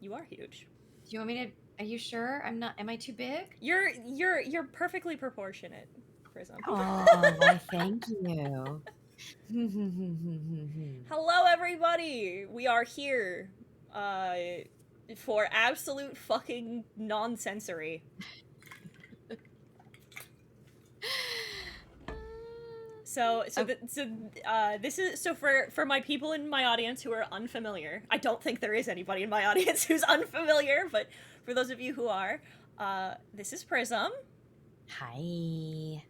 You are huge. Do you want me to? Are you sure? I'm not. Am I too big? You're perfectly proportionate, Prism. Oh, why? Thank you. Hello, everybody. We are here, uh, for absolute fucking nonsensory. This is so for my people in my audience who are unfamiliar. I don't think there is anybody in my audience who's unfamiliar, but for those of you who are, this is Prism. Hi. You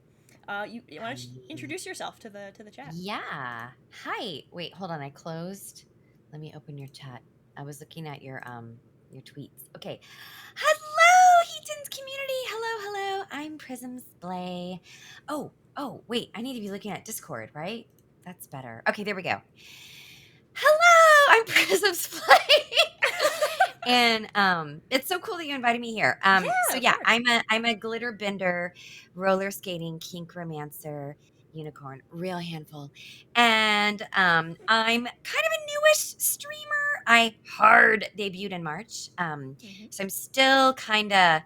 want to introduce yourself to the chat? Yeah. Hi. Wait, hold on. I closed. Let me open your chat. I was looking at your tweets. Okay. Hello, Heaton's community. Hello. I'm PrismSplay. Oh, wait. I need to be looking at Discord, right? That's better. Okay, there we go. Hello, I'm PrismSplay. And it's so cool that you invited me here. I'm a glitter bender, roller skating, kink romancer, unicorn, real handful. And I'm kind of a newish streamer. I hard debuted in March. So I'm still kind of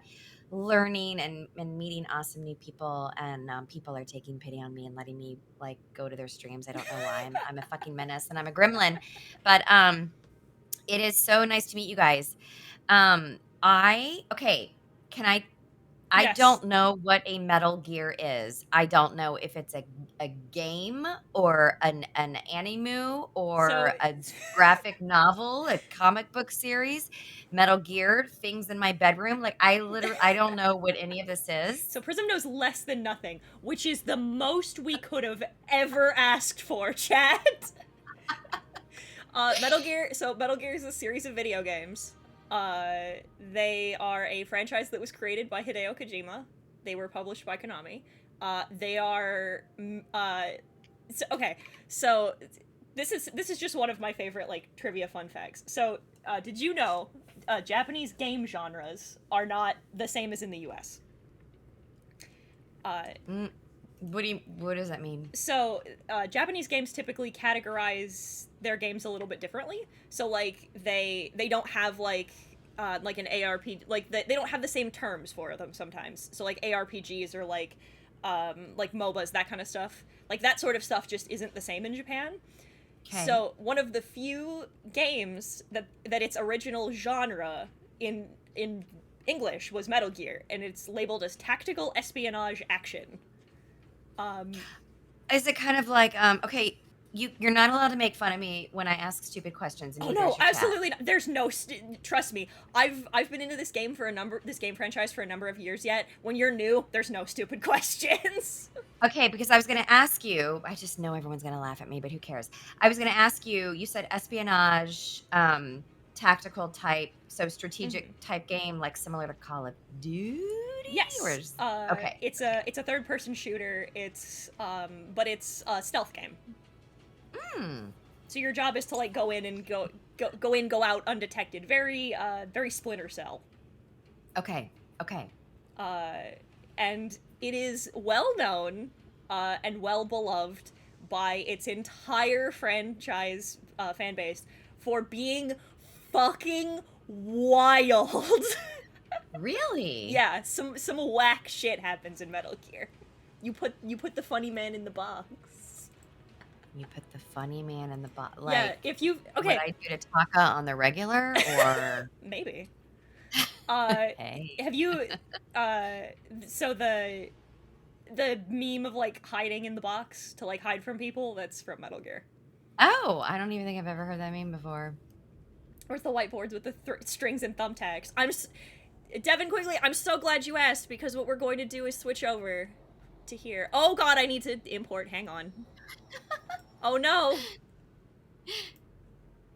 learning and meeting awesome new people, and people are taking pity on me and letting me like go to their streams. I don't know why. I'm a fucking menace and I'm a gremlin. But it is so nice to meet you guys. Can I Yes. don't know what a Metal Gear is. I don't know if it's a game or an anime or a graphic novel, a comic book series. Metal Gear, things in my bedroom. Like I don't know what any of this is. So Prism knows less than nothing, which is the most we could have ever asked for, chat. Metal Gear is a series of video games. They are a franchise that was created by Hideo Kojima. They were published by Konami. They are so this is just one of my favorite like trivia fun facts. So did you know Japanese game genres are not the same as in the U.S.? What does that mean? So Japanese games typically categorize their games a little bit differently. So like they don't have like an ARP, like they don't have the same terms for them sometimes. So like ARPGs or like MOBAs, that kind of stuff. Like that sort of stuff just isn't the same in Japan. Okay. So one of the few games that its original genre in English was Metal Gear, and it's labeled as tactical espionage action. Is it kind of like okay, you're not allowed to make fun of me when I ask stupid questions? And Oh no, absolutely not. There's no trust me. I've been into this game franchise for a number of years yet. When you're new, there's no stupid questions. Okay, because I was going to ask you, I just know everyone's going to laugh at me, but who cares? I was going to ask you, you said espionage, tactical type, so strategic type game, like similar to Call of Duty? Yes. Okay. It's a third person shooter. But it's a stealth game. So your job is to like go in and go out undetected. Very Splinter Cell. Okay. And it is well known and well beloved by its entire franchise fan base for being fucking wild. Really? Yeah, some whack shit happens in Metal Gear. You put the funny man in the box. You put the funny man in the box. Like, yeah, if you What I do to Taka on the regular, or maybe. Hey. Have you? So the meme of like hiding in the box to like hide from people, that's from Metal Gear. Oh, I don't even think I've ever heard that meme before. Where's the whiteboards with the strings and thumbtacks? Devin Quigley, I'm so glad you asked, because what we're going to do is switch over to here. Oh god, I need to import. Hang on. Oh no.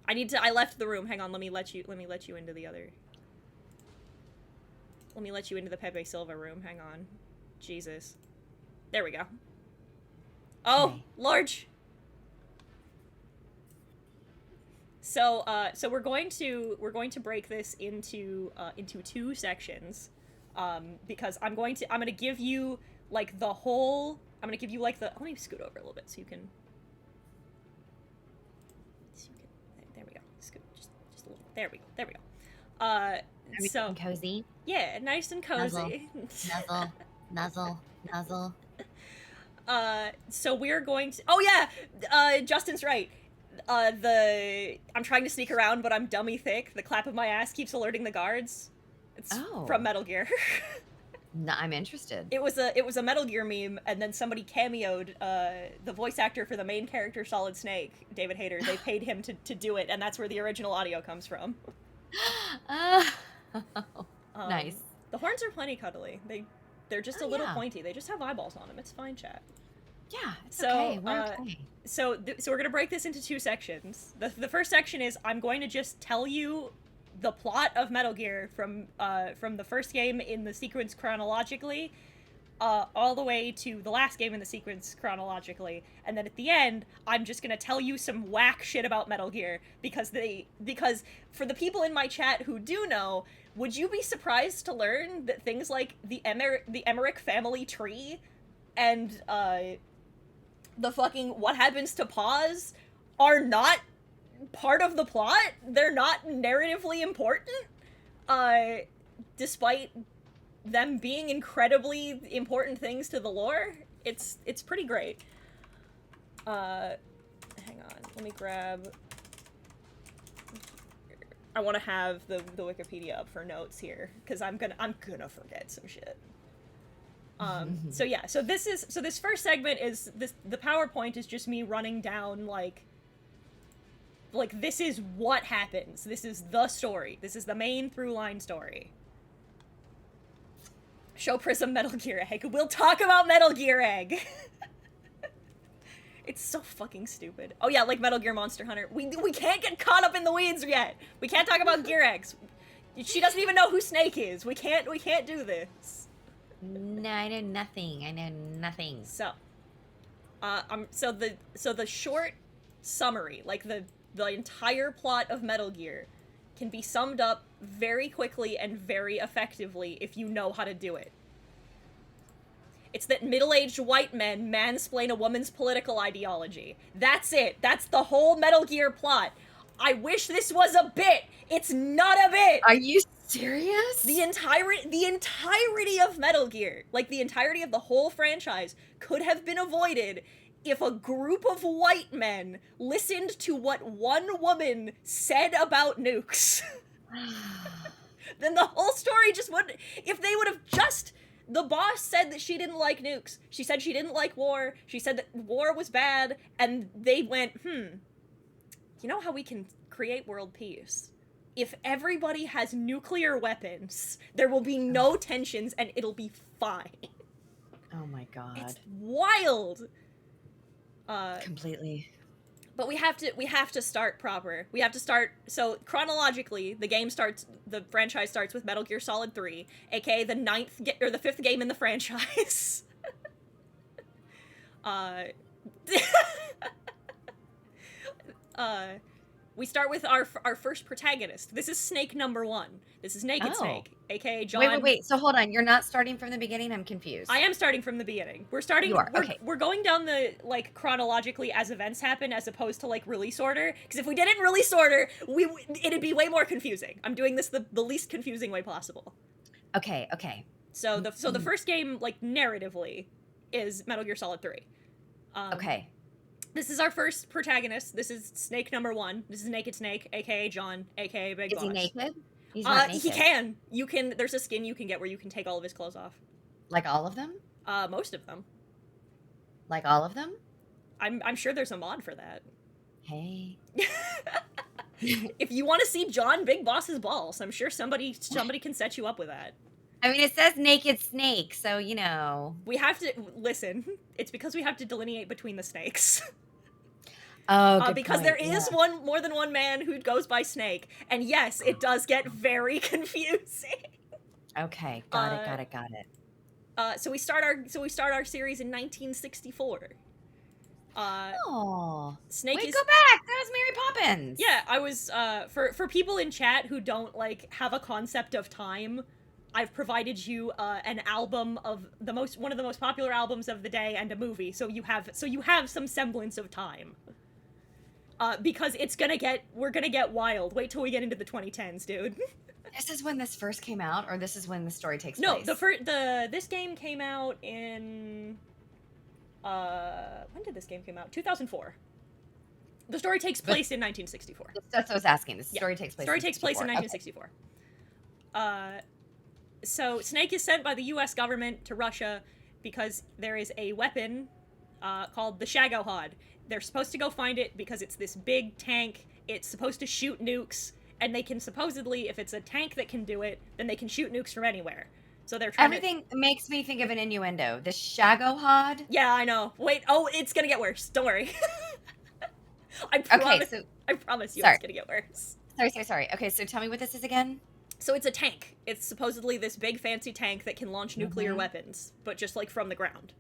I left the room. Hang on, let me let you into the other. Let me let you into the Pepe Silva room. Hang on. Jesus. There we go. Oh, okay. Large. So we're going to break this into two sections, because I'm gonna give you like the whole. I'm gonna give you like the. Let me scoot over a little bit so you can. There we go. Scoot just a little. There we go. Uh, Everything so cozy. yeah, nice and Nuzzle, cozy. nuzzle, nuzzle, nuzzle. So we're going to. Oh yeah, Justin's right. I'm trying to sneak around, but I'm dummy thick. The clap of my ass keeps alerting the guards. It's from Oh, Metal Gear. no, I'm interested. It was a Metal Gear meme, and then somebody cameoed the voice actor for the main character, Solid Snake, David Hayter. They paid him to do it, and that's where the original audio comes from. Oh, Um, nice. the horns are plenty cuddly. They're just a Oh little yeah, pointy. They just have eyeballs on them. It's fine, chat. yeah. It's So, okay. We're okay. so we're gonna break this into two sections. The first section is I'm going to just tell you the plot of Metal Gear from the first game in the sequence chronologically, all the way to the last game in the sequence chronologically, and then at the end, I'm just gonna tell you some whack shit about Metal Gear because for the people in my chat who do know, would you be surprised to learn that things like the Emmerich family tree and the fucking what happens to pause are not part of the plot? They're not narratively important, despite them being incredibly important things to the lore. It's pretty great. Hang on, let me grab. I want to have the Wikipedia up for notes here because I'm gonna forget some shit. So yeah, so this first segment is the PowerPoint is just me running down like this is what happens. This is the story. This is the main through line story. Show Prism Metal Gear Egg. We'll talk about Metal Gear Egg. It's so fucking stupid. Oh yeah, like Metal Gear Monster Hunter. We can't get caught up in the weeds yet. We can't talk about Gear Eggs. She doesn't even know who Snake is. We can't do this. No, I know nothing. I know nothing. So, so the short summary, like the entire plot of Metal Gear, can be summed up very quickly and very effectively if you know how to do it. It's that middle-aged white men mansplain a woman's political ideology. That's it. That's the whole Metal Gear plot. I wish this was a bit. It's not a bit. Are you serious? The entirety of Metal Gear, like the entirety of the whole franchise, could have been avoided if a group of white men listened to what one woman said about nukes. Then the whole story just would. If they would have just. The boss said that she didn't like nukes. She said she didn't like war. She said that war was bad. And they went, you know how we can create world peace? If everybody has nuclear weapons, there will be no tensions and it'll be fine. Oh my god. It's wild. Completely. But we have to start proper. We have to start, so chronologically, the franchise starts with Metal Gear Solid 3, aka the the 5th game in the franchise. We start with our first protagonist. This is Snake number 1. This is Naked Snake, aka John. Wait. So hold on. You're not starting from the beginning? I'm confused. I am starting from the beginning. We're starting. You are. Okay. We're going down the like chronologically as events happen, as opposed to like release order. Because if we did it in release order, it'd be way more confusing. I'm doing this the least confusing way possible. Okay. So the first game, like narratively, is Metal Gear Solid 3. Okay. This is our first protagonist. This is Snake number 1. This is Naked Snake, aka John, aka Big Boss. Is he naked? He's not naked. He can. You can. There's a skin you can get where you can take all of his clothes off. Like all of them? Most of them. Like all of them? I'm sure there's a mod for that. Hey. If you want to see John Big Boss's balls, I'm sure somebody can set you up with that. I mean, it says Naked Snake, so you know. We have to listen. It's because we have to delineate between the snakes. Oh, good because point. there is more than one man who goes by Snake, and yes, it does get very confusing. Okay, got it. So we start our series in 1964. Snake Wait, is. go back. That was Mary Poppins. Yeah, I was. For people in chat who don't like have a concept of time, I've provided you an album of one of the most popular albums of the day and a movie, so you have some semblance of time. because we're gonna get wild. Wait till we get into the 2010s, dude. This is when this first came out, or this is when the story takes No, place? this game came out in when did this game come out? 2004. The story takes place in 1964. That's what I was asking. The story takes place. Story takes place in 1964. Okay. So Snake is sent by the U.S. government to Russia because there is a weapon called the Shagohod. They're supposed to go find it because it's this big tank. It's supposed to shoot nukes, and they can supposedly, if it's a tank that can do it, then they can shoot nukes from anywhere. So they're trying Everything makes me think of an innuendo. The Shagohod. Yeah, I know. Wait, it's gonna get worse. Don't worry. I promise you it's gonna get worse. Sorry. Okay, so tell me what this is again. So it's a tank. It's supposedly this big fancy tank that can launch nuclear weapons, but just like from the ground.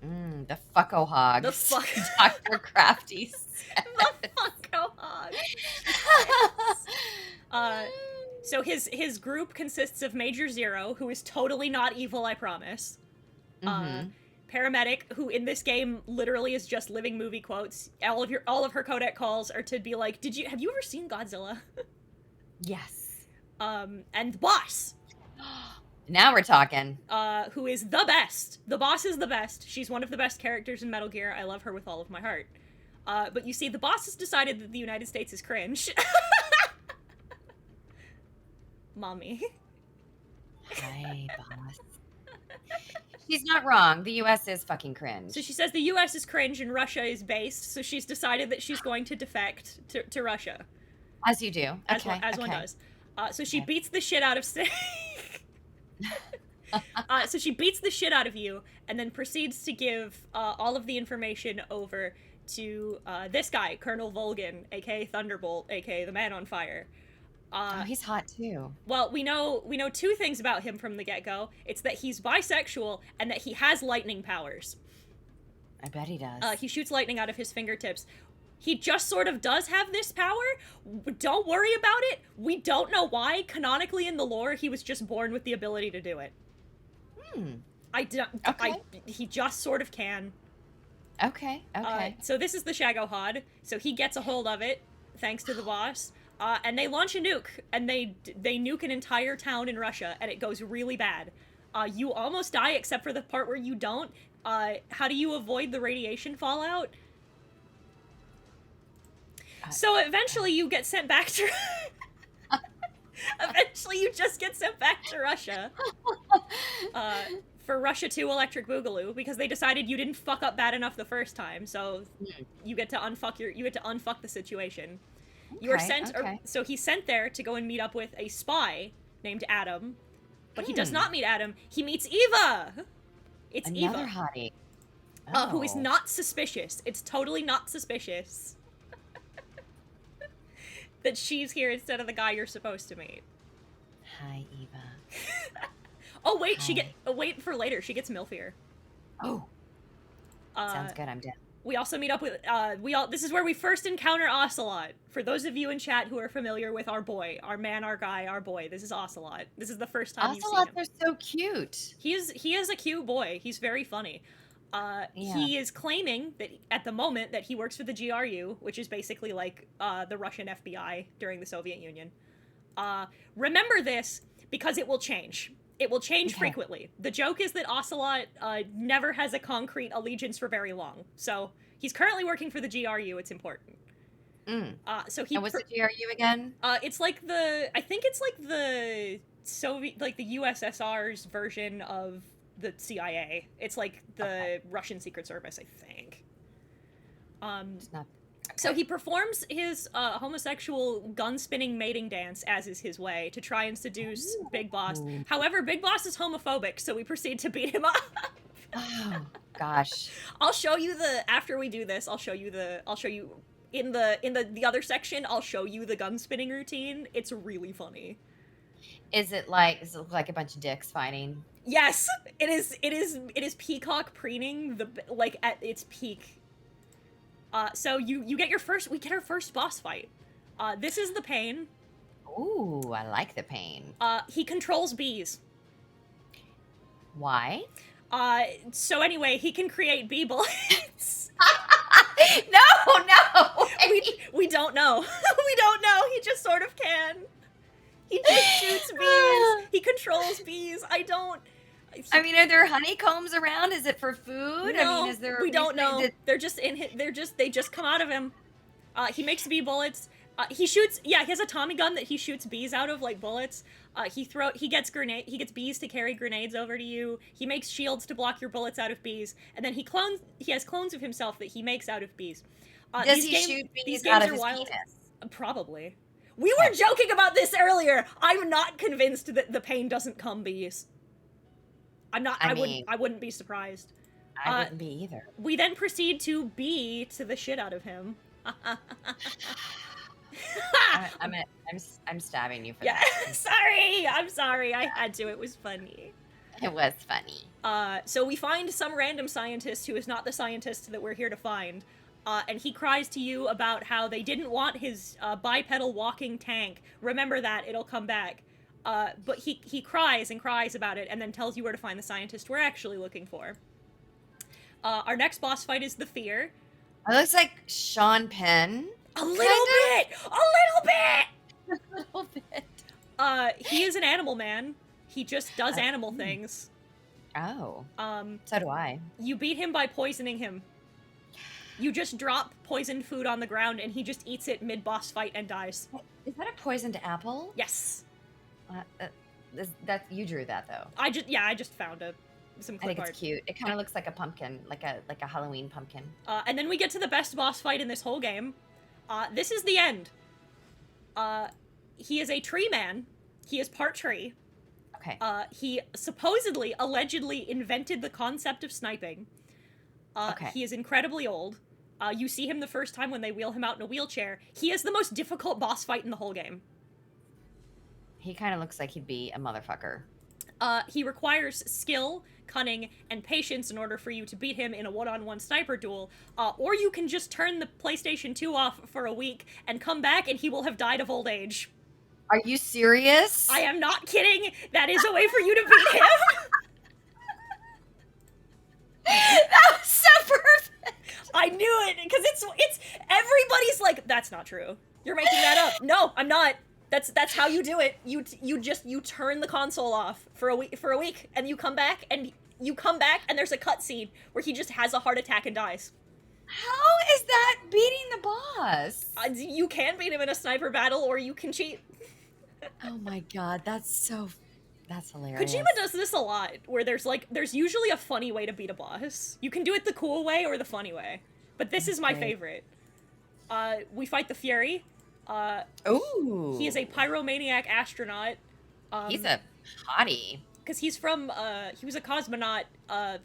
The fucko hog. The fuck Dr. Crafty said. The fucko hog. So his group consists of Major Zero, who is totally not evil, I promise. Paramedic, who in this game literally is just living movie quotes. All of her codec calls are to be like, have you ever seen Godzilla? Yes. And the boss. Now we're talking. Who is the best. The boss is the best. She's one of the best characters in Metal Gear. I love her with all of my heart. But you see, the boss has decided that the United States is cringe. Mommy. Hi, boss. She's not wrong. The U.S. is fucking cringe. So she says the U.S. is cringe and Russia is based, so she's decided that she's going to defect to Russia. As you do. As one does. So she beats the shit out of Snake. So she beats the shit out of you and then proceeds to give all of the information over to this guy, Colonel Volgin, aka Thunderbolt, aka the Man on Fire. He's hot too. Well, we know two things about him from the get-go. It's that he's bisexual and that he has lightning powers. I bet he does. He shoots lightning out of his fingertips. He just sort of does have this power. Don't worry about it. We don't know why. Canonically in the lore, he was just born with the ability to do it. He just sort of can. Okay. So this is the Shagohod. So he gets a hold of it, thanks to the boss. And they launch a nuke, and they nuke an entire town in Russia, and it goes really bad. You almost die, except for the part where you don't. How do you avoid the radiation fallout? So eventually you get sent back to... Eventually you just get sent back to Russia. For Russia 2 Electric Boogaloo, because they decided you didn't fuck up bad enough the first time, so you get to unfuck the situation. You are sent, so he's sent there to go and meet up with a spy named Adam, but he does not meet Adam. He meets Eva. It's another Eva, hottie, who is not suspicious. It's totally not suspicious that she's here instead of the guy you're supposed to meet. Hi, Eva. Oh wait, wait for later. She gets milfier. Oh, sounds good. I'm down. We also meet up with, this is where we first encounter Ocelot. For those of you in chat who are familiar with our boy, our man, our guy, our boy, this is Ocelot. This is the first time you've seen him. Ocelots are so cute. He is a cute boy. He's very funny. He is claiming that, at the moment, that he works for the GRU, which is basically like, the Russian FBI during the Soviet Union. Remember this, because it will change. It will change frequently. The joke is that Ocelot never has a concrete allegiance for very long. So he's currently working for the GRU. It's important. So he. And what's the GRU again? It's like I think it's like the Soviet, like the USSR's version of the CIA. It's like the Russian Secret Service, I think. It's not. So he performs his homosexual gun-spinning mating dance, as is his way, to try and seduce Big Boss. However, Big Boss is homophobic, so we proceed to beat him up. Oh, gosh. I'll show you after we do this, I'll show you in the other section, I'll show you the gun-spinning routine. It's really funny. Does it look like a bunch of dicks fighting? Yes! It is peacock preening, at its peak. So we get our first boss fight. This is the Pain. Ooh, I like the Pain. He controls bees. Why? So anyway, he can create bee bullets. No! We don't know. We don't know. He just sort of can. He just shoots bees. He controls bees. I mean, are there honeycombs around? Is it for food? No, I mean, is there? We don't know. They're just in his. They just come out of him. He makes bee bullets. He shoots. Yeah, he has a Tommy gun that he shoots bees out of like bullets. He gets bees to carry grenades over to you. He makes shields to block your bullets out of bees, and then he has clones of himself that he makes out of bees. Does he shoot bees out of his penis? Probably. We were joking about this earlier. I'm not convinced that the pain doesn't come bees. I'm not. I wouldn't be surprised. I wouldn't be either. We then proceed to bee to the shit out of him. I'm stabbing you for that. Sorry. I'm sorry. I had to. It was funny. It was funny. So we find some random scientist who is not the scientist that we're here to find. And he cries to you about how they didn't want his bipedal walking tank. Remember that, it'll come back. But he cries and cries about it and then tells you where to find the scientist we're actually looking for. Our next boss fight is the Fear. It looks like Sean Penn. A little bit! A little bit! He is an animal man. He just does animal things. Oh. So do I. You beat him by poisoning him. You just drop poisoned food on the ground and he just eats it mid-boss fight and dies. Is that a poisoned apple? Yes. You drew that though. I just found some clip art. I think it's cute. It kind of looks like a pumpkin, like a Halloween pumpkin. And then we get to the best boss fight in this whole game. This is the end. He is a tree man. He is part tree. Okay. He supposedly, allegedly invented the concept of sniping. Okay. He is incredibly old. You see him the first time when they wheel him out in a wheelchair. He is the most difficult boss fight in the whole game. He kind of looks like he'd be a motherfucker. He requires skill, cunning, and patience in order for you to beat him in a one-on-one sniper duel. Or you can just turn the PlayStation 2 off for a week and come back and he will have died of old age. Are you serious? I am not kidding. That is a way for you to beat him. That was so perfect. I knew it, because it's everybody's like, that's not true. You're making that up. No, I'm not. That's how you do it. You turn the console off for a week, and you come back and there's a cutscene where he just has a heart attack and dies. How is that beating the boss? You can beat him in a sniper battle, or you can cheat. Oh my god, that's hilarious. Kojima does this a lot, where there's usually a funny way to beat a boss. You can do it the cool way or the funny way, but this is my favorite. We fight the Fury. Ooh. He is a pyromaniac astronaut. He's a hottie. Because he was a cosmonaut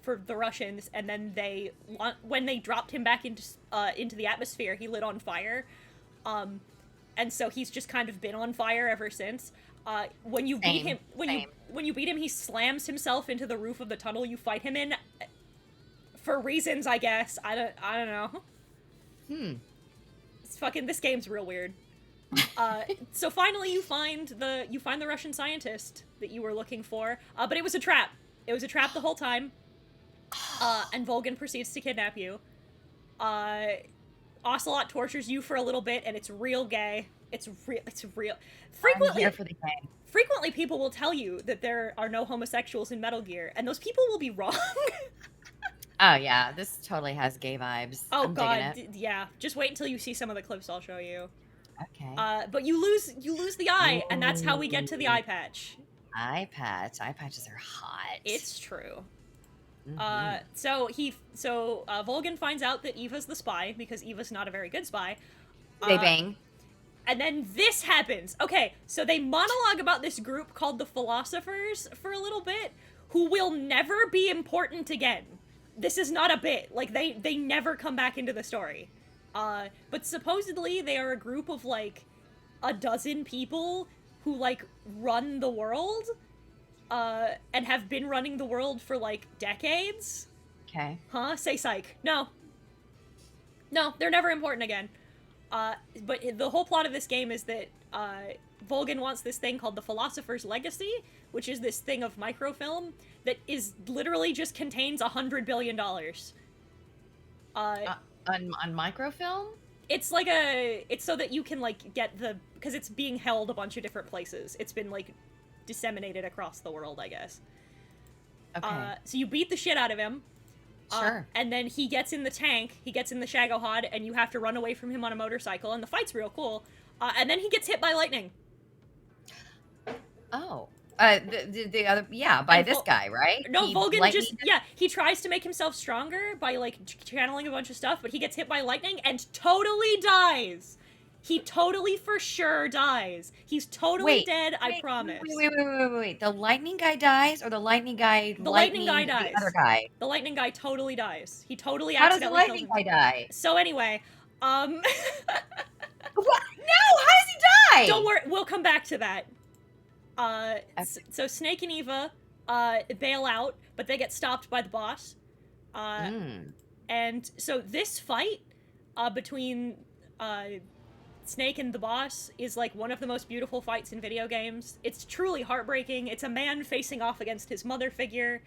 for the Russians, and then when they dropped him back into the atmosphere, he lit on fire. And so he's just kind of been on fire ever since. When you beat him, he slams himself into the roof of the tunnel you fight him in. For reasons, I guess. I don't know. This game's real weird. So finally you find the Russian scientist that you were looking for, but it was a trap. It was a trap the whole time. And Volgin proceeds to kidnap you. Ocelot tortures you for a little bit, and it's real gay. It's real. Frequently people will tell you that there are no homosexuals in Metal Gear, and those people will be wrong. Oh yeah, this totally has gay vibes. Oh I'm god, yeah. Just wait until you see some of the clips I'll show you. Okay. But you lose the eye, and that's how we get to the eye patch. Eye patches are hot. It's true. So Volgin finds out that Eva's the spy, because Eva's not a very good spy. They bang. And then this happens. Okay, so they monologue about this group called the Philosophers for a little bit, who will never be important again. This is not a bit. Like, they never come back into the story. But supposedly they are a group of, like, a dozen people who, like, run the world, and have been running the world for, like, decades. Okay. Huh? Say psych. No. No, they're never important again. But the whole plot of this game is that, Volgin wants this thing called the Philosopher's Legacy, which is this thing of microfilm that is literally just contains $100 billion. On microfilm? It's like it's so that you can like get because it's being held a bunch of different places. It's been like disseminated across the world, I guess. Okay. So you beat the shit out of him. Sure. And then he gets in the tank, he gets in the Shagohod, and you have to run away from him on a motorcycle, and the fight's real cool. And then he gets hit by lightning. Oh. The other, yeah, by this guy, right? No, Volgan just, yeah, he tries to make himself stronger by, like, channeling a bunch of stuff, but he gets hit by lightning and totally dies. He totally for sure dies. He's totally dead, I promise. Wait. The lightning guy dies, or the lightning guy the lightning guy dies. The other guy? The lightning guy totally dies. He totally How does the accidentally lightning guy die? So anyway, What? No, how does he die? Don't worry, we'll come back to that. So Snake and Eva bail out, but they get stopped by the boss. And so this fight between Snake and the boss is like one of the most beautiful fights in video games. It's truly heartbreaking. It's a man facing off against his mother figure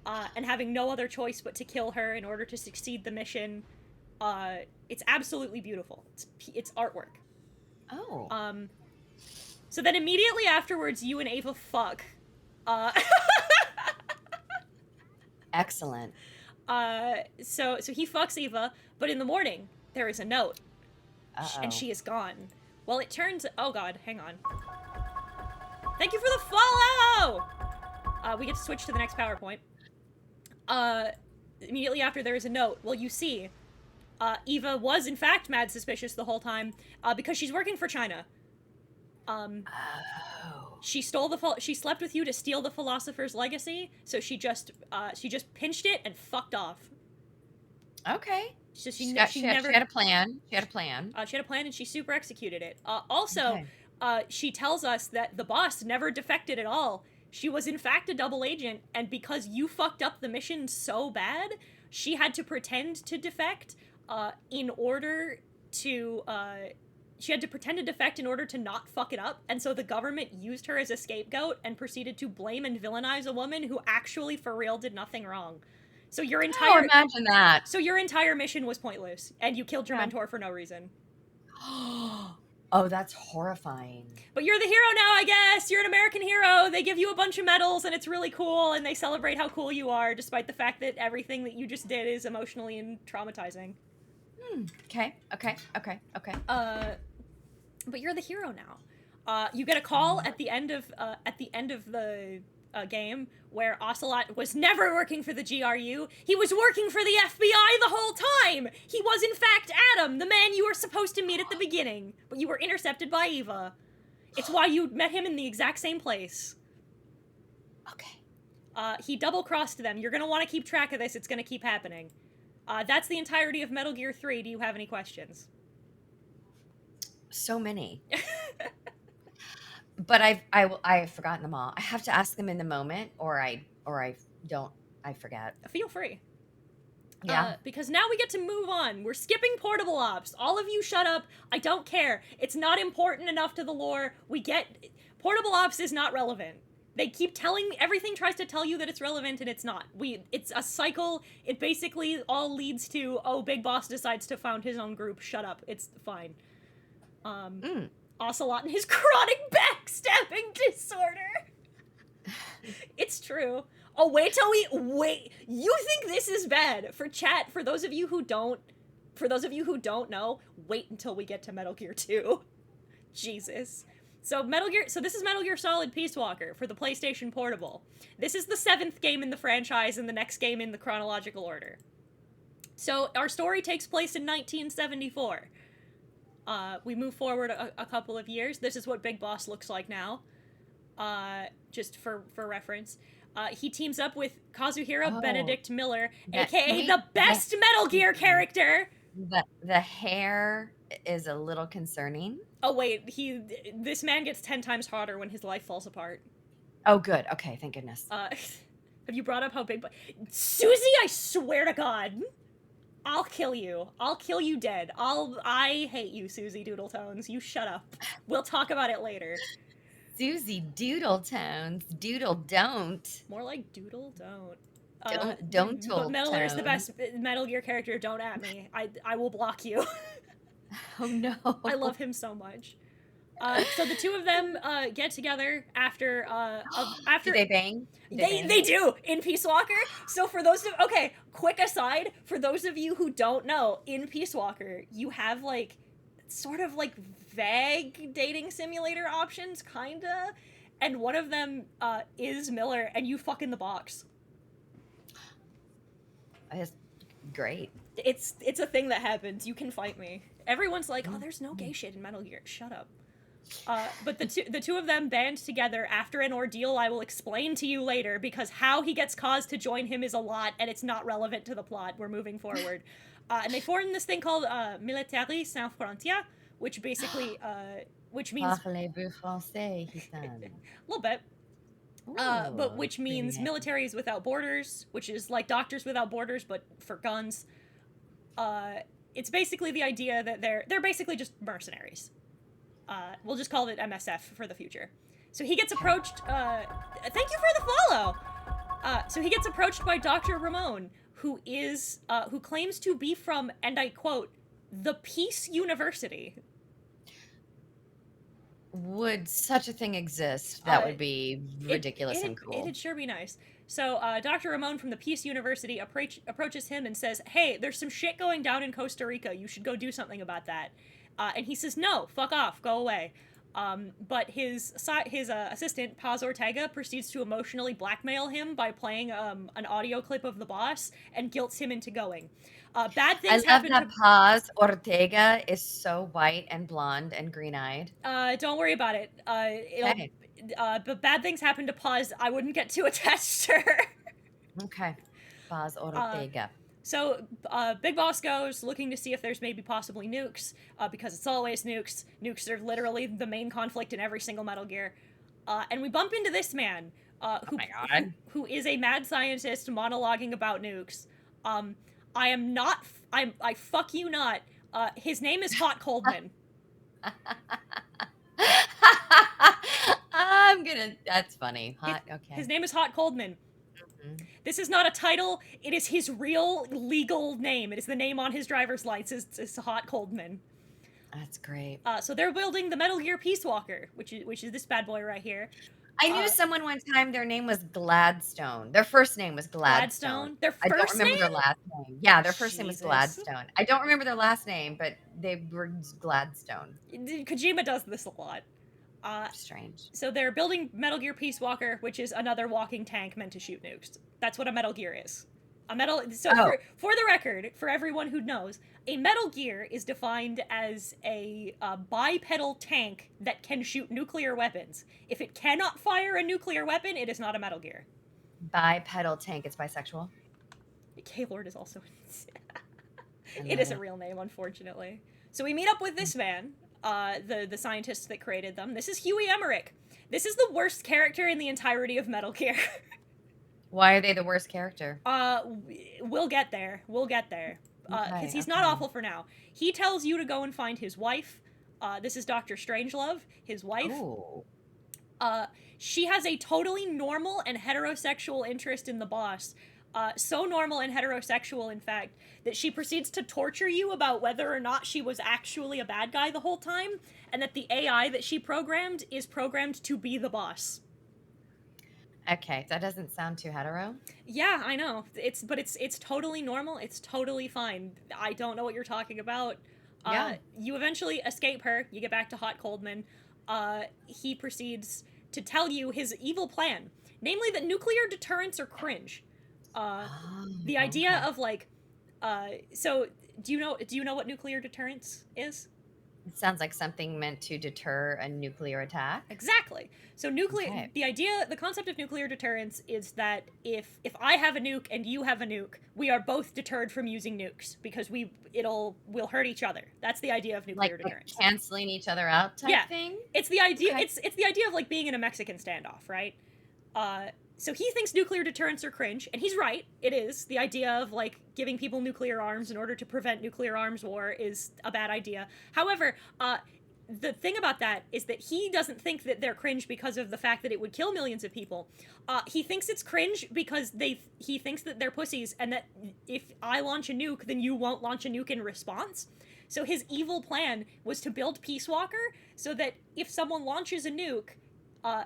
and having no other choice but to kill her in order to succeed the mission. It's absolutely beautiful. It's artwork. Oh. So then immediately afterwards, you and Ava fuck. Excellent. So he fucks Eva, but in the morning, there is a note. Uh-oh. And she is gone. Well, it turns... Oh god, hang on. Thank you for the follow! We get to switch to the next PowerPoint. Immediately after, there is a note. Well, you see, Eva was in fact mad suspicious the whole time, because she's working for China. She stole she slept with you to steal the philosopher's legacy, so she just pinched it and fucked off. Okay. So she had a plan. She had a plan. She had a plan and she super executed it. Also, she tells us that the boss never defected at all. She was in fact a double agent, and because you fucked up the mission so bad, she had to pretend to defect in order to not fuck it up, and so the government used her as a scapegoat and proceeded to blame and villainize a woman who actually for real did nothing wrong. So your entire imagine that. So your entire mission was pointless, and you killed your mentor for no reason. Oh, that's horrifying. But you're the hero now, I guess. You're an American hero. They give you a bunch of medals, and it's really cool, and they celebrate how cool you are, despite the fact that everything that you just did is emotionally and traumatizing. Okay. But you're the hero now. You get a call at the end of the game where Ocelot was never working for the GRU. He was working for the FBI the whole time. He was in fact Adam, the man you were supposed to meet at the beginning, but you were intercepted by Eva. It's why you met him in the exact same place. Okay. He double-crossed them. You're gonna want to keep track of this. It's gonna keep happening. That's the entirety of Metal Gear 3. Do you have any questions? So many. But I've forgotten them all. I have to ask them in the moment, or I forget. Feel free. Yeah. Because now we get to move on. We're skipping Portable Ops. All of you shut up. I don't care. It's not important enough to the lore. Portable Ops is not relevant. They keep everything tries to tell you that it's relevant, and it's not. It's a cycle. It basically all leads to, Big Boss decides to found his own group. Shut up. It's fine. Ocelot and his chronic backstabbing disorder. It's true. Oh, wait. You think this is bad? For chat, for those of you who don't know, wait until we get to Metal Gear 2. Jesus. So this is Metal Gear Solid Peace Walker for the PlayStation Portable. This is the 7th game in the franchise and the next game in the chronological order. So our story takes place in 1974. We move forward a couple of years. This is what Big Boss looks like now. Just for reference. He teams up with Kazuhira Benedict Miller, aka the best Metal Gear character. The hair is a little concerning. Oh wait, this man gets 10 times hotter when his life falls apart. Oh good, okay, thank goodness. Have you brought up how big... Susie, I swear to God, I'll kill you. I'll kill you dead. I hate you, Susie Doodletones. You shut up. We'll talk about it later. Susie Doodletones. Doodle don't. More like Doodle don't. Don't But Metal Gear's the best Metal Gear character. Don't at me. I will block you. Oh no. I love him so much. So the two of them get together after Do after they bang? Do they bang? they do in Peace Walker. So for those of okay, quick aside, for those of you who don't know, in Peace Walker, you have like sort of like vague dating simulator options, kinda, and one of them is Miller, and you fuck in the box. That's great. It's a thing that happens. You can fight me. Everyone's like, oh, there's no Mm-hmm. gay shit in Metal Gear. Shut up. But the two of them band together after an ordeal I will explain to you later because how he gets Kaz to join him is a lot and it's not relevant to the plot. We're moving forward. And they form this thing called Militari Sans Frontières, which basically which means Parlez-vous français, Hiten? a little bit. But Ooh, which means pretty. militaries without borders, which is like doctors without borders but for guns. It's basically the idea that they're basically just mercenaries. We'll just call it MSF for the future. So he gets approached. Thank you for the follow. So he gets approached by Dr. Ramon, who claims to be from, and I quote, the Peace University. Would such a thing exist? That would be ridiculous and cool. It'd sure be nice. So Dr. Ramon from the Peace University approaches him and says, "Hey, there's some shit going down in Costa Rica. You should go do something about that." And he says, "No, fuck off, go away." But his assistant, Paz Ortega, proceeds to emotionally blackmail him by playing an audio clip of the boss and guilts him into going. Bad things I love happen that Paz Ortega is so white and blonde and green-eyed. Don't worry about it. Okay. But bad things happen to Paz. I wouldn't get too attached to her. Okay. Paz Ortega. So Big Boss goes looking to see if there's maybe possibly nukes, because it's always nukes. Nukes are literally the main conflict in every single Metal Gear. And we bump into this man, who is a mad scientist monologuing about nukes. I fuck you not. His name is Hot Coldman. That's funny. Hot, okay. His name is Hot Coldman. Mhm. This is not a title. It is his real legal name. It is the name on his driver's license. It's Hot Coldman. That's great. So they're building the Metal Gear Peace Walker, which is this bad boy right here. I knew someone one time. Their name was Gladstone. Their first name was Gladstone. Their first I don't remember their last name. Yeah, their first name was Jesus. Gladstone. I don't remember their last name, but they were Gladstone. Kojima does this a lot. Strange. So they're building Metal Gear Peace Walker, which is another walking tank meant to shoot nukes. That's what a Metal Gear is. For the record, for everyone who knows, a Metal Gear is defined as a bipedal tank that can shoot nuclear weapons. If it cannot fire a nuclear weapon, it is not a Metal Gear. Bipedal tank. It's bisexual. K-Lord is also... It is a real name, unfortunately. So we meet up with this man, the scientists that created them. This is Huey Emmerich. This is the worst character in the entirety of Metal Gear. Why are they the worst character? We'll get there. Because he's not awful for now. He tells you to go and find his wife. This is Dr. Strangelove, his wife. Ooh. She has a totally normal and heterosexual interest in the boss. So normal and heterosexual, in fact, that she proceeds to torture you about whether or not she was actually a bad guy the whole time, and that the AI that she programmed is programmed to be the boss. Okay, that doesn't sound too hetero. Yeah, I know. It's totally normal. It's totally fine. I don't know what you're talking about. Yeah. You eventually escape her. You get back to Hot Coldman. He proceeds to tell you his evil plan, namely that nuclear deterrents are cringe. The idea of like, so do you know what nuclear deterrence is? It sounds like something meant to deter a nuclear attack. Exactly. So the concept of nuclear deterrence is that if I have a nuke and you have a nuke, we are both deterred from using nukes because we'll hurt each other. That's the idea of nuclear deterrence. Like canceling each other out type thing? It's the idea. Okay. It's the idea of like being in a Mexican standoff, right? So he thinks nuclear deterrents are cringe, and he's right. It is. The idea of, like, giving people nuclear arms in order to prevent nuclear arms war is a bad idea. However, the thing about that is that he doesn't think that they're cringe because of the fact that it would kill millions of people. He thinks it's cringe because he thinks that they're pussies, and that if I launch a nuke, then you won't launch a nuke in response. So his evil plan was to build Peace Walker so that if someone launches a nuke,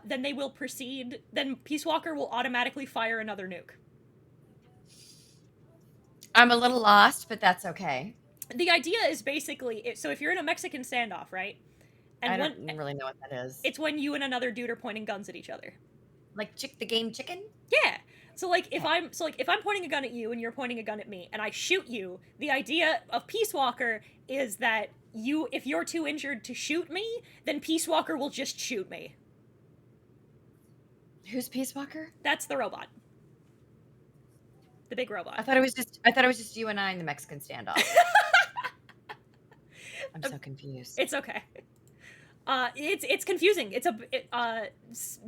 then they will proceed. Then Peace Walker will automatically fire another nuke. I'm a little lost, but that's okay. The idea is basically so if you're in a Mexican standoff, right? I And don't really know what that is. it's when you and another dude are pointing guns at each other. Like the game Chicken? Yeah. So like if I'm pointing a gun at you and you're pointing a gun at me and I shoot you, the idea of Peace Walker is that if you're too injured to shoot me, then Peace Walker will just shoot me. Who's Peace Walker? That's the robot. The big robot. I thought it was just you and I in the Mexican standoff. I'm so confused. It's okay. It's confusing.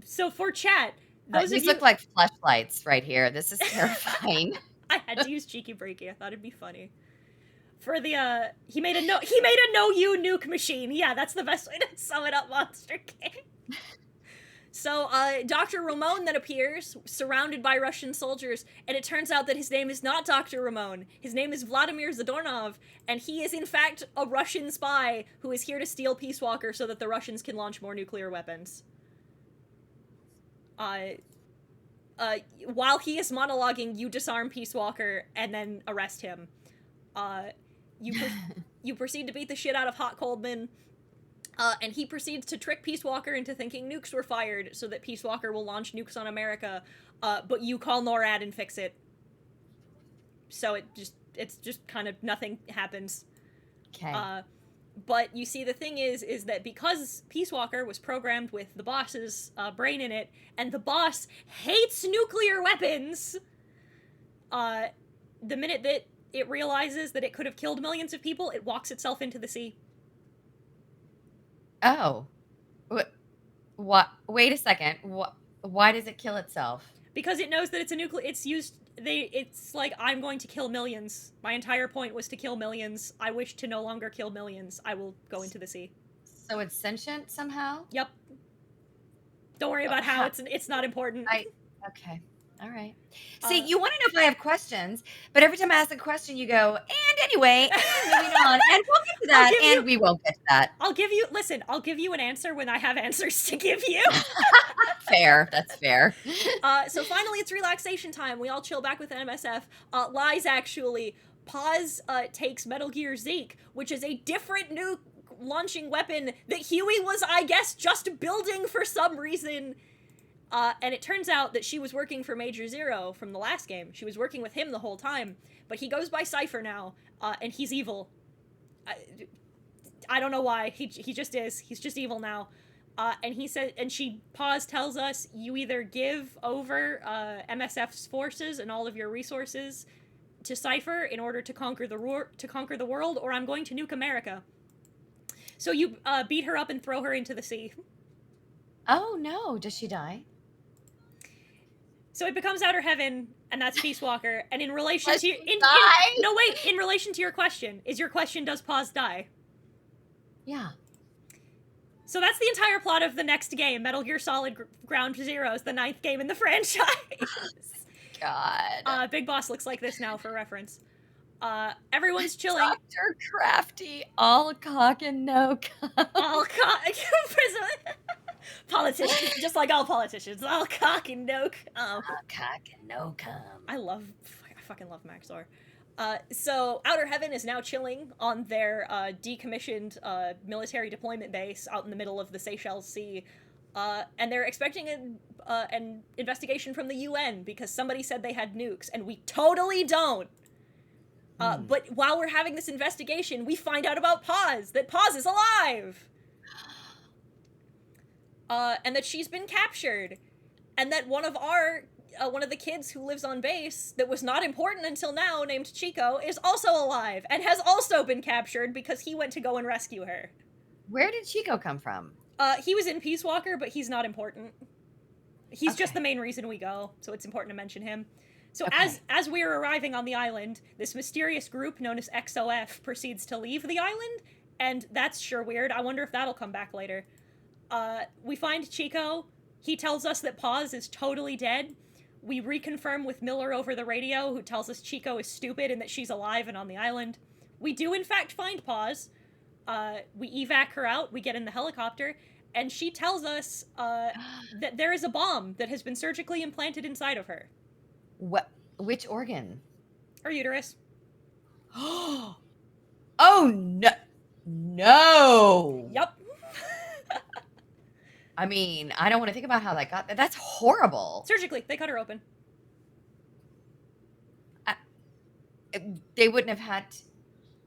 So for chat, These look like fleshlights right here. This is terrifying. I had to use cheeky breaky. I thought it'd be funny. For the he made a no you nuke machine. Yeah, that's the best way to sum it up, Monster King. So Dr. Ramon then appears, surrounded by Russian soldiers, and it turns out that his name is not Dr. Ramon. His name is Vladimir Zadornov, and he is in fact a Russian spy who is here to steal Peace Walker so that the Russians can launch more nuclear weapons. While he is monologuing, you disarm Peace Walker and then arrest him. You proceed to beat the shit out of Hot Coldman. And he proceeds to trick Peace Walker into thinking nukes were fired so that Peace Walker will launch nukes on America, but you call NORAD and fix it. So it's just kind of nothing happens. Okay. But you see, the thing is that because Peace Walker was programmed with the boss's brain in it, and the boss hates nuclear weapons, the minute that it realizes that it could have killed millions of people, it walks itself into the sea. Oh. What? Wait a second. Why does it kill itself? Because it knows that it's a nuclear. It's like, I'm going to kill millions. My entire point was to kill millions. I wish to no longer kill millions. I will go into the sea. So it's sentient somehow? Yep. Don't worry about how. It's not important. Okay. All right. See, you want to know if I have questions, but every time I ask a question, you go, and anyway, and moving on, and we'll get to that, and we won't get to that. I'll give you an answer when I have answers to give you. Fair. That's fair. So finally, it's relaxation time. We all chill back with MSF. Lies actually. Paz takes Metal Gear Zeke, which is a different new launching weapon that Huey was, I guess, just building for some reason. And it turns out that she was working for Major Zero from the last game. She was working with him the whole time, but he goes by Cypher now, and he's evil. I don't know why. He just is. He's just evil now. Paz tells us, you either give over MSF's forces and all of your resources to Cypher in order to conquer the world, or I'm going to nuke America. So you beat her up and throw her into the sea. Oh no! Does she die? So it becomes Outer Heaven, and that's Peace Walker. And in relation to in relation to your question, does Paz die? Yeah. So that's the entire plot of the next game, Metal Gear Solid Ground Zeroes, the 9th game in the franchise. God. Big Boss looks like this now for reference. Everyone's chilling. Dr. Crafty, all cock and no cock. All cock. Politicians, just like all politicians, all cock and no cum. All cock and no cum. I fucking love Maxor. So Outer Heaven is now chilling on their decommissioned military deployment base out in the middle of the Seychelles Sea, and they're expecting an investigation from the UN because somebody said they had nukes, and we totally don't. But while we're having this investigation, we find out about Paz, that Paz is alive! And that she's been captured, and that one of the kids who lives on base that was not important until now, named Chico, is also alive, and has also been captured because he went to go and rescue her. Where did Chico come from? He was in Peace Walker, but he's not important. He's just the main reason we go, so it's important to mention him. So as we are arriving on the island, this mysterious group known as XOF proceeds to leave the island, and that's sure weird. I wonder if that'll come back later. We find Chico. He tells us that Paz is totally dead. We reconfirm with Miller over the radio, who tells us Chico is stupid and that she's alive and on the island. We do in fact find Paz. We evac her out. We get in the helicopter, and she tells us that there is a bomb that has been surgically implanted inside of her. What? Which organ? Her uterus. Oh no. No. Yup. I mean, I don't want to think about how that got there. That's horrible. Surgically, they cut her open. They wouldn't have had to.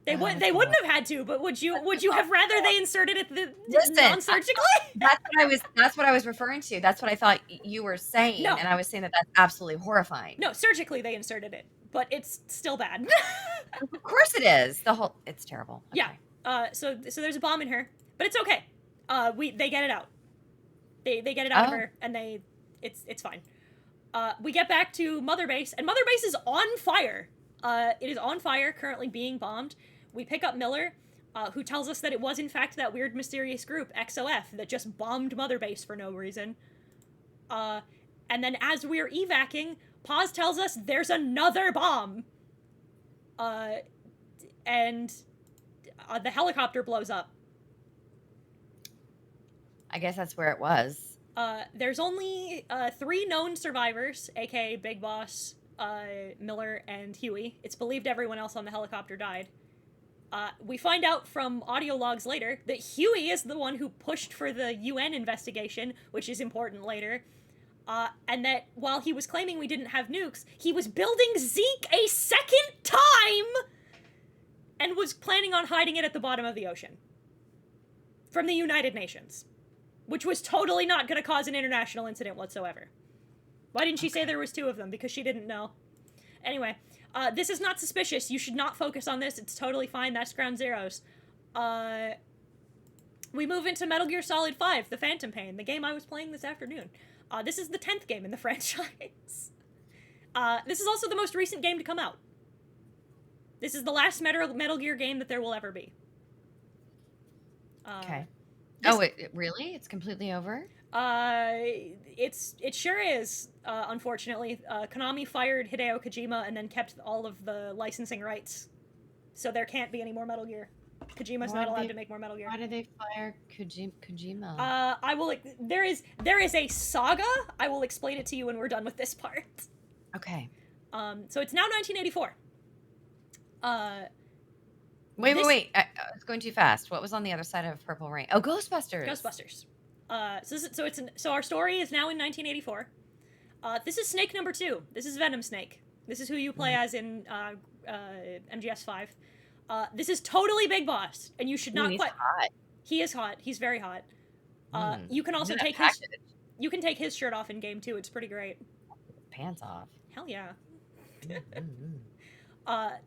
They wouldn't have had to, but would you have rather they inserted it non-surgically? That's what I was referring to. That's what I thought you were saying, No. and I was saying that that's absolutely horrifying. No, surgically they inserted it, but it's still bad. Of course it is. It's terrible. Okay. Yeah. So there's a bomb in her, but it's okay. They get it out. They get it out of her, and it's fine. We get back to Mother Base, and Mother Base is on fire. It is on fire, currently being bombed. We pick up Miller, who tells us that it was in fact that weird mysterious group, XOF, that just bombed Mother Base for no reason. And then as we're evacing, Paz tells us there's another bomb. And the helicopter blows up. I guess that's where it was. There's only 3 known survivors, aka Big Boss, Miller, and Huey. It's believed everyone else on the helicopter died. We find out from audio logs later that Huey is the one who pushed for the UN investigation, which is important later. And that while he was claiming we didn't have nukes, he was building Zeke a second time and was planning on hiding it at the bottom of the ocean. From the United Nations. Which was totally not going to cause an international incident whatsoever. Why didn't she say there was 2 of them? Because she didn't know. Anyway, this is not suspicious. You should not focus on this. It's totally fine. That's ground zeros. We move into Metal Gear Solid 5, The Phantom Pain, the game I was playing this afternoon. This is the 10th game in the franchise. This is also the most recent game to come out. This is the last Metal Gear game that there will ever be. Okay. It really? It's completely over? It sure is, unfortunately. Konami fired Hideo Kojima and then kept all of the licensing rights. So there can't be any more Metal Gear. Kojima's not allowed to make more Metal Gear. Why did they fire Kojima? There is a saga. I will explain it to you when we're done with this part. Okay. So it's now 1984. Wait. I was going too fast. What was on the other side of Purple Rain? Oh, Ghostbusters. Ghostbusters. So our story is now in 1984. This is Snake number 2. This is Venom Snake. This is who you play as in MGS 5. This is totally Big Boss, and you should not quite. Hot. He is hot. He's very hot. You can also take his shirt off in game too. It's pretty great. Pants off. Hell yeah.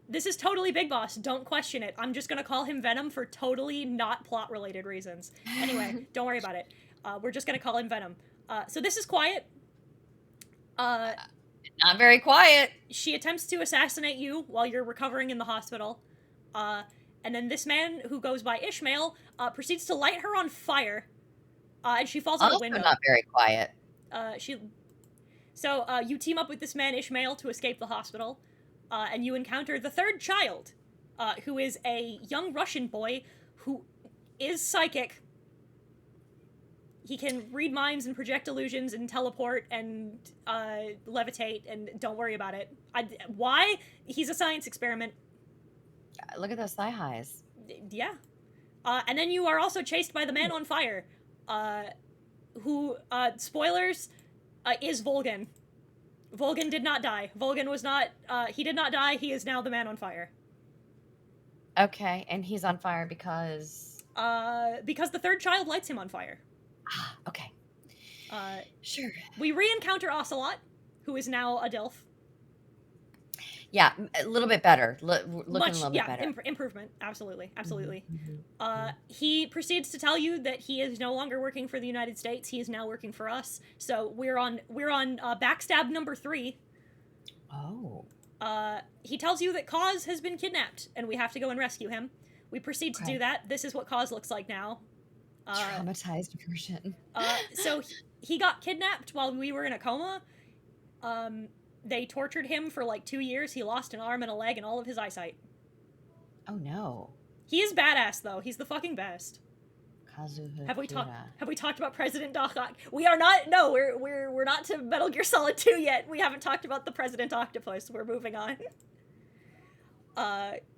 This is totally Big Boss. Don't question it. I'm just gonna call him Venom for totally not plot-related reasons. Anyway, don't worry about it. We're just gonna call him Venom. So this is Quiet. Not very quiet. She attempts to assassinate you while you're recovering in the hospital. And then this man, who goes by Ishmael, proceeds to light her on fire. And she falls out a window. Not very quiet. So you team up with this man, Ishmael, to escape the hospital. And you encounter the 3rd child, who is a young Russian boy who is psychic. He can read minds and project illusions and teleport and levitate, and don't worry about it. Why? He's a science experiment. Look at those thigh highs. Yeah. And then you are also chased by the man on fire, who, spoilers, is Volgan. Volgan did not die. Volgan was not, he did not die. He is now the man on fire. Okay, and he's on fire because the 3rd child lights him on fire. Okay. Sure. We re-encounter Ocelot, who is now a Dilf. Yeah, a little bit better. Looking a little bit better. Improvement. Absolutely. He proceeds to tell you that he is no longer working for the United States. He is now working for us. So we're on backstab number 3. Oh. He tells you that Kaz has been kidnapped, and we have to go and rescue him. We proceed to do that. This is what Kaz looks like now. Traumatized version. So he got kidnapped while we were in a coma. They tortured him for like 2 years. He lost an arm and a leg and all of his eyesight. Oh no. He is badass though. He's the fucking best. Have we talked? Kazuhikura. Have we talked about President Doc? We are not. No, we're not to Metal Gear Solid 2 yet. We haven't talked about the President Octopus. We're moving on.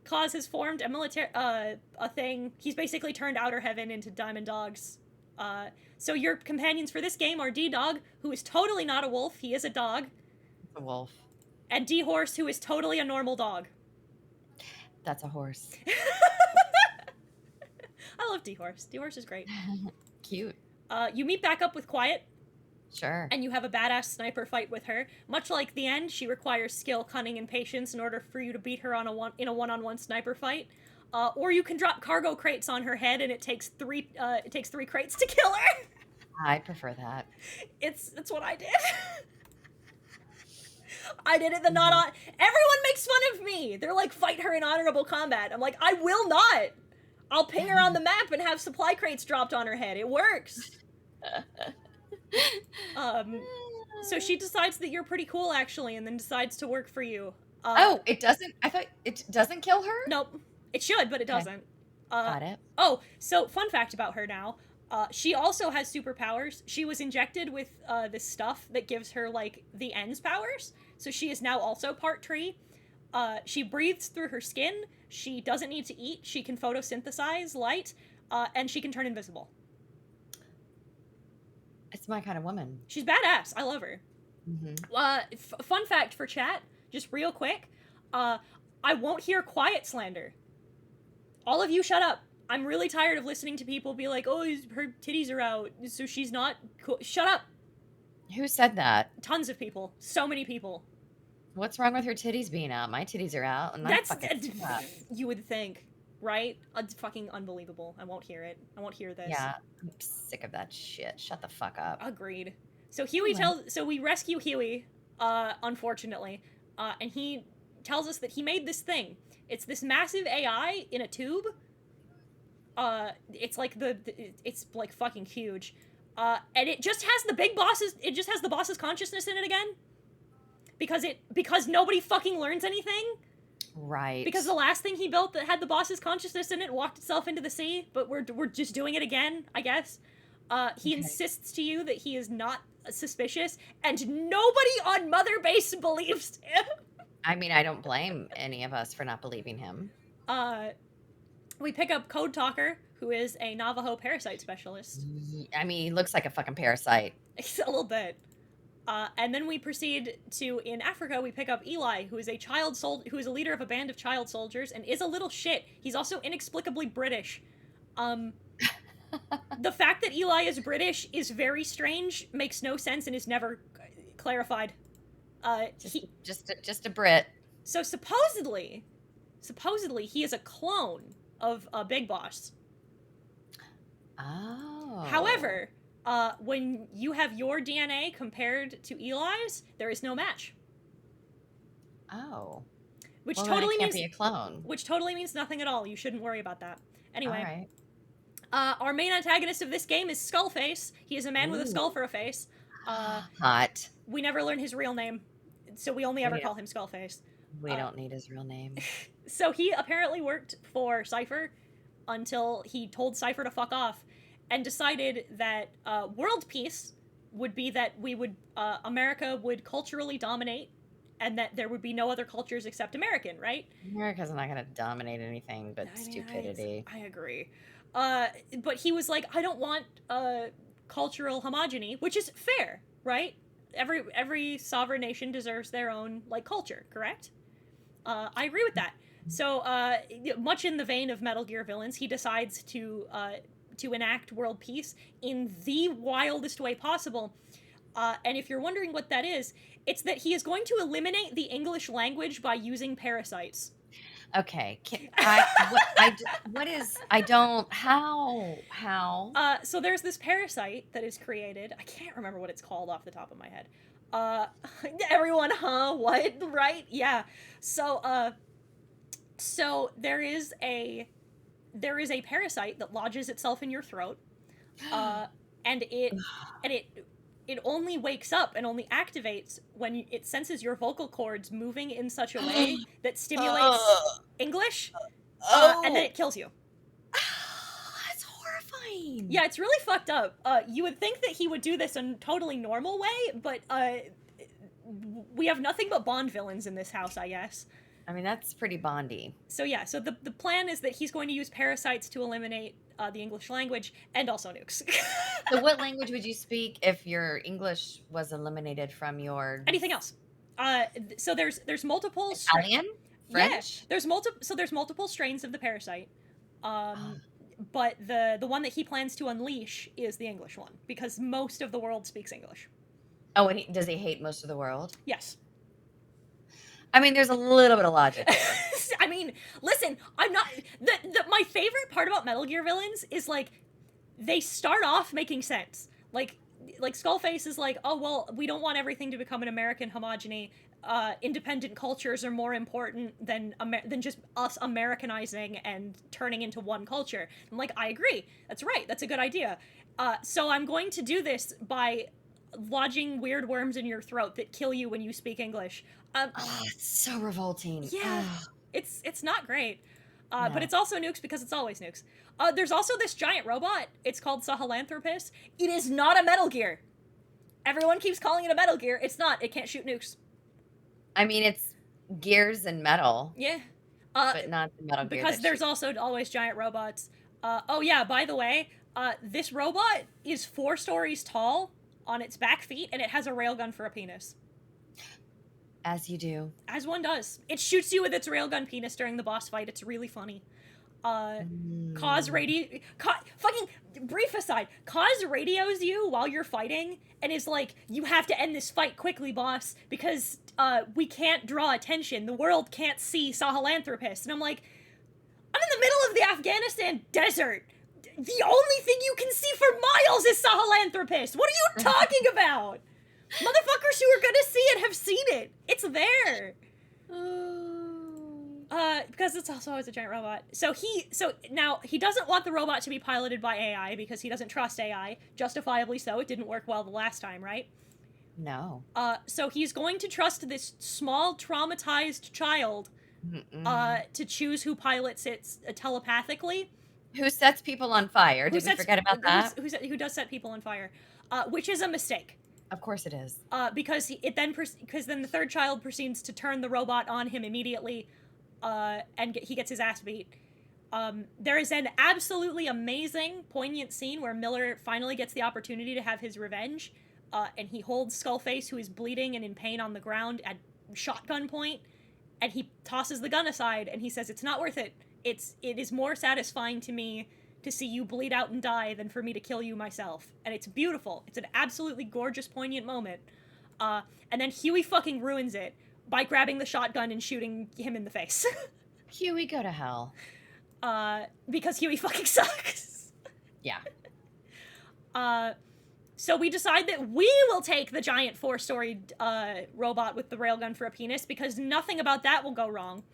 Cause has formed a military a thing. He's basically turned Outer Heaven into Diamond Dogs. So your companions for this game are D-Dog, who is totally not a wolf. He is a dog. A wolf. And D-Horse, who is totally a normal dog. That's a horse. I love D-Horse. D-Horse is great. Cute. You meet back up with Quiet. Sure. And you have a badass sniper fight with her. Much like the end, she requires skill, cunning, and patience in order for you to beat her in a one-on-one sniper fight. Or you can drop cargo crates on her head, and it takes three crates to kill her. I prefer that. It's what I did. I did it the not on. Everyone makes fun of me. They're like, fight her in honorable combat. I'm like, I will not. I'll ping her on the map and have supply crates dropped on her head. It works. So she decides that you're pretty cool, actually, and then decides to work for you. Oh, it doesn't? I thought it doesn't kill her? Nope. It should, but it doesn't. Got it. Oh, so fun fact about her now. She also has superpowers. She was injected with this stuff that gives her, like, the ends powers. So she is now also part tree. She breathes through her skin. She doesn't need to eat. She can photosynthesize light. And she can turn invisible. It's my kind of woman. She's badass. I love her. Mm-hmm. Fun fact for chat, just real quick. I won't hear quiet slander. All of you shut up. I'm really tired of listening to people be like, oh, her titties are out, so she's not cool. Shut up. Who said that? Tons of people. So many people. What's wrong with her titties being out? My titties are out, and That's you would think, right? It's fucking unbelievable. I won't hear it. I won't hear this. Yeah, I'm sick of that shit. Shut the fuck up. Agreed. So Huey so we rescue Huey, unfortunately, and he tells us that he made this thing. It's this massive AI in a tube. It's like it's like fucking huge. And it just has the boss's consciousness in it again. Because nobody fucking learns anything. Right. Because the last thing he built that had the boss's consciousness in it walked itself into the sea, but we're just doing it again, I guess. He insists to you that he is not suspicious, and nobody on Mother Base believes him. I mean, I don't blame any of us for not believing him. We pick up Code Talker, who is a Navajo parasite specialist. I mean, he looks like a fucking parasite. A little bit. And then we proceed to, in Africa, we pick up Eli, who is who is a leader of a band of child soldiers, and is a little shit. He's also inexplicably British. The fact that Eli is British is very strange, makes no sense, and is never clarified. Just a Brit. So supposedly he is a clone of Big Boss. Oh. However, when you have your DNA compared to Eli's, there is no match. Oh. Which well, totally then it can't means be a clone. Which totally means nothing at all. You shouldn't worry about that. Anyway. All right. Our main antagonist of this game is Skullface. He is a man with a skull for a face. Hot. We never learn his real name, so we only ever call him Skullface. We don't need his real name. So he apparently worked for Cypher until he told Cypher to fuck off, and decided that world peace would be that America would culturally dominate, and that there would be no other cultures except American, right? America's not going to dominate anything but stupidity. I agree. But he was like, I don't want cultural homogeny, which is fair, right? Every sovereign nation deserves their own culture, correct? I agree with that. So much in the vein of Metal Gear villains, he decides to enact world peace in the wildest way possible. And if you're wondering what that is, it's that he is going to eliminate the English language by using parasites. Okay. How? So there's this parasite that is created. I can't remember what it's called off the top of my head. Everyone, what? Right? Yeah. So there is a parasite that lodges itself in your throat, and it only wakes up and only activates when it senses your vocal cords moving in such a way that stimulates English. And then it kills you. That's horrifying. Yeah, it's really fucked up. You would think that he would do this in a totally normal way, but we have nothing but Bond villains in this house, I guess. I mean, that's pretty Bondy. So yeah, so the plan is that he's going to use parasites to eliminate the English language and also nukes. So what language would you speak if your English was eliminated from your... Anything else. So there's multiple... Italian? French? Yeah, there's multiple strains of the parasite. But the one that he plans to unleash is the English one, because most of the world speaks English. Oh, and does he hate most of the world? Yes. I mean, there's a little bit of logic there. I mean, listen, I'm not... my favorite part about Metal Gear villains is, like, they start off making sense. Like Skullface is like, oh, well, we don't want everything to become an American homogeny. Independent cultures are more important than just us Americanizing and turning into one culture. I'm like, I agree. That's right. That's a good idea. So I'm going to do this by lodging weird worms in your throat that kill you when you speak English. It's so revolting. Yeah, it's not great. No. But it's also nukes because it's always nukes. There's also this giant robot. It's called Sahelanthropus. It is not a Metal Gear. Everyone keeps calling it a Metal Gear. It's not. It can't shoot nukes. I mean, it's gears and metal. Yeah. But not the Metal Gear. Because there's also always giant robots. Oh yeah, by the way, this robot is 4 stories tall on its back feet, and it has a railgun for a penis. As you do. As one does. It shoots you with its railgun penis during the boss fight. It's really funny. Fucking brief aside, Kaz radios you while you're fighting and is like, you have to end this fight quickly, boss, because we can't draw attention. The world can't see Sahelanthropus. And I'm like, I'm in the middle of the Afghanistan desert. The only thing you can see for miles is Sahelanthropus. What are you talking about? Motherfuckers who are gonna see it have seen it. It's there. Because it's also always a giant robot. So now he doesn't want the robot to be piloted by AI because he doesn't trust AI. Justifiably so. It didn't work well the last time, right? No. So he's going to trust this small traumatized child to choose who pilots it telepathically. Who sets people on fire? Did we forget about that? Who does set people on fire, which is a mistake. Of course it is. Because then the third child proceeds to turn the robot on him immediately, and he gets his ass beat. There is an absolutely amazing, poignant scene where Miller finally gets the opportunity to have his revenge, and he holds Skullface, who is bleeding and in pain on the ground at shotgun point, and he tosses the gun aside, and he says, "It's not worth it. It is more satisfying to me to see you bleed out and die than for me to kill you myself." And it's beautiful. It's an absolutely gorgeous, poignant moment. And then Huey fucking ruins it by grabbing the shotgun and shooting him in the face. Huey, go to hell. Because Huey fucking sucks. Yeah. So we decide that we will take the giant 4-storied robot with the railgun for a penis, because nothing about that will go wrong.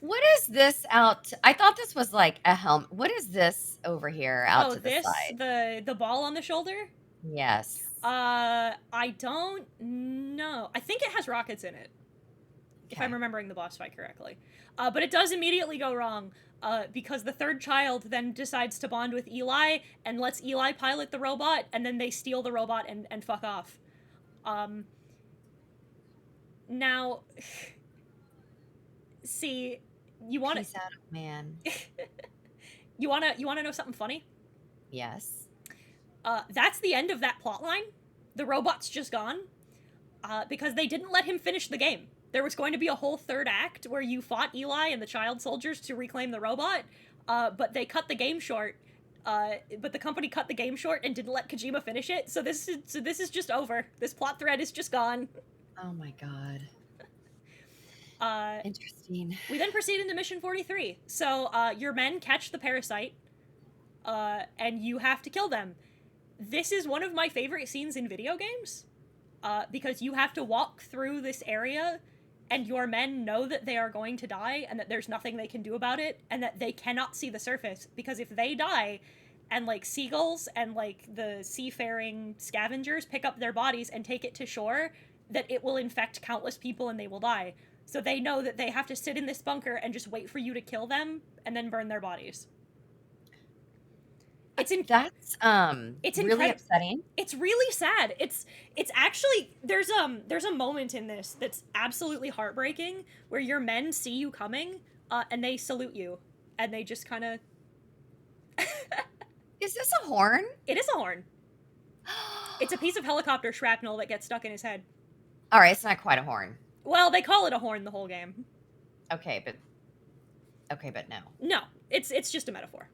What is this out? I thought this was like a helmet. What is this over here out to the side? The ball on the shoulder? Yes. I don't know. I think it has rockets in it. If I'm remembering the boss fight correctly. But it does immediately go wrong, because the third child then decides to bond with Eli and lets Eli pilot the robot, and then they steal the robot and fuck off. Now, see, you want to... Peace out, man. You want to know something funny? Yes. That's the end of that plot line. The robot's just gone. Because they didn't let him finish the game. There was going to be a whole third act where you fought Eli and the child soldiers to reclaim the robot, but they cut the game short. But the company cut the game short and didn't let Kojima finish it. So this is just over. This plot thread is just gone. Oh my god. Interesting. We then proceed into mission 43. So your men catch the parasite, and you have to kill them. This is one of my favorite scenes in video games, because you have to walk through this area, and your men know that they are going to die, and that there's nothing they can do about it, and that they cannot see the surface, because if they die, and like seagulls and like the seafaring scavengers pick up their bodies and take it to shore, that it will infect countless people and they will die. So they know that they have to sit in this bunker and just wait for you to kill them and then burn their bodies. That's It's really incredible. upsetting. It's really sad. It's actually there's a moment in this that's absolutely heartbreaking where your men see you coming and they salute you and they just kind of Is this a horn? It is a horn. It's a piece of helicopter shrapnel that gets stuck in his head. All right, it's not quite a horn. Well, they call it a horn the whole game. Okay, but no. No, it's just a metaphor.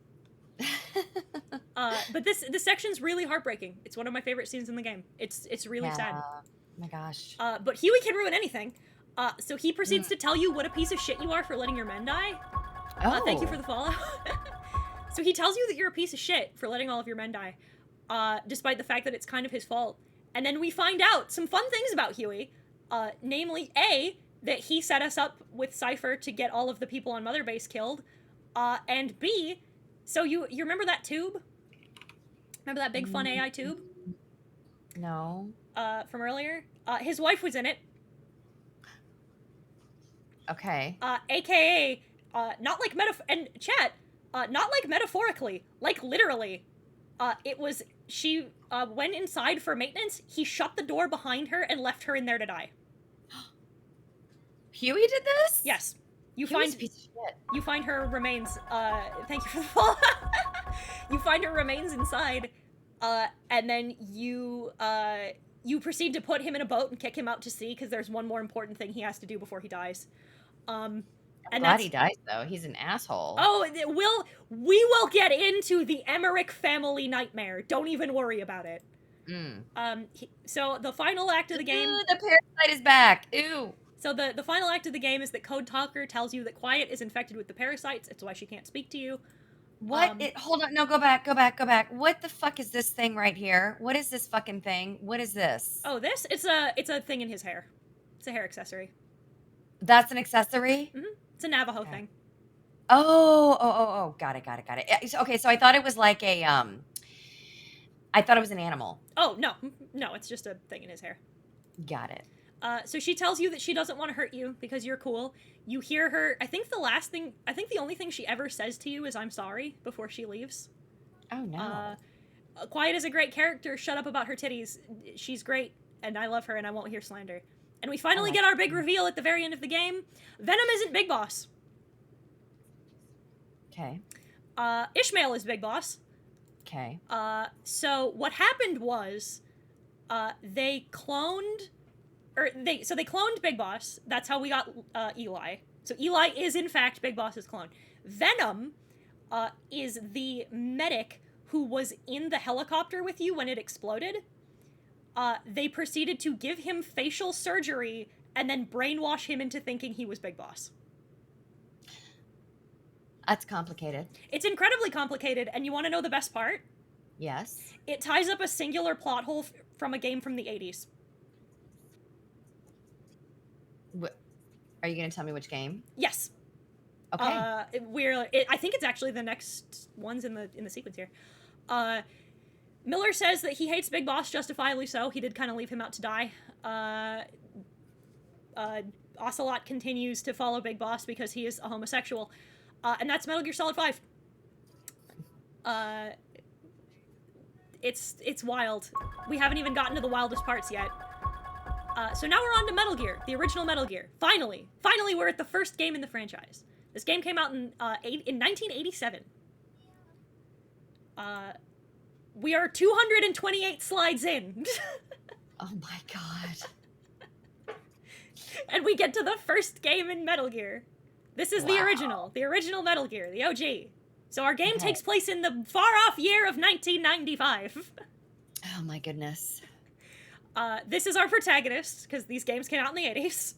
But this section's really heartbreaking. It's one of my favorite scenes in the game. It's really sad. Oh my gosh. But Huey can ruin anything. So he proceeds to tell you what a piece of shit you are for letting your men die. Thank you for the follow. So he tells you that you're a piece of shit for letting all of your men die, despite the fact that it's kind of his fault. And then we find out some fun things about Huey, namely A, that he set us up with Cypher to get all of the people on Mother Base killed, and B, so you remember that tube? Remember that big fun AI tube? No. From earlier? His wife was in it. Okay. AKA, not like not like metaphorically, like literally. She went inside for maintenance, he shut the door behind her and left her in there to die. Huey did this? Yes. You Huey's a piece of shit. You find her remains, thank you for the follow. You find her remains inside, and then you proceed to put him in a boat and kick him out to sea because there's one more important thing he has to do before he dies. I'm glad he dies, though. He's an asshole. Oh, we will get into the Emmerich family nightmare. Don't even worry about it. So the final act of the game... Ooh, the parasite is back. Ew. So the final act of the game is that Code Talker tells you that Quiet is infected with the parasites. It's why she can't speak to you. What? Hold on. No, go back. What the fuck is this thing right here? What is this fucking thing? What is this? Oh, this? It's a thing in his hair. It's a hair accessory. That's an accessory? Mm-hmm. It's a Navajo thing. Oh. Got it. Okay, so I thought it was like a, I thought it was an animal. Oh, no, it's just a thing in his hair. Got it. So she tells you that she doesn't want to hurt you because you're cool. You hear her, I think the only thing she ever says to you is "I'm sorry" before she leaves. Oh, no. Quiet is a great character. Shut up about her titties. She's great, and I love her, and I won't hear slander. And we finally get our big reveal at the very end of the game. Venom isn't Big Boss. Okay. Ishmael is Big Boss. Okay. So what happened was, they cloned Big Boss. That's how we got Eli. So Eli is in fact Big Boss's clone. Venom is the medic who was in the helicopter with you when it exploded. They proceeded to give him facial surgery and then brainwash him into thinking he was Big Boss. That's complicated. It's incredibly complicated, and you want to know the best part? Yes. It ties up a singular plot hole from a game from the 80s. Are you going to tell me which game? Yes. Okay. I think it's actually the next ones in the sequence here. Miller says that he hates Big Boss, justifiably so. He did kind of leave him out to die. Ocelot continues to follow Big Boss because he is a homosexual. And that's Metal Gear Solid 5. It's wild. We haven't even gotten to the wildest parts yet. So now we're on to Metal Gear, the original Metal Gear. Finally, we're at the first game in the franchise. This game came out in 1987. We are 228 slides in. Oh my god. And we get to the first game in Metal Gear. This is the original Metal Gear, the OG. So our game takes place in the far-off year of 1995. Oh my goodness. This is our protagonist, because these games came out in the 80s.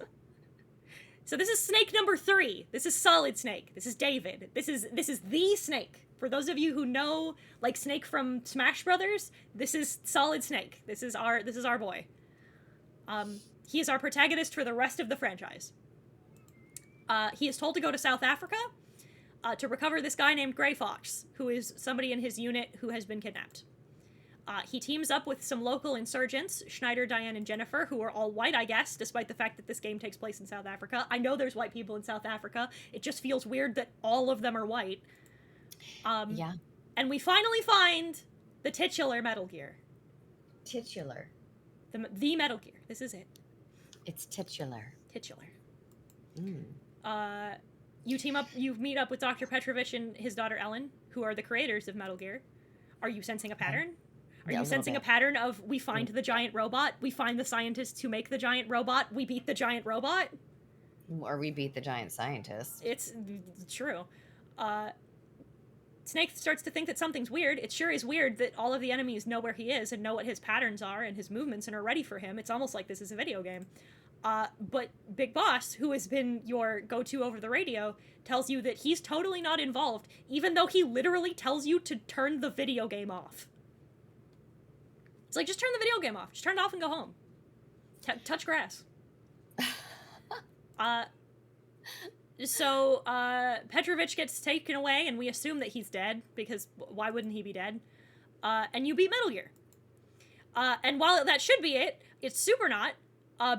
So this is Snake number 3. This is Solid Snake. This is David. This is the Snake. For those of you who know, like, Snake from Smash Brothers, this is Solid Snake. This is our boy. He is our protagonist for the rest of the franchise. He is told to go to South Africa to recover this guy named Gray Fox, who is somebody in his unit who has been kidnapped. He teams up with some local insurgents, Schneider, Diane, and Jennifer, who are all white, I guess, despite the fact that this game takes place in South Africa. I know there's white people in South Africa. It just feels weird that all of them are white. Yeah. And we finally find the titular Metal Gear. Titular. The Metal Gear. This is it. It's titular. Titular. Mm. You meet up with Dr. Petrovich and his daughter Ellen, who are the creators of Metal Gear. Are you sensing a pattern? Are you sensing a pattern of we find the giant robot, we find the scientists who make the giant robot, we beat the giant robot? Or we beat the giant scientist. It's true. Snake starts to think that something's weird. It sure is weird that all of the enemies know where he is and know what his patterns are and his movements and are ready for him. It's almost like this is a video game. But Big Boss, who has been your go-to over the radio, tells you that he's totally not involved, even though he literally tells you to turn the video game off. It's like, just turn the video game off. Just turn it off and go home. Touch grass. So Petrovich gets taken away, and we assume that he's dead, because why wouldn't he be dead? And you beat Metal Gear. And while that should be it, it's super not.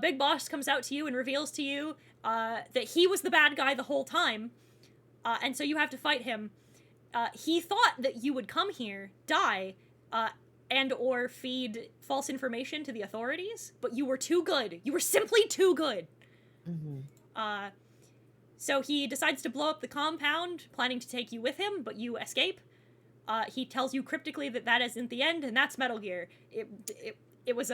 Big Boss comes out to you and reveals to you that he was the bad guy the whole time, and so you have to fight him. He thought that you would come here, die, and or feed false information to the authorities, but you were too good. You were simply too good. Mm-hmm. So he decides to blow up the compound, planning to take you with him, but you escape. He tells you cryptically that that isn't the end, and that's Metal Gear. It was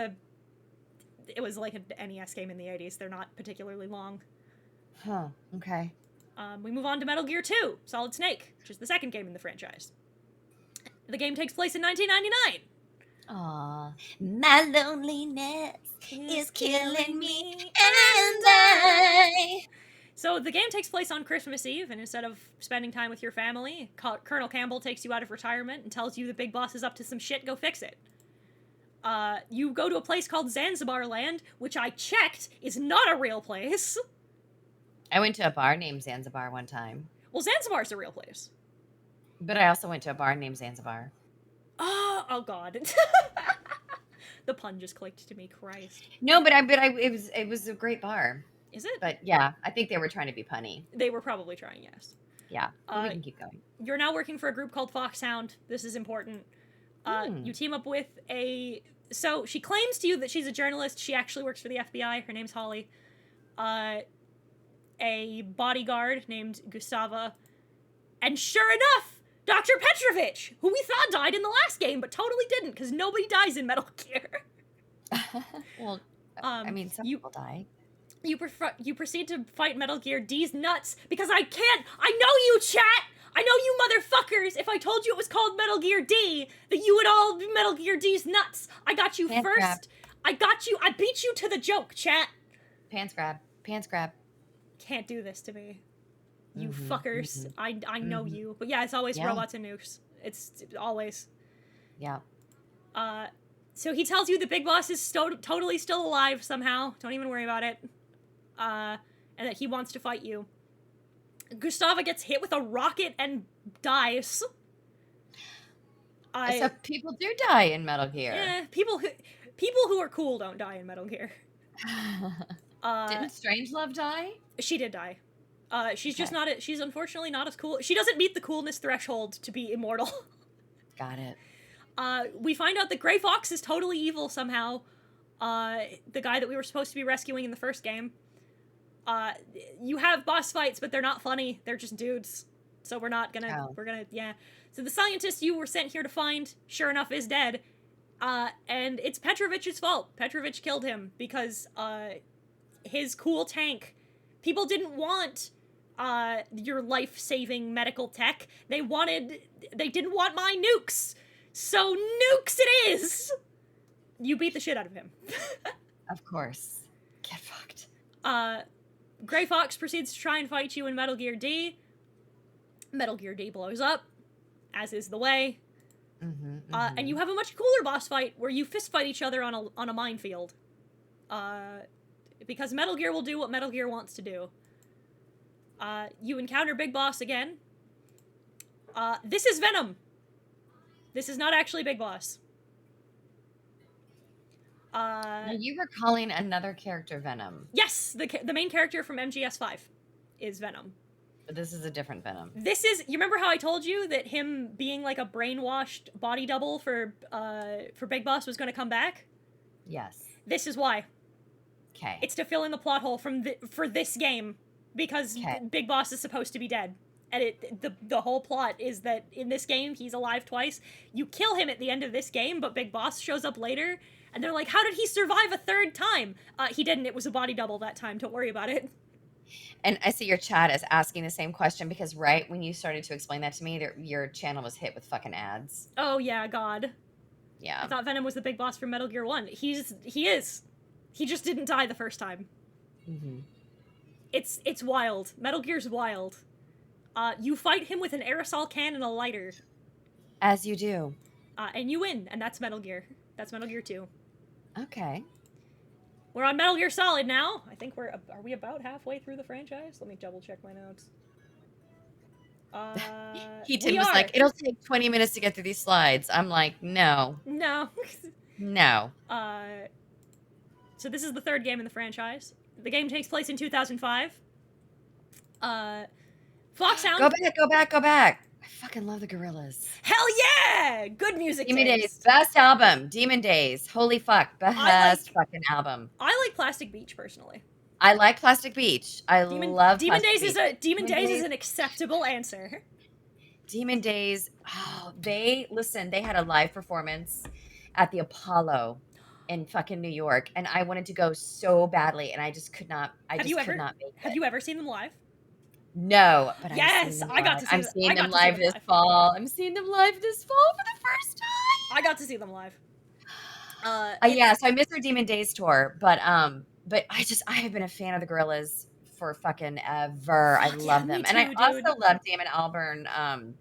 like an NES game in the 80s. They're not particularly long. Huh, okay. We move on to Metal Gear 2, Solid Snake, which is the second game in the franchise. The game takes place in 1999. Aww, my loneliness is killing me, and I... So the game takes place on Christmas Eve, and instead of spending time with your family, Colonel Campbell takes you out of retirement and tells you the Big Boss is up to some shit, go fix it. You go to a place called Zanzibar Land, which I checked is not a real place. I went to a bar named Zanzibar one time. Well, Zanzibar's a real place. But I also went to a bar named Zanzibar. Oh God. The pun just clicked to me, Christ. No, but it was a great bar. Is it? But yeah, I think they were trying to be punny. They were probably trying, yes. Yeah, we can keep going. You're now working for a group called Foxhound. This is important. You team up with so she claims to you that she's a journalist. She actually works for the FBI. Her name's Holly. A bodyguard named Gustava. And sure enough, Dr. Petrovich, who we thought died in the last game, but totally didn't, because nobody dies in Metal Gear. Well, I mean, some people die. You proceed to fight Metal Gear D's nuts, because I know you, chat! I know you motherfuckers! If I told you it was called Metal Gear D, that you would all be Metal Gear D's nuts! I got you Pants first! grab. I got you! I beat you to the joke, chat! Pants grab. Pants grab. Can't do this to me. You fuckers. I know you. But yeah, it's always robots and nukes. It's always. Yeah. So he tells you the Big Boss is totally still alive somehow. Don't even worry about it. And that he wants to fight you. Gustava gets hit with a rocket and dies. So people do die in Metal Gear. Yeah, people who are cool don't die in Metal Gear. Didn't Strangelove die? She did die. She's just not. She's unfortunately not as cool. She doesn't meet the coolness threshold to be immortal. Got it. We find out that Gray Fox is totally evil somehow. The guy that we were supposed to be rescuing in the first game. You have boss fights, but they're not funny. They're just dudes. So we're not gonna. We're gonna. Yeah. So the scientist you were sent here to find, sure enough, is dead. And it's Petrovich's fault. Petrovich killed him because his cool tank. People didn't want your life-saving medical tech. They didn't want my nukes. So nukes it is! You beat the shit out of him. Of course. Get fucked. Gray Fox proceeds to try and fight you in Metal Gear D. Metal Gear D blows up, as is the way. And you have a much cooler boss fight where you fist fight each other on a minefield. Because Metal Gear will do what Metal Gear wants to do. You encounter Big Boss again. This is Venom. This is not actually Big Boss. Uh, Now you were calling another character Venom, yes, the main character from MGS5 is Venom. but this is a different Venom. This is, you remember how I told you that him being like a brainwashed body double for Big Boss was going to come back? Yes. This is why. Okay. It's to fill in the plot hole for this game, because Big Boss is supposed to be dead. And the whole plot is that in this game he's alive twice. You kill him at the end of this game, but Big Boss shows up later, and they're like, "How did he survive a third time?" He didn't. It was a body double that time. Don't worry about it. And I see your chat is asking the same question because right when you started to explain that to me, your channel was hit with fucking ads. Oh yeah, God. Yeah. I thought Venom was the big boss from Metal Gear 1. He is. He just didn't die the first time. Mm-hmm. It's wild. Metal Gear's wild. You fight him with an aerosol can and a lighter. As you do. And you win, and that's Metal Gear. That's Metal Gear 2. Okay. We're on Metal Gear Solid now. I think are we about halfway through the franchise? Let me double check my notes. Hiten was like, it'll take 20 minutes to get through these slides. I'm like, no. No. No. So this is the third game in the franchise. The game takes place in 2005. Foxhound. Go back. I fucking love the Gorillas. Hell yeah! Good music. Demon Days, best album. Demon Days. Holy fuck. Best fucking album. I like Plastic Beach personally. I like Plastic Beach. I love Demon Plastic Days Beach. Demon Days is an acceptable answer. Demon Days. Oh, they had a live performance at the Apollo in fucking New York, and I wanted to go so badly, and I just could not. Have you ever seen them live? No, but yes, I got to see. I'm seeing them live this fall. I'm seeing them live this fall for the first time. I got to see them live. Yeah, so I missed their Demon Days tour, but I have been a fan of the Gorillas for fucking ever. I love them, and I also love Damon Albarn.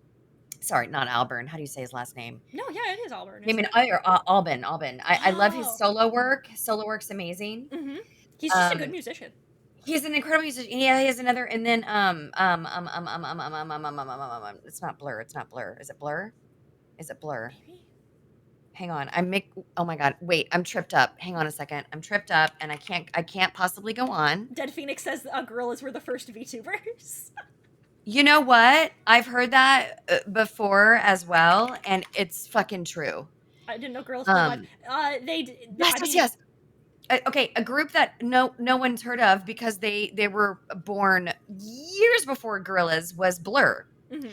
Sorry, not Albarn. How do you say his last name? No, yeah, it is Albarn. Albin. I love his solo work. Solo work's amazing. Mm-hmm. He's just a good musician. He's an incredible musician. Yeah, he has another, and then it's not Blur. It's not Blur. Is it Blur? Is it Blur? Maybe. Hang on. Oh my God. Wait, I'm tripped up. Hang on a second. I'm tripped up, and I can't possibly go on. Dead Phoenix says Gorillas were the first VTubers. You know what? I've heard that before as well, and it's fucking true. I didn't know Gorillas were live. Yes. Okay, a group that no one's heard of because they were born years before Gorillaz was Blur, and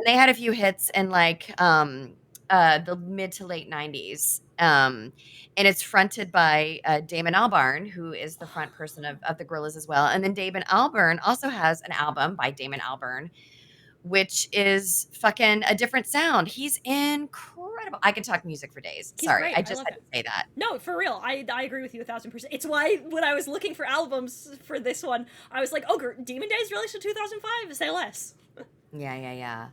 they had a few hits in like the mid to late 90s, and it's fronted by Damon Albarn, who is the front person of the Gorillaz as well, and then Damon Albarn also has an album by Damon Albarn, which is fucking a different sound. He's incredible. I could talk music for days. Sorry, I just had to say that. No, for real. I agree with you 1,000%. It's why when I was looking for albums for this one, I was like, oh, Demon Days released in 2005? Say less. Yeah.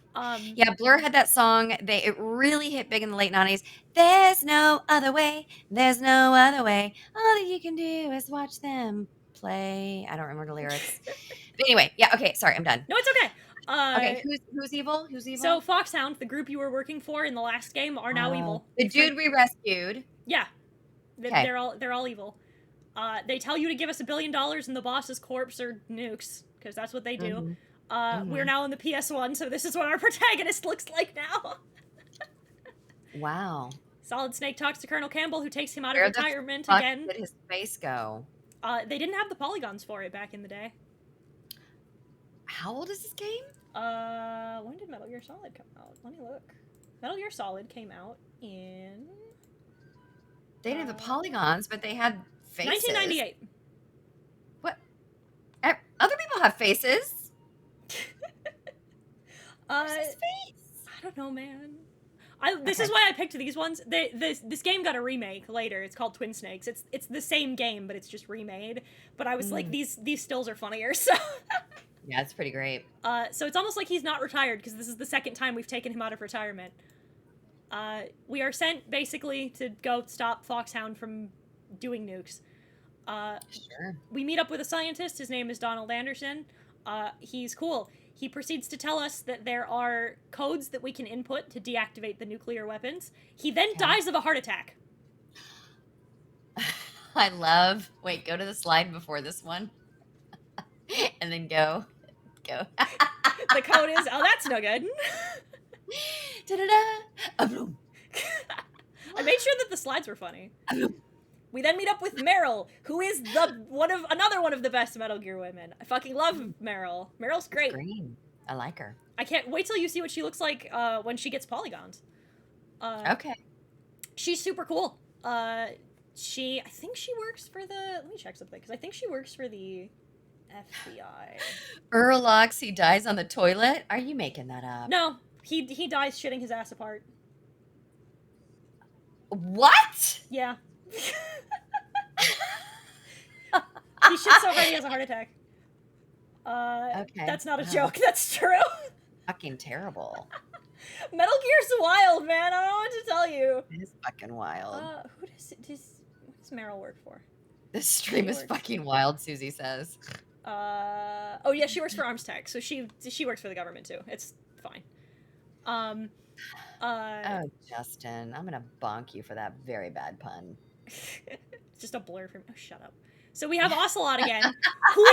Blur had that song. It really hit big in the late 90s. There's no other way. There's no other way. All that you can do is watch them play. I don't remember the lyrics. But anyway, yeah, okay, sorry, I'm done. No, it's okay. Okay, who's evil? Who's evil? So Foxhound, the group you were working for in the last game, are now evil. The dude we rescued. Yeah, they're all evil. They tell you to give us $1 billion in the boss's corpse or nukes, because that's what they do. We're now in the PS1, so this is what our protagonist looks like now. Wow. Solid Snake talks to Colonel Campbell, who takes him out of retirement again. Where did his face go? They didn't have the polygons for it back in the day. How old is this game? When did Metal Gear Solid come out? Let me look. Metal Gear Solid came out in... They didn't have the polygons, but they had faces. 1998. What? Other people have faces. Where's his face? I don't know, man. This is why I picked these ones. This game got a remake later. It's called Twin Snakes. It's the same game, but it's just remade. But I was like, these stills are funnier, so... Yeah, it's pretty great. So it's almost like he's not retired, because this is the second time we've taken him out of retirement. We are sent, basically, to go stop Foxhound from doing nukes. Sure. We meet up with a scientist. His name is Donald Anderson. He's cool. He proceeds to tell us that there are codes that we can input to deactivate the nuclear weapons. He then dies of a heart attack. I love. Wait, go to the slide before this one, and then go. The code is, oh, that's no good. Da-da-da. I made sure that the slides were funny. We then meet up with Meryl, who is another one of the best Metal Gear women. I fucking love Meryl. Meryl's great. Green. I like her. I can't wait till you see what she looks like when she gets polygons. Okay. She's super cool. I think she works for the. Let me check something because I think she works for the FBI. He dies on the toilet. Are you making that up? No, he dies shitting his ass apart. What? Yeah. He shits so hard he has a heart attack. Okay. That's not a joke. That's true. Fucking terrible. Metal Gear's wild, man. I don't know what to tell you. It is fucking wild. What does Meryl work for? This stream is fucking wild, Susie says. Oh yeah, she works for Arms Tech, so she works for the government too. It's fine. Oh, Justin, I'm gonna bonk you for that very bad pun. It's just a blur from. Oh, shut up. So we have Ocelot again, who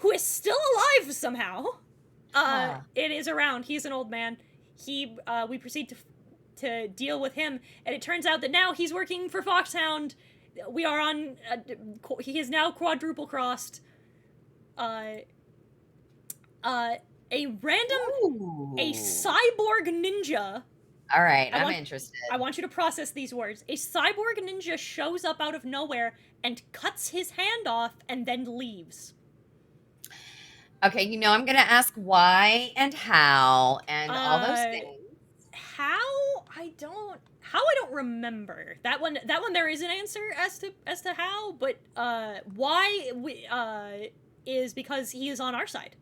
is still alive somehow. It is around. He's an old man. We proceed to deal with him, and it turns out that now he's working for Foxhound. We are on. He is now quadruple crossed. A cyborg ninja. All right, I'm interested. I want you to process these words. A cyborg ninja shows up out of nowhere and cuts his hand off and then leaves. Okay, I'm going to ask why and how and all those things. How I don't remember. That one there is an answer as to how, but why is because he is on our side.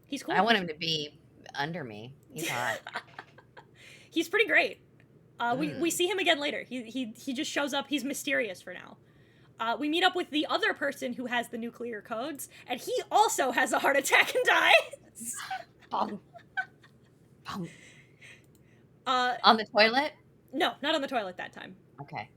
He's cool. I want him to be under me. He's hot. He's pretty great. We see him again later. He just shows up. He's mysterious for now. We meet up with the other person who has the nuclear codes, and he also has a heart attack and dies. Bong. Bong. On the toilet? No, not on the toilet that time. Okay.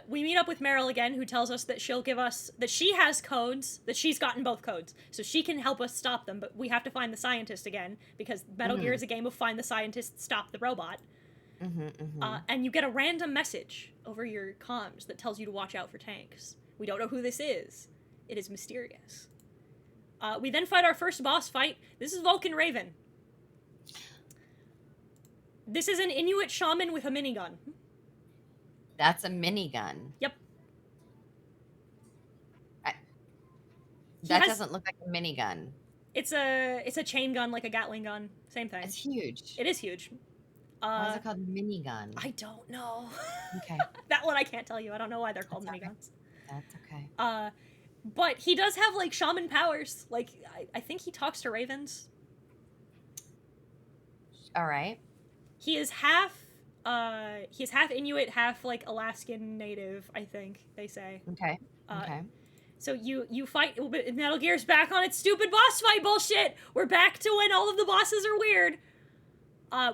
We meet up with Meryl again, who tells us that she'll give us that she has codes, that she's gotten both codes, so she can help us stop them. But we have to find the scientist again because Metal Gear is a game of find the scientist, stop the robot. And you get a random message over your comms that tells you to watch out for tanks. We don't know who this is. It is mysterious. We then fight our first boss fight. This is Vulcan Raven. This is an Inuit shaman with a minigun. That's a minigun. Yep. That doesn't look like a minigun. It's a chain gun, like a Gatling gun. Same thing. It's huge. It is huge. Why is it called minigun? I don't know. Okay. That one I can't tell you. I don't know why they're called miniguns. That's okay. But he does have like shaman powers. Like I think he talks to ravens. All right. He is half Inuit, half like Alaskan native, I think they say. Okay. Okay. So you fight. Metal Gear's back on its stupid boss fight bullshit. We're back to when all of the bosses are weird.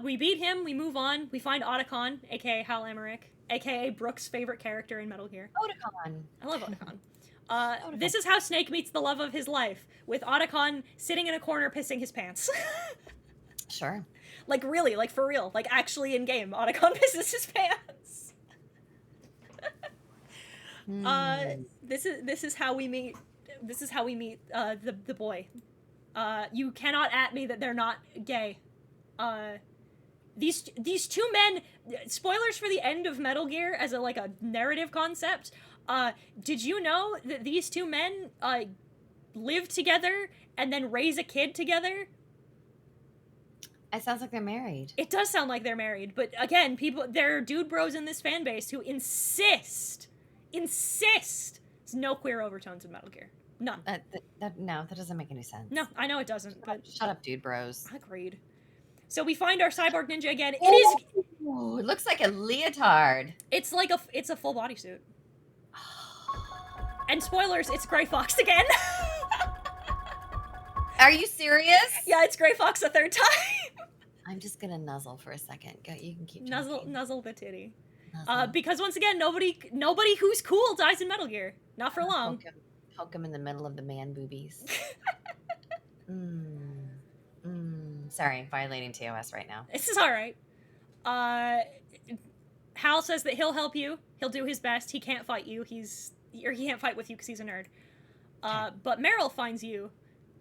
We beat him. We move on. We find Otacon, aka Hal Emmerich, aka Brooke's favorite character in Metal Gear. Otacon. I love Otacon. This is how Snake meets the love of his life, with Otacon sitting in a corner pissing his pants. Sure. Like really, like for real, like actually in game, Otacon pisses his pants. This is how we meet. This is how we meet the boy. You cannot at me that they're not gay. These two men. Spoilers for the end of Metal Gear as a narrative concept. Did you know that these two men live together and then raise a kid together? It sounds like they're married. It does sound like they're married, but again, there are dude bros in this fan base who insist there's no queer overtones in Metal Gear. None. No, that doesn't make any sense. No, I know it doesn't, but... Shut up, dude bros. Agreed. So we find our cyborg ninja again. It looks like a leotard. It's a full bodysuit. And spoilers, it's Gray Fox again. Are you serious? Yeah, it's Gray Fox a third time. I'm just gonna nuzzle for a second. You can keep talking. Nuzzle the titty. Awesome. Because once again, nobody who's cool dies in Metal Gear. Not for long. Poke him in the middle of the man boobies. Sorry, violating TOS right now. This is all right. Hal says that he'll help you. He'll do his best. He can't fight you. He can't fight with you because he's a nerd. But Meryl finds you,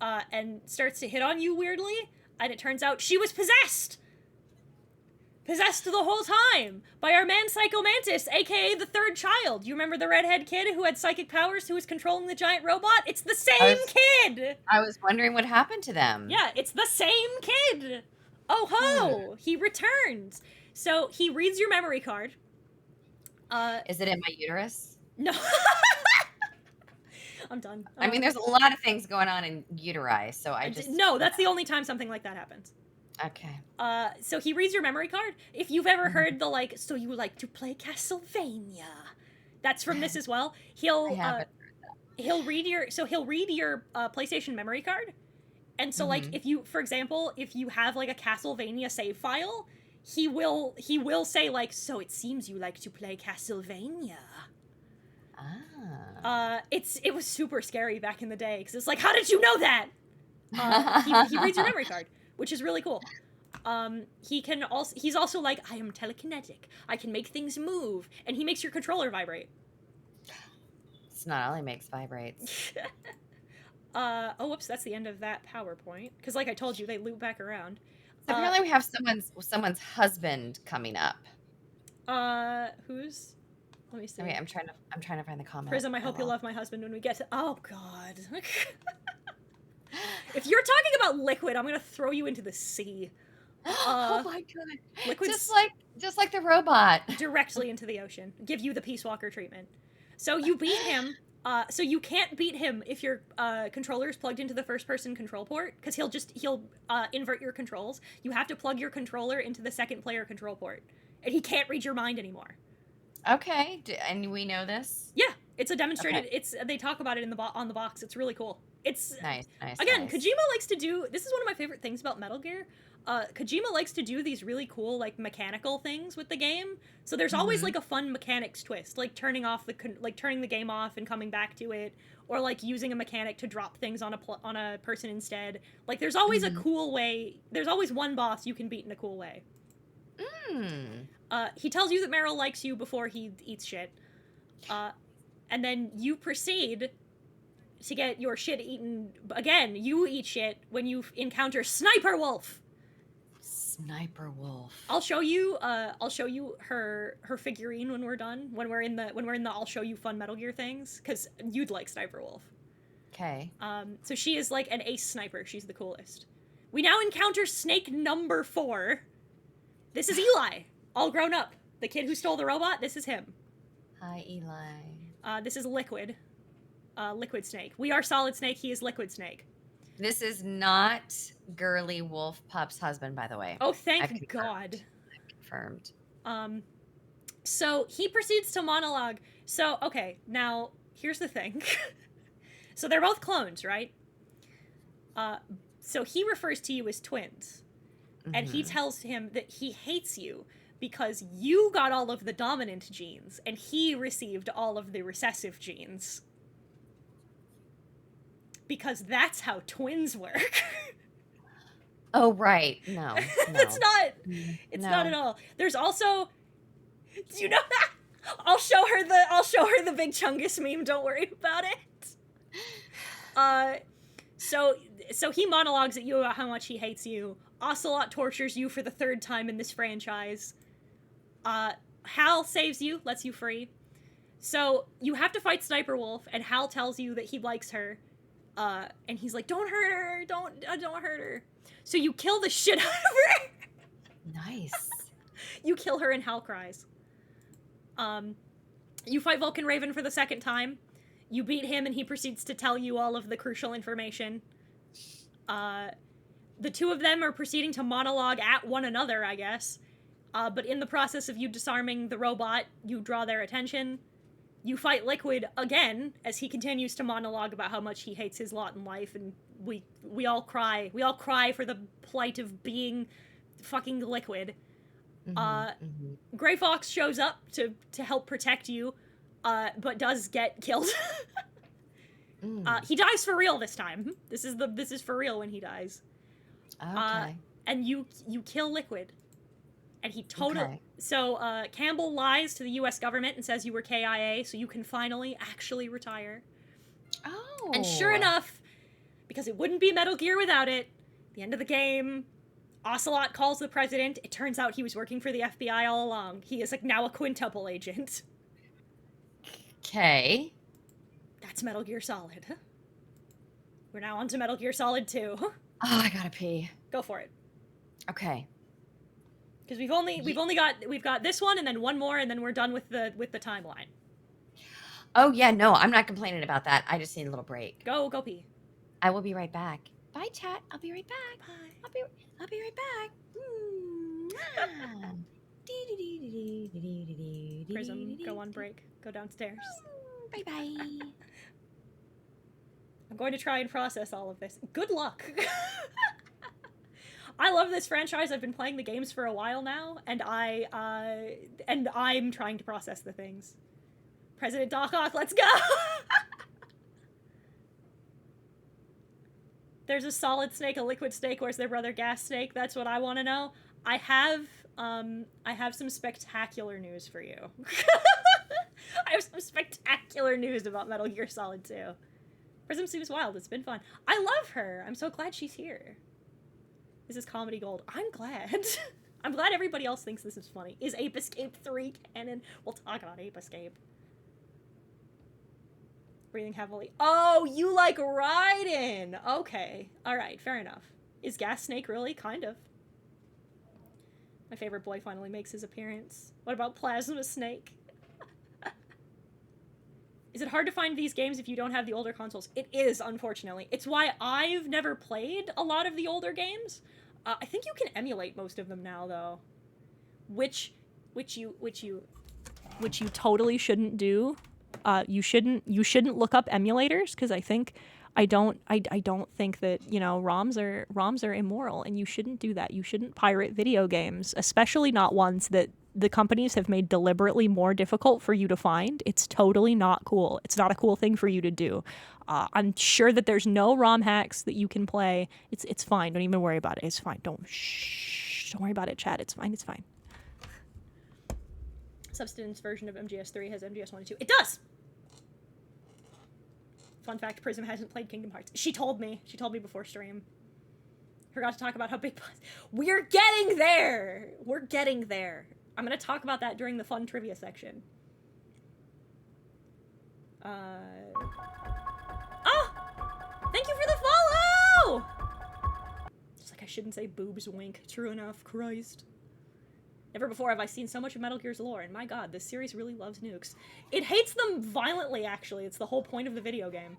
and starts to hit on you weirdly, and it turns out she was possessed! Possessed the whole time! By our man Psycho Mantis, aka the third child. You remember the redhead kid who had psychic powers who was controlling the giant robot? It's the same kid! I was wondering what happened to them. Yeah, it's the same kid! Oh ho! He returns! So, he reads your memory card. Is it in my uterus? No. I'm done. I mean, there's a lot of things going on in uteri, so I just... No, that's the only time something like that happens. Okay. So he reads your memory card. If you've ever heard the, like, so you like to play Castlevania, that's from this as well. He'll read your PlayStation memory card. And so, like, if you, for example, if you have, like, a Castlevania save file, he will say, like, so it seems you like to play Castlevania. It was super scary back in the day, because it's like, how did you know that? He reads your memory card, which is really cool. He's also like, I am telekinetic. I can make things move, and he makes your controller vibrate. It's not all he makes vibrates. Oh, whoops, that's the end of that PowerPoint. Because like I told you, they loop back around. So apparently we have someone's husband coming up. Who's? Let me see. Okay, I'm trying to find the comment. Prism, I hope you love my husband when we get to... Oh, God. If you're talking about Liquid, I'm going to throw you into the sea. Oh, my God. Liquid's Just like the robot. Directly into the ocean. Give you the Peace Walker treatment. So you beat him. So you can't beat him if your controller is plugged into the first-person control port, because he'll invert your controls. You have to plug your controller into the second-player control port, and he can't read your mind anymore. Okay, and we know this? Yeah, it's a demonstrated. Okay. They talk about it on the box. It's really cool. It's nice. Again, Kojima likes to do. This is one of my favorite things about Metal Gear. Kojima likes to do these really cool, like, mechanical things with the game. So there's always like a fun mechanics twist, like turning the game off and coming back to it, or like using a mechanic to drop things on a person instead. Like there's always a cool way. There's always one boss you can beat in a cool way. He tells you that Meryl likes you before he eats shit. And then you proceed to get your shit eaten. Again, you eat shit when you encounter Sniper Wolf. Sniper Wolf. I'll show you her figurine when we're done. When we're in the I'll show you fun Metal Gear things, because you'd like Sniper Wolf. Okay. So she is like an ace sniper. She's the coolest. We now encounter Snake number 4. This is Eli, all grown up. The kid who stole the robot, this is him. Hi, Eli. This is Liquid. Liquid Snake. We are Solid Snake, he is Liquid Snake. This is not Girly Wolf Pup's husband, by the way. Oh, thank God. Confirmed. So he proceeds to monologue. So, okay, now, here's the thing. So they're both clones, right? So he refers to you as twins. And he tells him that he hates you because you got all of the dominant genes and he received all of the recessive genes. Because that's how twins work. Oh, right. No. It's not at all. There's also, you know, I'll show her the Big Chungus meme, don't worry about it. So he monologues at you about how much he hates you. Ocelot tortures you for the 3rd time in this franchise. Hal saves you, lets you free. So you have to fight Sniper Wolf, and Hal tells you that he likes her. And he's like, don't hurt her, don't hurt her. So you kill the shit out of her. Nice. You kill her and Hal cries. You fight Vulcan Raven for the 2nd time. You beat him and he proceeds to tell you all of the crucial information. The two of them are proceeding to monologue at one another, I guess. But in the process of you disarming the robot, you draw their attention. You fight Liquid again, as he continues to monologue about how much he hates his lot in life, and we all cry. We all cry for the plight of being fucking Liquid. Mhm. Mhm. Gray Fox shows up to help protect you, but does get killed. Mm. He dies for real this time. This is for real when he dies. Uh, Okay. and you kill Liquid, and he totally. Okay. So Campbell lies to the U.S. government and says you were KIA, so you can finally actually retire. And sure Oh. enough, because it wouldn't be Metal Gear without it, the end of the game, Ocelot calls the president. It turns out he was working for the FBI all along. He is like now a quintuple agent. Okay. That's Metal Gear Solid. We're now on to Metal Gear Solid 2. Oh, I gotta pee. Go for it. Okay. Because we've got this one and then one more and then we're done with the timeline. Oh yeah, no, I'm not complaining about that. I just need a little break. Go pee. I will be right back. Bye, chat. I'll be right back. Bye. I'll be right back. Prism, go on break. Go downstairs. Bye bye. I'm going to try and process all of this. Good luck. I love this franchise. I've been playing the games for a while now, and I'm trying to process the things. President Doc Ock, let's go! There's a Solid Snake, a Liquid Snake. Where's their brother Gas Snake? That's what I want to know. I have some spectacular news for you. I have some spectacular news about Metal Gear Solid 2. Prism seems wild. It's been fun. I love her. I'm so glad she's here. This is comedy gold. I'm glad. I'm glad everybody else thinks this is funny. Is Ape Escape 3 canon? We'll talk about Ape Escape. Breathing heavily. Oh, you like Raiden! Okay. Alright, fair enough. Is Gas Snake really? Kind of. My favorite boy finally makes his appearance. What about Plasma Snake? Is it hard to find these games if you don't have the older consoles? It is, unfortunately. It's why I've never played a lot of the older games. I think you can emulate most of them now, though. Which you totally shouldn't do. You shouldn't look up emulators because I don't think that, you know, ROMs are immoral, and you shouldn't do that. You shouldn't pirate video games, especially not ones that the companies have made deliberately more difficult for you to find. It's totally not cool. It's not a cool thing for you to do. I'm sure that there's no ROM hacks that you can play. It's fine. Don't even worry about it. It's fine. Don't worry about it, chat. It's fine. It's fine. Substance version of MGS3 has MGS1 and 2. It does! Fun fact, Prism hasn't played Kingdom Hearts. She told me before stream. Forgot to talk about how big... We're getting there! We're getting there. I'm going to talk about that during the fun trivia section. Oh! Thank you for the follow! Just like I shouldn't say boobs wink. True enough. Christ. Never before have I seen so much of Metal Gear's lore, and my god, this series really loves nukes. It hates them violently, actually. It's the whole point of the video game.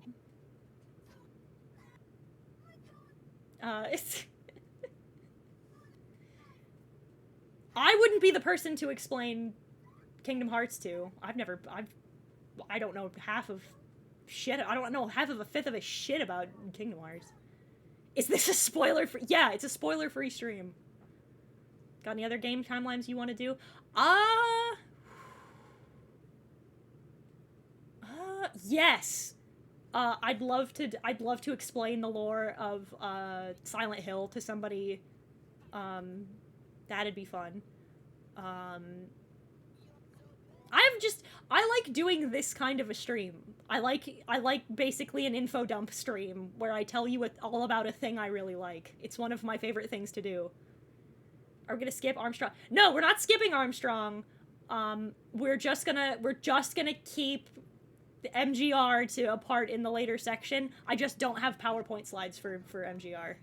I wouldn't be the person to explain Kingdom Hearts to. I don't know half of shit. I don't know half of a fifth of a shit about Kingdom Hearts. Is this a spoiler free? Yeah, it's a spoiler free stream. Got any other game timelines you want to do? Yes. I'd love to explain the lore of Silent Hill to somebody. That'd be fun. I like doing this kind of a stream. I like basically an infodump stream where I tell you all about a thing I really like. It's one of my favorite things to do. Are we gonna skip Armstrong? No, we're not skipping Armstrong. We're just gonna keep the MGR to a part in the later section. I just don't have PowerPoint slides for MGR.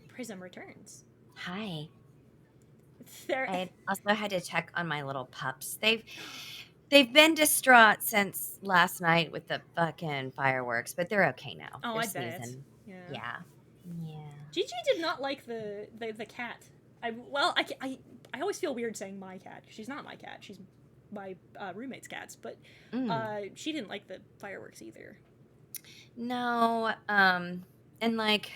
Prism returns. Hi. I also had to check on my little pups. They've been distraught since last night with the fucking fireworks, but they're okay now. Oh, they're I bet. Yeah. Gigi did not like the cat. I always feel weird saying my cat. She's not my cat. She's my roommate's cat's. But she didn't like the fireworks either. No. And like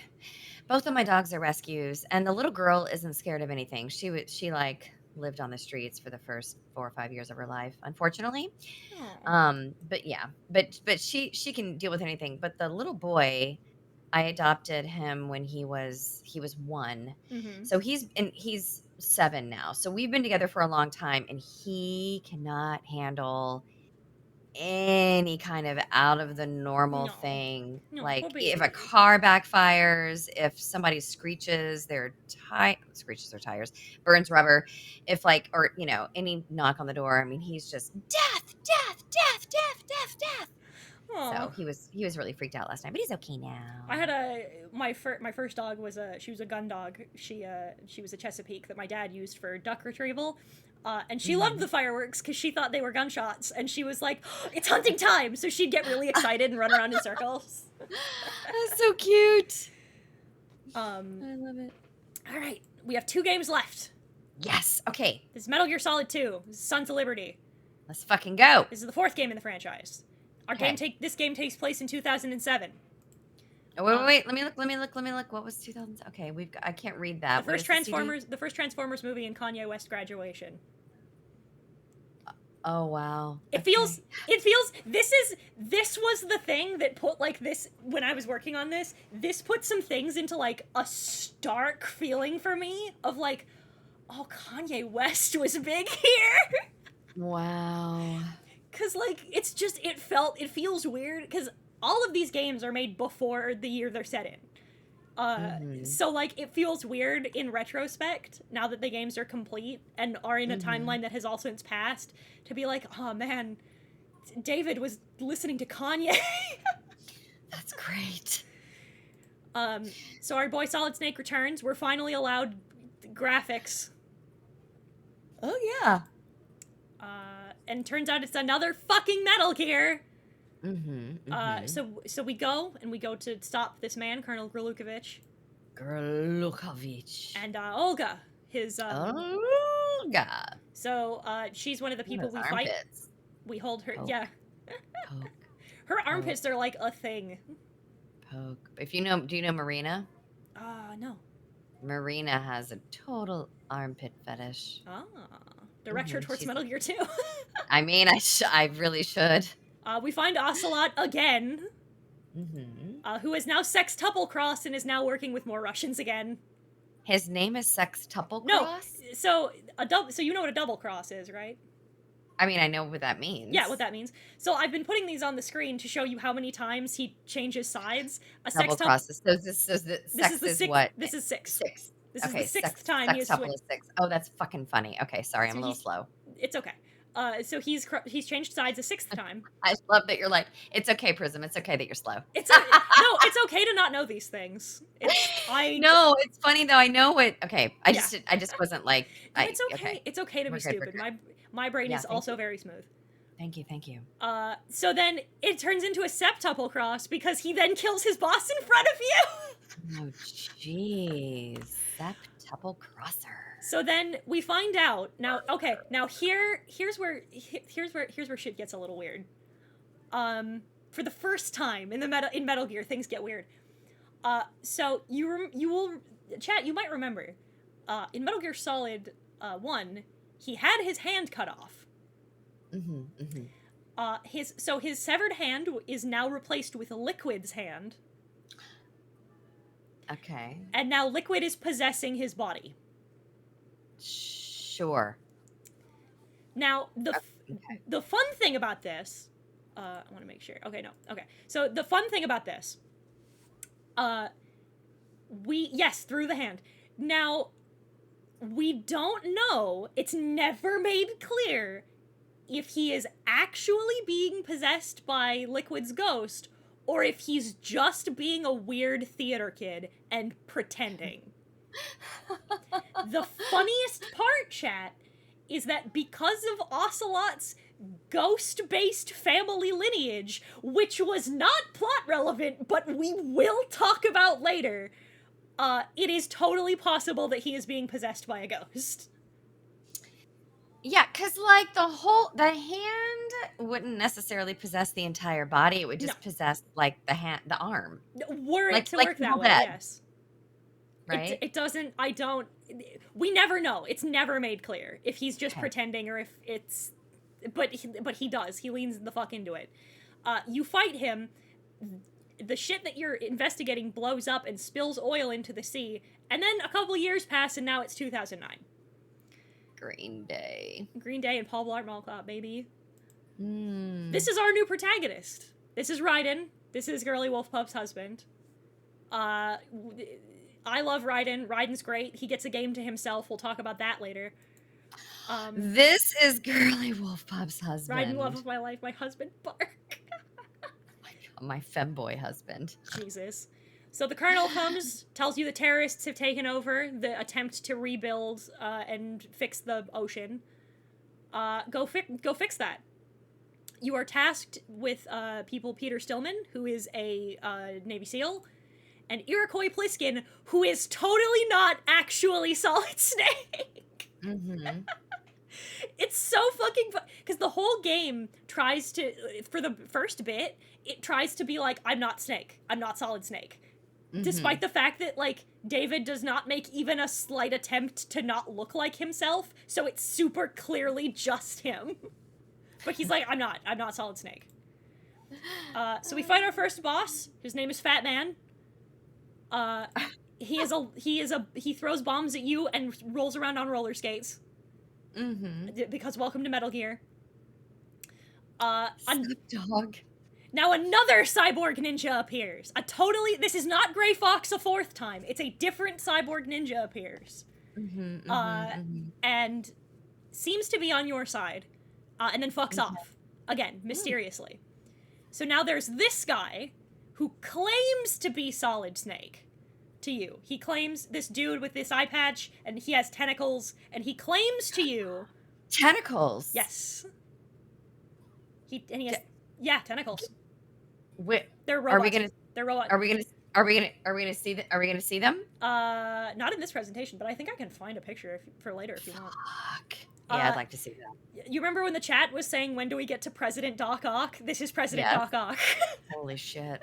both of my dogs are rescues, and the little girl isn't scared of anything. She like lived on the streets for the first 4 or 5 years of her life, unfortunately. Oh. But yeah, but she can deal with anything. But the little boy, I adopted him when he was 1. Mm-hmm. So he's 7 now. So we've been together for a long time, and he cannot handle any kind of out of the normal No. thing. No, poor Like if a baby. car backfires, if somebody screeches screeches their tires, burns rubber, if like, or any knock on the door. I mean, he's just death, death, death, death, death, death. Aw. So he was really freaked out last night, but he's okay I now. had my first dog was a gun dog. She was a Chesapeake that my dad used for duck retrieval. And she loved Hmm. the fireworks because she thought they were gunshots, and she was like, oh, "It's hunting time!" So she'd get really excited and run around in circles. That's so cute. Um, I love it. all right, we have 2 games left. Yes. Okay. This is Metal Gear Solid 2, this is Sons of Liberty. Let's fucking go. This is the 4th game in the franchise. Okay. This game takes place in 2007. Oh, wait. Let me look. What was 2000? Okay, I can't read that. What is the CD? The first Transformers movie in Kanye West graduation. Oh, wow. It Okay. feels this was the thing that put like this when I was working on this put some things into like a stark feeling for me of like, oh, Kanye West was big here. Wow. Cause like it feels weird because all of these games are made before the year they're set in. Mhm. So like it feels weird in retrospect now that the games are complete and are in a Mhm. timeline that has all since passed to be like, oh man, David was listening to Kanye. That's great. So our boy Solid Snake returns. We're finally allowed graphics. Oh, yeah. And turns out it's another fucking Metal Gear. Mhm. Mhm. So we go to stop this man, Colonel Grulukovich, Gerlukovich. and Olga, his Oh, God. So she's one of the Look at people those we fight. armpits. We hold her. Poke, Yeah, poke, her poke, armpits are like a thing. poke. Do you know Marina? No. Marina has a total armpit fetish. Ah, direct her towards She's. Metal Gear 2. I mean, I really should. We find Ocelot again, Mhm. who is now sextuple crossed and is now working with more Russians again. His name is Sextuple No, Cross? so a double. So you know what a double cross is, right? I mean, I know what that means. Yeah, what that means. So I've been putting these on the screen to show you how many times he changes sides. A Double sextuple. crosses. So this is the This is sex the is sixth. what? This is 6. 6. This is the Okay, sixth time he has sextuple switched. is 6. Oh, that's fucking funny. Okay, sorry, I'm So a little slow. It's okay. So he's changed sides a 6th time. I love that you're like, it's okay, Prism. It's okay that you're slow. No, it's okay to not know these things. No, it's funny though. I know what. Okay, I Yeah. just wasn't like. No, it's okay. Okay. It's okay to We're be good, we're stupid. good. My brain Yeah, is thank also you. very smooth. Thank you. Thank you. So then it turns into a septuple cross because he then kills his boss in front of you. Oh, jeez. Septuple crosser. So then we find out now. Okay, now here's where shit gets a little weird. For the first time in Metal Gear, things get weird. So you will chat. You might remember, in Metal Gear Solid 1, he had his hand cut off. Mm-hmm. Mm-hmm. His severed hand is now replaced with Liquid's hand. Okay. And now Liquid is possessing his body. Sure. Now Okay. the fun thing about this, I want to make sure. Okay, no. Okay. So the fun thing about this, through the hand. Now, we don't know. It's never made clear if he is actually being possessed by Liquid's ghost or if he's just being a weird theater kid and pretending. The funniest part, chat, is that because of Ocelot's ghost-based family lineage, which was not plot relevant, but we will talk about later, it is totally possible that he is being possessed by a ghost. Yeah, because like the hand wouldn't necessarily possess the entire body. It would No. just possess like the arm, Were it to like work that Evil way, Dead, yes. right? It doesn't, I don't, we never know. It's never made clear if he's just Okay. pretending or if it's, but he does. He leans the fuck into it. You fight him, the shit that you're investigating blows up and spills oil into the sea, and then a couple years pass and now it's 2009. Green Day. Green Day and Paul Blart Mall Cop, baby. Mm. This is our new protagonist. This is Raiden. This is Girly Wolf Pup's husband. I love Raiden. Raiden's great. He gets a game to himself. We'll talk about that later. This is Girly Wolf Pup's husband. Raiden, love of my life, my husband, Bark. My femboy husband. Jesus. So the colonel comes, tells you the terrorists have taken over the attempt to rebuild and fix the ocean. Go fix that. You are tasked with Peter Stillman, who is a Navy SEAL, and Iroquois Pliskin, who is totally not actually Solid Snake. Mm-hmm. It's so fucking because the whole game tries to, for the first bit, it tries to be like, I'm not Snake. I'm not Solid Snake. Mm-hmm. Despite the fact that, like, David does not make even a slight attempt to not look like himself, so it's super clearly just him. But he's like, I'm not Solid Snake. So we fight our first boss. His name is Fat Man. He throws bombs at you and rolls around on roller skates. Mm-hmm. Because welcome to Metal Gear. Dog. Now another cyborg ninja appears. This is not Gray Fox a fourth time. It's a different cyborg ninja appears. And seems to be on your side. And then fucks off. Again, mysteriously. So now there's this guy who claims to be Solid Snake to you. He claims, this dude with this eye patch, and he has tentacles, and he claims to you... Tentacles? Yes. He has... tentacles. They're robots. They're robots. Are we gonna see them? Not in this presentation, but I think I can find a picture for later if you want. Fuck. Yeah, I'd like to see that. You remember when the chat was saying, when do we get to President Doc Ock? This is President Doc Ock. Holy shit.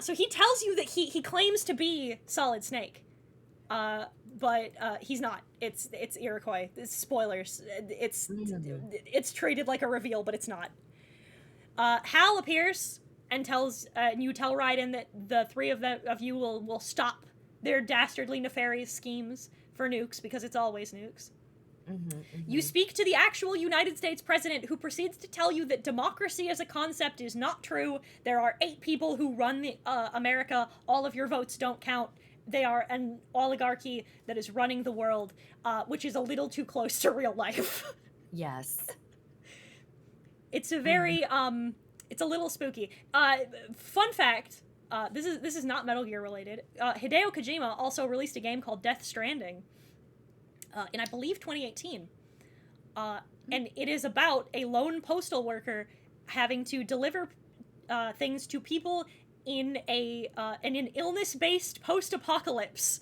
So he tells you that he claims to be Solid Snake. But he's not. It's Iroquois. It's spoilers. It's treated like a reveal, but it's not. Hal appears and tells you tell Raiden that the three of you will stop their dastardly nefarious schemes for nukes, because it's always nukes. You speak to the actual United States president, who proceeds to tell you that democracy as a concept is not true. There are 8 people who run America. All of your votes don't count. They are an oligarchy that is running the world, which is a little too close to real life. Yes. It's a very, it's a little spooky. Fun fact, this is not Metal Gear related. Hideo Kojima also released a game called Death Stranding in, I believe, 2018. And it is about a lone postal worker having to deliver things to people in an illness-based post-apocalypse.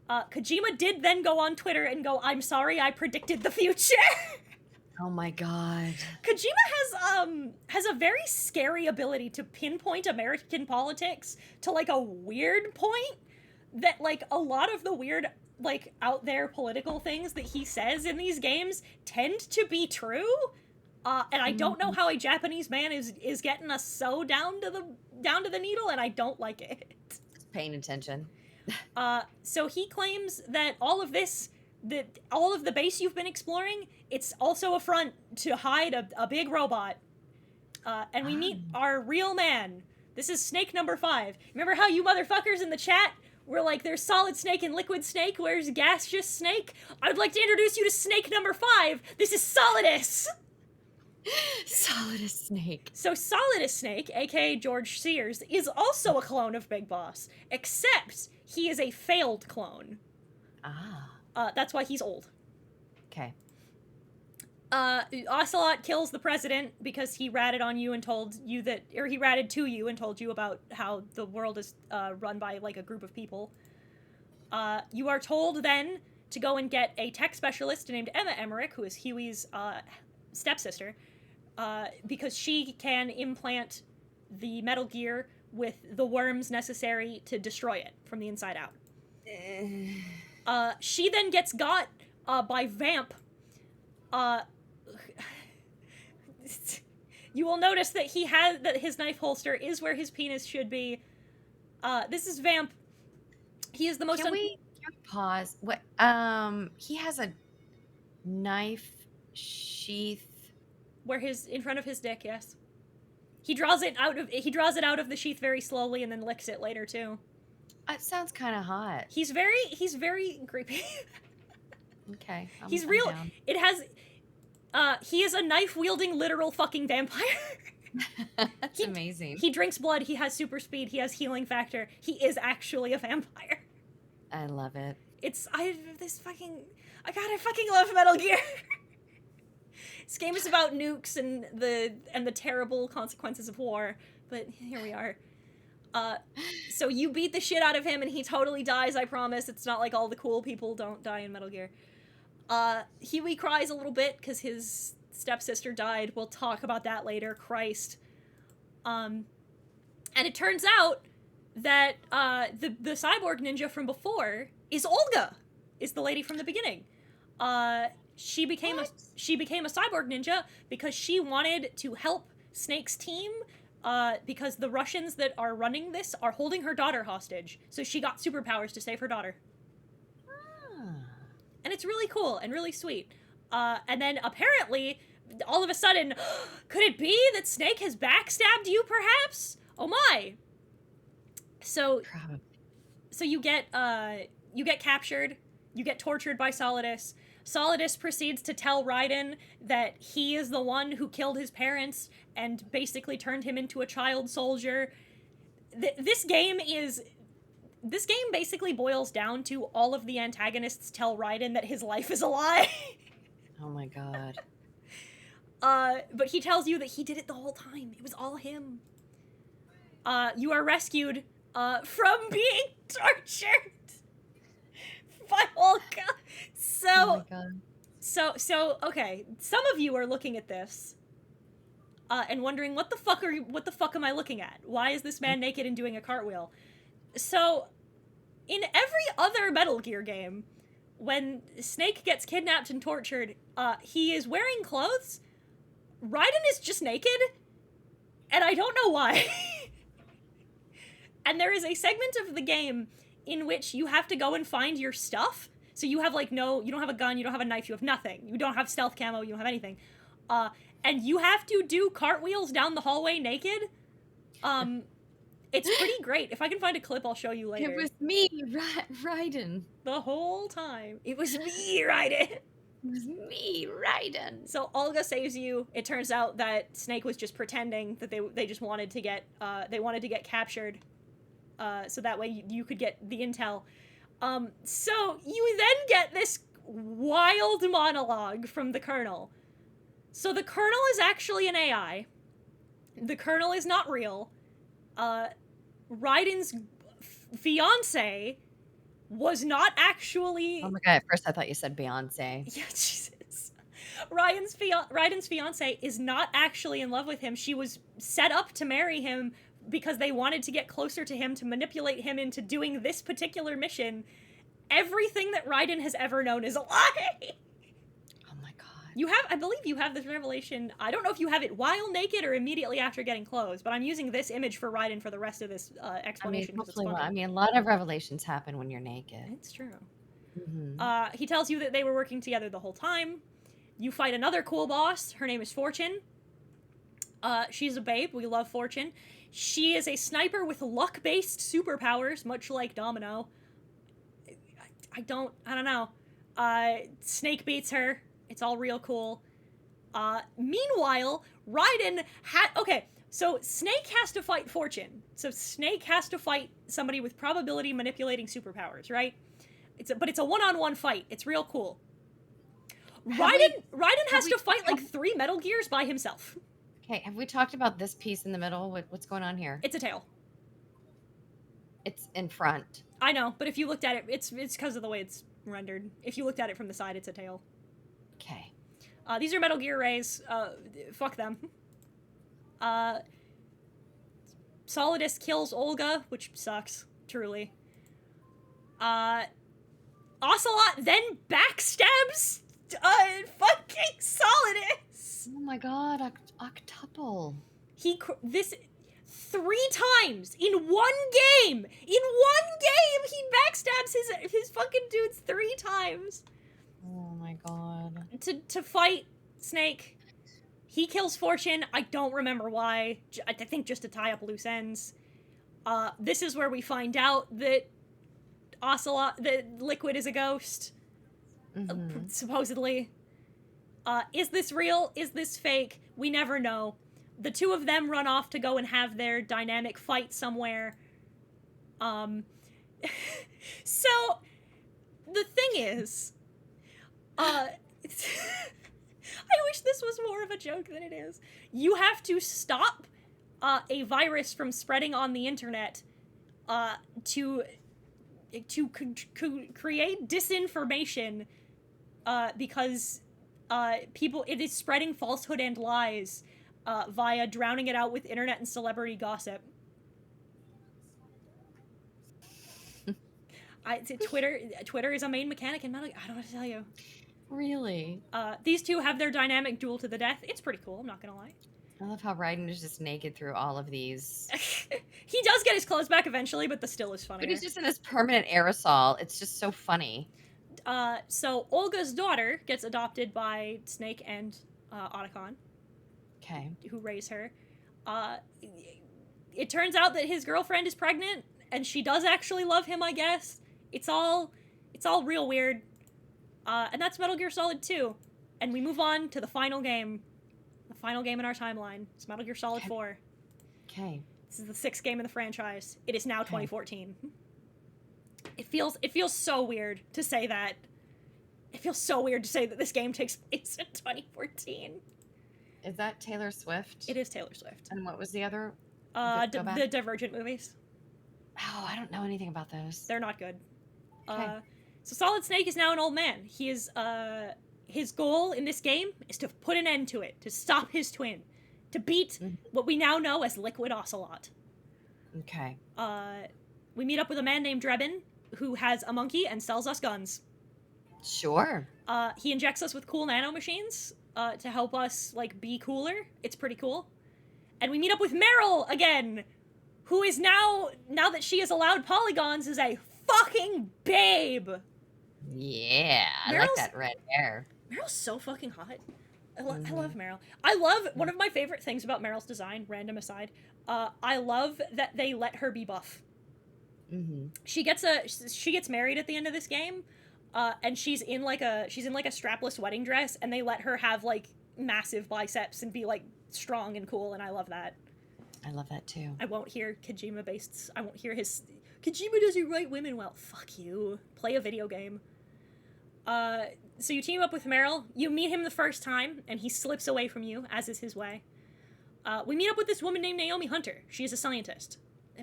Kojima did then go on Twitter and go, I'm sorry, I predicted the future. Oh my god. Kojima has a very scary ability to pinpoint American politics to, like, a weird point that, like, a lot of the weird, like, out there political things that he says in these games tend to be true. And I don't know how a Japanese man is getting us so down to the needle, and I don't like it. Just paying attention. So he claims that all of the base you've been exploring, it's also a front to hide a big robot. And we meet our real man. This is Snake number 5. Remember how you motherfuckers in the chat were like, there's Solid Snake and Liquid Snake, where's Gaseous Snake? I would like to introduce you to Snake number 5. This is Solidus! Solidus Snake. So Solidus Snake, aka George Sears, is also a clone of Big Boss, except he is a failed clone. That's why he's old. Okay. Ocelot kills the president because he ratted on you and told you he ratted to you and told you about how the world is run by, like, a group of people. You are told then to go and get a tech specialist named Emma Emmerich, who is Huey's stepsister, because she can implant the Metal Gear with the worms necessary to destroy it from the inside out. She then gets got by Vamp. You will notice that that his knife holster is where his penis should be. This is Vamp. He is the most. Can we pause? What? He has a knife sheath where in front of his dick. Yes. He draws it out of the sheath very slowly and then licks it later too. It sounds kind of hot. He's very creepy. Okay. He's real. Down. It has. He is a knife-wielding literal fucking vampire. That's amazing. He drinks blood. He has super speed. He has healing factor. He is actually a vampire. I love it. I fucking love Metal Gear. This game is about nukes and the terrible consequences of war, but here we are. So you beat the shit out of him and he totally dies, I promise. It's not like all the cool people don't die in Metal Gear. Huey cries a little bit because his stepsister died. We'll talk about that later. Christ. And it turns out that the cyborg ninja from before is Olga, is the lady from the beginning. She became a cyborg ninja because she wanted to help Snake's team, because the Russians that are running this are holding her daughter hostage. So she got superpowers to save her daughter. And it's really cool and really sweet. And then apparently, all of a sudden, could it be that Snake has backstabbed you, perhaps? Oh my! So you get captured. You get tortured by Solidus. Solidus proceeds to tell Raiden that he is the one who killed his parents and basically turned him into a child soldier. This game basically boils down to all of the antagonists tell Raiden that his life is a lie. Oh my god. But he tells you that he did it the whole time. It was all him. You are rescued from being tortured by Olga. Oh my god. So okay. Some of you are looking at this and wondering, what the fuck am I looking at? Why is this man naked and doing a cartwheel? So, in every other Metal Gear game, when Snake gets kidnapped and tortured, he is wearing clothes. Raiden is just naked, and I don't know why. And there is a segment of the game in which you have to go and find your stuff. So you have you don't have a gun, you don't have a knife, you have nothing. You don't have stealth camo, you don't have anything. And you have to do cartwheels down the hallway naked. It's pretty great. If I can find a clip, I'll show you later. It was me, Raiden. The whole time. It was me, Raiden. It was me, Raiden. So Olga saves you. It turns out that Snake was just pretending that they just wanted to get captured, so that way you could get the intel. So you then get this wild monologue from the Colonel. So the Colonel is actually an AI. The Colonel is not real. Raiden's fiance was not actually... Oh my god, at first I thought you said Beyonce. Yeah, Jesus. Raiden's fiance is not actually in love with him. She was set up to marry him because they wanted to get closer to him, to manipulate him into doing this particular mission. Everything that Raiden has ever known is a lie! Oh my god. I believe you have this revelation. I don't know if you have it while naked or immediately after getting clothes, but I'm using this image for Raiden for the rest of this explanation. A lot of revelations happen when you're naked. It's true. Mm-hmm. He tells you that they were working together the whole time. You fight another cool boss. Her name is Fortune. She's a babe. We love Fortune. She is a sniper with luck-based superpowers, much like Domino. I don't know. Snake beats her. It's all real cool. Meanwhile, Raiden okay, so Snake has to fight Fortune. So Snake has to fight somebody with probability manipulating superpowers, right? But it's a one-on-one fight. It's real cool. Raiden has to fight like 3 Metal Gears by himself. Okay, have we talked about this piece in the middle? What's going on here? It's a tail. It's in front. I know, but if you looked at it, it's because of the way it's rendered. If you looked at it from the side, it's a tail. Okay. These are Metal Gear Rays. Fuck them. Solidus kills Olga, which sucks, truly. Ocelot then backstabs fucking Solidus. Oh my god, octuple. This 3 times in one game. In one game, he backstabs his fucking dudes 3 times. Oh my god. To fight Snake. He kills Fortune. I don't remember why. I think just to tie up loose ends. This is where we find out that Liquid is a ghost. Mm-hmm. Supposedly. Is this real? Is this fake? We never know. The 2 of them run off to go and have their dynamic fight somewhere. So, the thing is, I wish this was more of a joke than it is. You have to stop a virus from spreading on the internet to create disinformation because it is spreading falsehood and lies via drowning it out with internet and celebrity gossip. Twitter is a main mechanic in Metal Gear. I don't know what to tell you. Really? These 2 have their dynamic duel to the death. It's pretty cool, I'm not gonna lie. I love how Raiden is just naked through all of these. He does get his clothes back eventually, but the still is funny. But he's just in this permanent aerosol. It's just so funny. So Olga's daughter gets adopted by Snake and Otacon. Okay. Who raise her. It turns out that his girlfriend is pregnant, and she does actually love him, I guess. It's all real weird. And that's Metal Gear Solid 2. And we move on to the final game. The final game in our timeline. It's Metal Gear Solid 4. Okay. This is the 6th game in the franchise. It is now 2014. It feels so weird to say that. It feels so weird to say that this game takes place in 2014. Is that Taylor Swift? It is Taylor Swift. And what was the other? The Divergent movies. Oh, I don't know anything about those. They're not good. Okay. So Solid Snake is now an old man. He is, his goal in this game is to put an end to it, to stop his twin, to beat what we now know as Liquid Ocelot. Okay. We meet up with a man named Drebin, who has a monkey and sells us guns. Sure. He injects us with cool nanomachines to help us, like, be cooler. It's pretty cool. And we meet up with Meryl again, who is now that she is allowed polygons, is a fucking babe. Yeah, I like that red hair. Meryl's so fucking hot. I love Meryl. I love, one of my favorite things about Meryl's design, random aside, I love that they let her be buff. Mm-hmm. She gets married at the end of this game, and she's in like a strapless wedding dress, and they let her have like massive biceps and be like strong and cool, and I love that. I love that too. I won't hear Kojima doesn't write women well. Fuck you. Play a video game. So you team up with Meryl. You meet him the first time, and he slips away from you, as is his way. We meet up with this woman named Naomi Hunter. She is a scientist.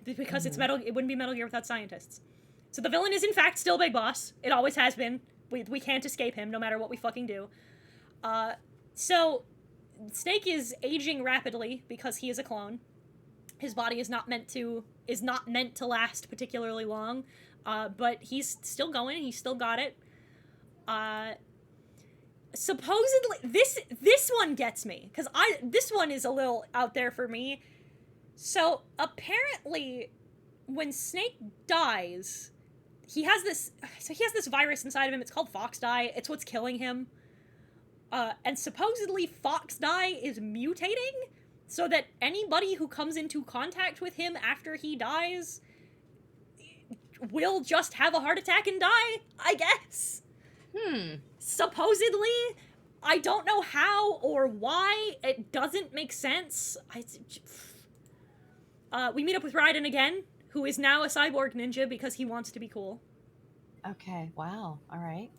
Because it wouldn't be Metal Gear without scientists. So the villain is in fact still Big Boss. It always has been. We can't escape him, no matter what we fucking do. So Snake is aging rapidly because he is a clone. His body is not meant to last particularly long, but he's still going. He's still got it. Supposedly, this one gets me because this one is a little out there for me. So apparently, when Snake dies, he has this virus inside of him. It's called Fox Die. It's what's killing him. And supposedly Fox Die is mutating so that anybody who comes into contact with him after he dies will just have a heart attack and die, I guess. Supposedly. I don't know how or why. It doesn't make sense. We meet up with Raiden again, who is now a cyborg ninja because he wants to be cool. Okay, wow, all right.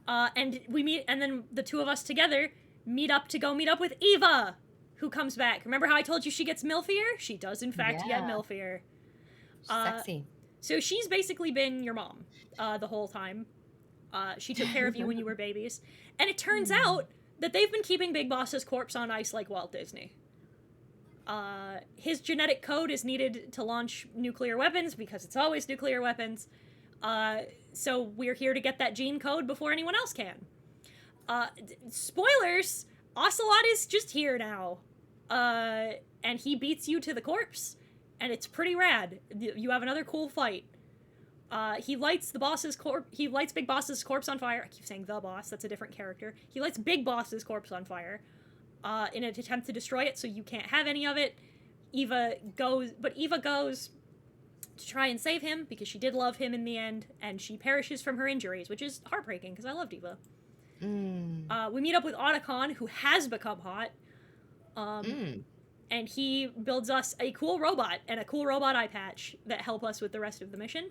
And then the 2 of us together meet up with Eva, who comes back. Remember how I told you she gets milfier? She does, in fact, get milfier. Sexy. So she's basically been your mom the whole time. She took care of you when you were babies. And it turns out that they've been keeping Big Boss's corpse on ice like Walt Disney. His genetic code is needed to launch nuclear weapons because it's always nuclear weapons. So we're here to get that gene code before anyone else can. Spoilers, Ocelot is just here now. And he beats you to the corpse. And it's pretty rad. You have another cool fight. He lights Big Boss's corpse on fire. I keep saying the boss, that's a different character. He lights Big Boss's corpse on fire. In an attempt to destroy it, so you can't have any of it. Eva goes to try and save him, because she did love him in the end, and she perishes from her injuries, which is heartbreaking, because I loved Eva. We meet up with Otacon, who has become hot, and he builds us a cool robot, and a cool robot eye patch that help us with the rest of the mission.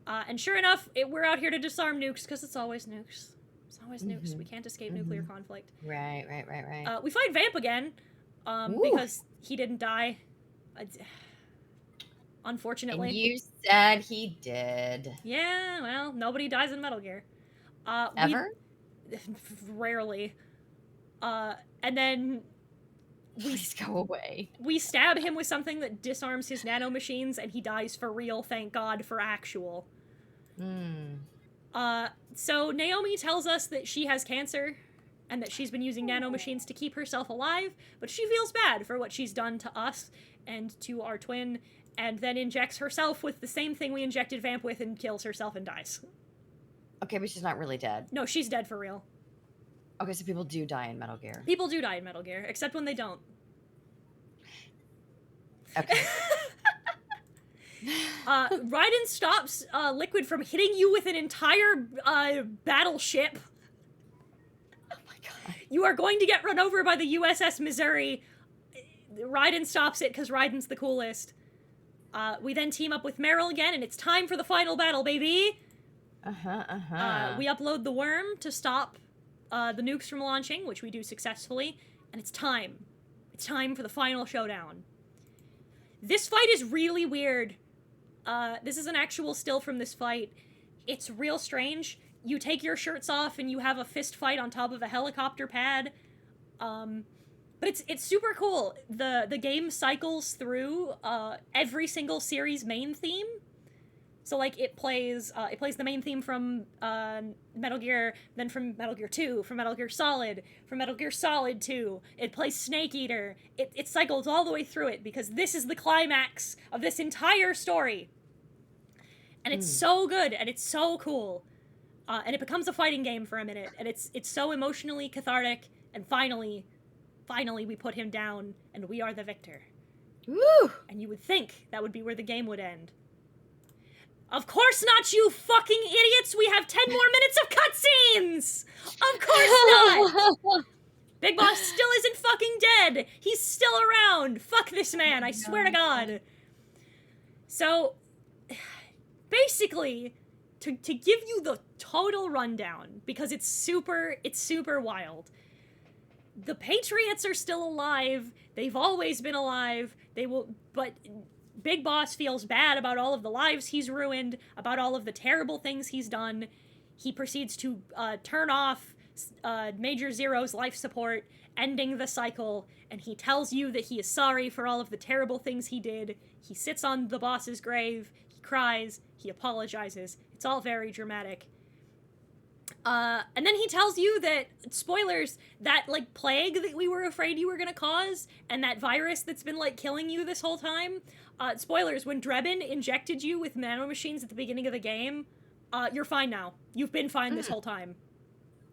And sure enough, we're out here to disarm nukes, because it's always nukes. It's always nukes. We can't escape nuclear conflict. Right. We fight Vamp again, because he didn't die. Unfortunately. And you said he did. Yeah, well, nobody dies in Metal Gear. Ever? Rarely. And then Please go away. We stab him with something that disarms his nanomachines, and he dies for real, thank God, for actual. So Naomi tells us that she has cancer, and that she's been using nanomachines to keep herself alive, but she feels bad for what she's done to us and to our twin, and then injects herself with the same thing we injected Vamp with and kills herself and dies. Okay, but she's not really dead. No, she's dead for real. Okay, so people do die in Metal Gear. People do die in Metal Gear, except when they don't. Okay. Raiden stops Liquid from hitting you with an entire battleship. Oh my god. You are going to get run over by the USS Missouri. Raiden stops it because Raiden's the coolest. We then team up with Meryl again, and it's time for the final battle, baby! We upload the worm to stop the nukes from launching, which we do successfully, and it's time. It's time for the final showdown. This fight is really weird. This is an actual still from this fight. It's real strange. You take your shirts off and you have a fist fight on top of a helicopter pad. But it's super cool. The game cycles through every single series main theme. So like it plays the main theme from Metal Gear, then from Metal Gear 2, from Metal Gear Solid, from Metal Gear Solid 2. It plays Snake Eater. It cycles all the way through it because this is the climax of this entire story. And it's so good and it's so cool. And it becomes a fighting game for a minute, and it's so emotionally cathartic, and finally we put him down and we are the victor. Woo! And you would think that would be where the game would end. Of course not, you fucking idiots! We have 10 more minutes of cutscenes! Of course not! Big Boss still isn't fucking dead! He's still around! Fuck this man, I swear to God! So, basically, to give you the total rundown, because it's super wild. The Patriots are still alive. They've always been alive. But Big Boss feels bad about all of the lives he's ruined, about all of the terrible things he's done. He proceeds to turn off Major Zero's life support, ending the cycle, and he tells you that he is sorry for all of the terrible things he did. He sits on the boss's grave, he cries, he apologizes. It's all very dramatic. And then he tells you that, spoilers, that, like, plague that we were afraid you were gonna cause, and that virus that's been, like, killing you this whole time, spoilers, when Drebin injected you with nanomachines at the beginning of the game, you're fine now. You've been fine this whole time.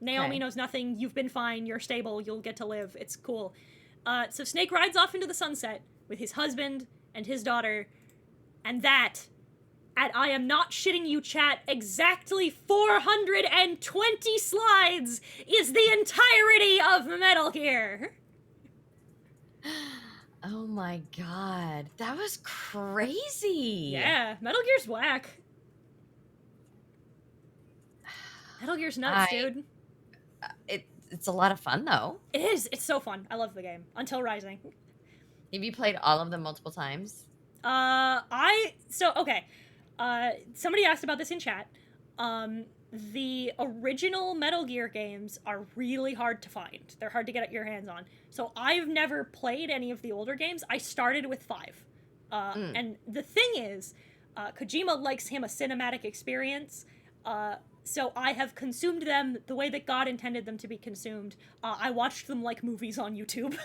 Naomi knows nothing, you've been fine, you're stable, you'll get to live, it's cool. So Snake rides off into the sunset with his husband and his daughter, and that, and I am not shitting you, chat, exactly 420 slides is the entirety of Metal Gear. Oh my god, that was crazy. Yeah, Metal Gear's whack. Metal Gear's nuts, dude. It's a lot of fun, though. It is. It's so fun. I love the game. Until Rising. Have you played all of them multiple times? Okay. Somebody asked about this in chat. the original Metal Gear games are really hard to find. They're hard to get your hands on. So I've never played any of the older games. I started with 5. Mm. And the thing is, Kojima likes him a cinematic experience. So I have consumed them the way that God intended them to be consumed. I watched them like movies on YouTube.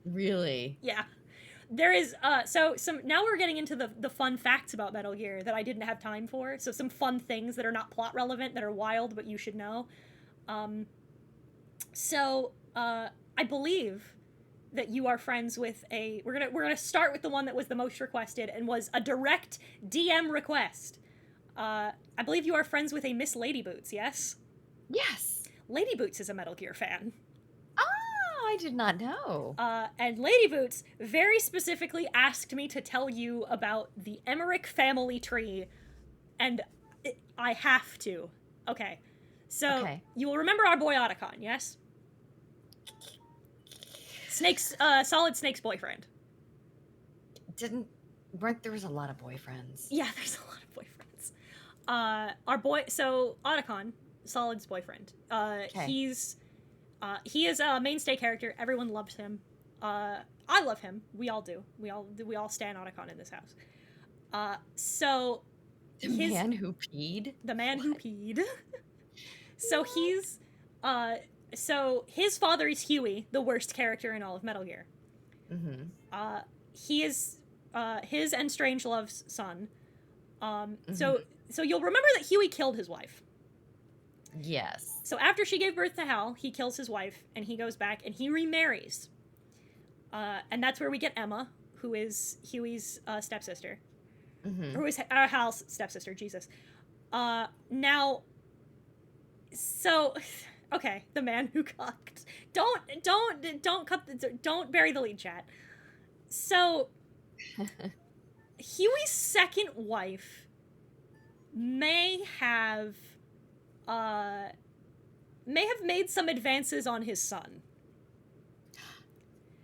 Really? Yeah. There is so some now we're getting into the fun facts about Metal Gear that I didn't have time for. So some fun things that are not plot relevant, that are wild but you should know. Um I believe that you are friends with a we're gonna start with the one that was the most requested and was a direct DM request. I believe you are friends with a Miss Lady Boots, yes? Yes. Lady Boots is a Metal Gear fan. Oh, I did not know. And Lady Boots very specifically asked me to tell you about the Emmerich family tree, and I have to. Okay. So, Okay. you will remember our boy Otacon, yes? Solid Snake's boyfriend. Weren't there was a lot of boyfriends? Yeah, there's a lot of boyfriends. Otacon, Solid's boyfriend. Okay. He is a mainstay character. Everyone loves him. I love him. We all do. We all stan Otacon in this house. The man who peed? The man who peed. So he's so his father is Huey, the worst character in all of Metal Gear. Mm-hmm. He is his and Strangelove's son. Mm-hmm. So you'll remember that Huey killed his wife. Yes. So after she gave birth to Hal, he kills his wife and he goes back and he remarries. And that's where we get Emma, who is Huey's stepsister. Mm-hmm. Who is Hal's stepsister, Jesus. Now, so, okay, the man who cocked. Don't bury the lead, chat. So, Huey's second wife may have made some advances on his son.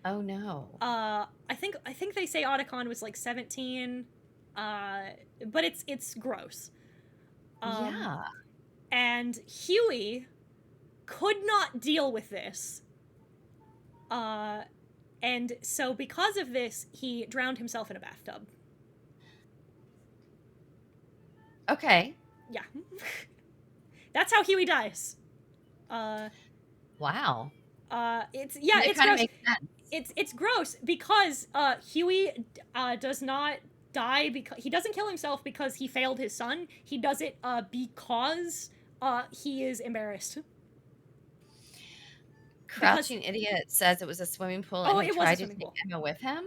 Oh no. I think they say Otacon was like 17, but it's gross. Yeah. And Huey could not deal with this. And so because of this, he drowned himself in a bathtub. Okay. Yeah. That's how Huey dies. Wow. It's kind of gross. makes sense. It's gross because Huey does not die because he doesn't kill himself because he failed his son. He does it because he is embarrassed. Crouching Idiot says it was a swimming pool Oh, and he it was a tried to swimming take pool. Emma with him.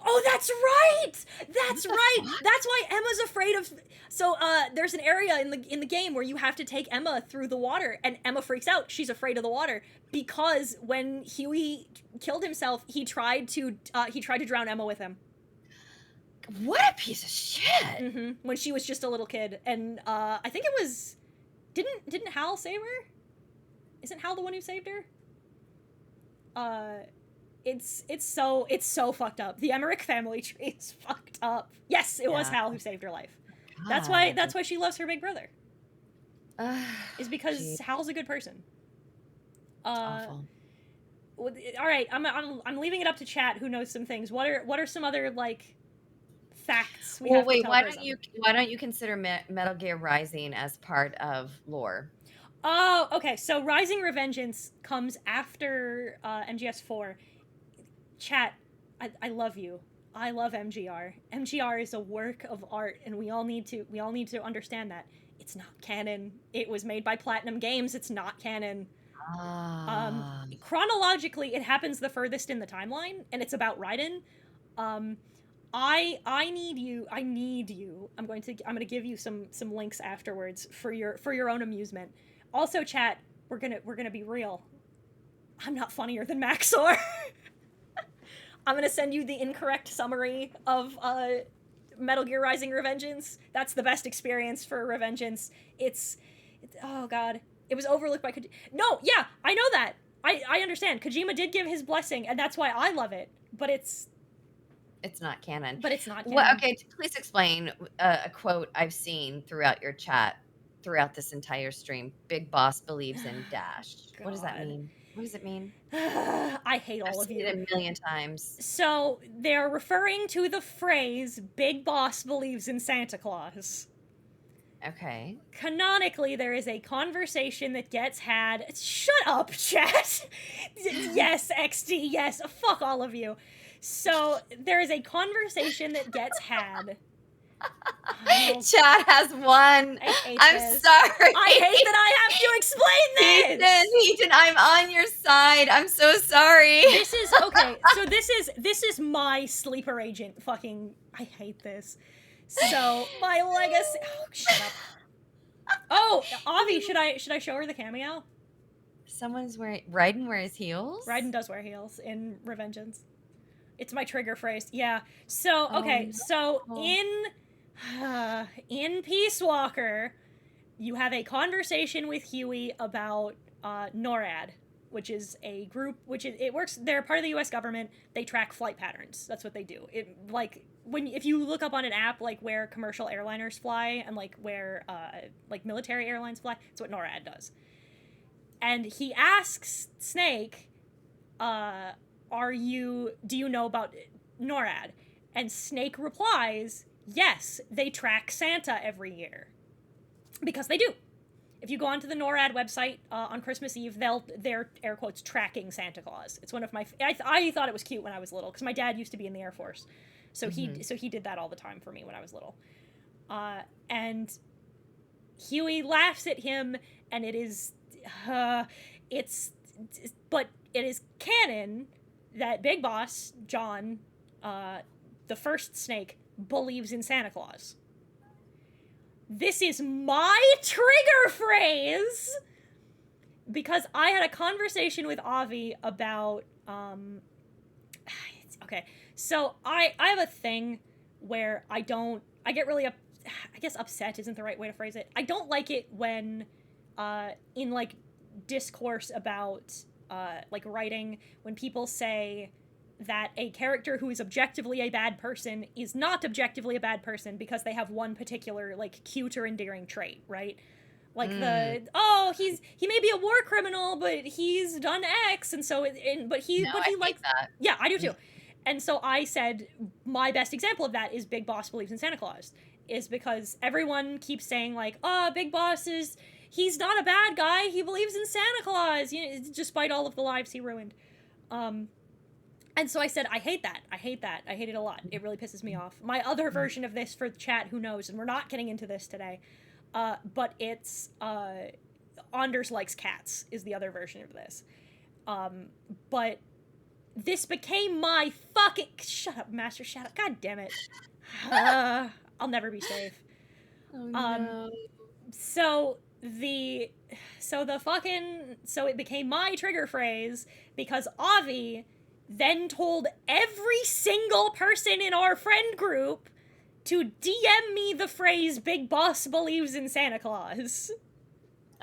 Oh, that's right. That's What the right. fuck? That's why Emma's afraid of. So, there's an area in the game where you have to take Emma through the water, and Emma freaks out. She's afraid of the water because when Huey killed himself, he tried to drown Emma with him. What a piece of shit. Mm-hmm. When she was just a little kid, and I think it was didn't Hal save her? Isn't Hal the one who saved her? It's so fucked up. The Emmerich family tree is fucked up. Yes, it was Hal who saved her life. That's why she loves her big brother. Is because geez. Hal's a good person. Awful. All right, I'm leaving it up to chat who knows some things. What are some other like facts we have to tell why Prism? don't you consider Metal Gear Rising as part of lore? Oh, okay. So Rising Revengeance comes after MGS4. Chat, I love you. I love MGR. MGR is a work of art, and we all need to understand that it's not canon. It was made by Platinum Games. It's not canon. Chronologically, it happens the furthest in the timeline, and it's about Raiden. I need you. I'm going to give you some links afterwards for your own amusement. Also, chat, we're gonna be real. I'm not funnier than Maxor. I'm gonna send you the incorrect summary of Metal Gear Rising Revengeance. That's the best experience for Revengeance. It's oh god, it was overlooked by No, yeah, I know that. I understand. Kojima did give his blessing, and that's why I love it. But it's not canon. But it's not canon. Well, okay, please explain a quote I've seen throughout your chat. throughout this entire stream. Big Boss believes in dash. What does that God. mean? What does it mean? I hate I've all of seen you. it a million times. So, they're referring to the phrase Big Boss believes in Santa Claus. Okay. Canonically, there is a conversation that gets had. Shut up, chat! Yes, XD, yes, fuck all of you. So, there is a conversation that gets had. Oh, Chad has won. I'm this. sorry. I hate that I have to explain this. Heaton, I'm on your side. I'm so sorry. This is okay. So this is my sleeper agent. Fucking, I hate this. So my legacy. Oh, shut up. Oh, Avi, should I show her the cameo? Someone's wearing Raiden wears heels. Raiden does wear heels in Revengeance. It's my trigger phrase. Yeah. So okay. So in Peace Walker, you have a conversation with Huey about NORAD, which is a group it works. They're part of the U.S. government. They track flight patterns. That's what they do. It like if you look up on an app like where commercial airliners fly and like where like military airlines fly, that's what NORAD does. And he asks Snake, do you know about NORAD? And Snake replies, yes, they track Santa every year. Because they do. If you go onto the NORAD website on Christmas Eve, they're air quotes tracking Santa Claus. It's one of my. I thought it was cute when I was little because my dad used to be in the Air Force, so he did that all the time for me when I was little. And Huey laughs at him, and it is, but it is canon that Big Boss John, the first Snake, believes in Santa Claus. This is my trigger phrase because I had a conversation with Avi about okay. So I have a thing where I get really I guess upset isn't the right way to phrase it. I don't like it when in like discourse about like writing when people say that a character who is objectively a bad person is not objectively a bad person because they have one particular like cute or endearing trait, right? Like he may be a war criminal, but he's done X, and so he likes that. Yeah, I do too. And so I said my best example of that is Big Boss believes in Santa Claus, is because everyone keeps saying like, Big Boss he's not a bad guy, he believes in Santa Claus, you know, despite all of the lives he ruined. And so I said, I hate that. I hate it a lot. It really pisses me off. My other version of this for the chat, who knows, and we're not getting into this today, but it's Anders likes cats is the other version of this. But this became my fucking... Shut up, Master Shadow. God damn it. I'll never be safe. Oh, no. So it became my trigger phrase because Avi then told every single person in our friend group to DM me the phrase Big Boss believes in Santa Claus.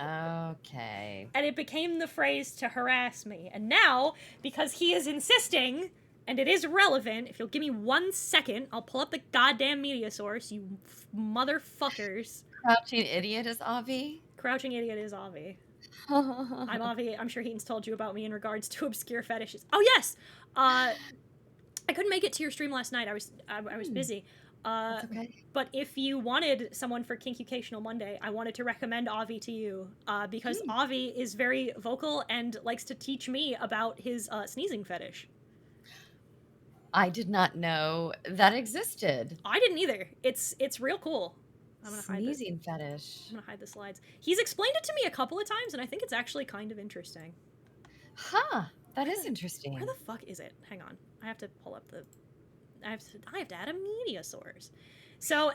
Okay. And it became the phrase to harass me. And now, because he is insisting, and it is relevant, if you'll give me 1 second, I'll pull up the goddamn media source, you motherfuckers. Crouching Idiot is Avi? Crouching Idiot is Avi. I'm Avi. I'm sure Heaton's told you about me in regards to obscure fetishes. Oh, yes! I couldn't make it to your stream last night. I was busy. That's okay. But if you wanted someone for Kinkucational Monday, I wanted to recommend Avi to you because Avi is very vocal and likes to teach me about his sneezing fetish. I did not know that existed. I didn't either. It's real cool. I'm gonna sneezing fetish. I'm gonna hide the slides. He's explained it to me a couple of times, and I think it's actually kind of interesting. Huh. That is interesting. Where the fuck is it? Hang on. I have to pull up the... I have to add a media source. So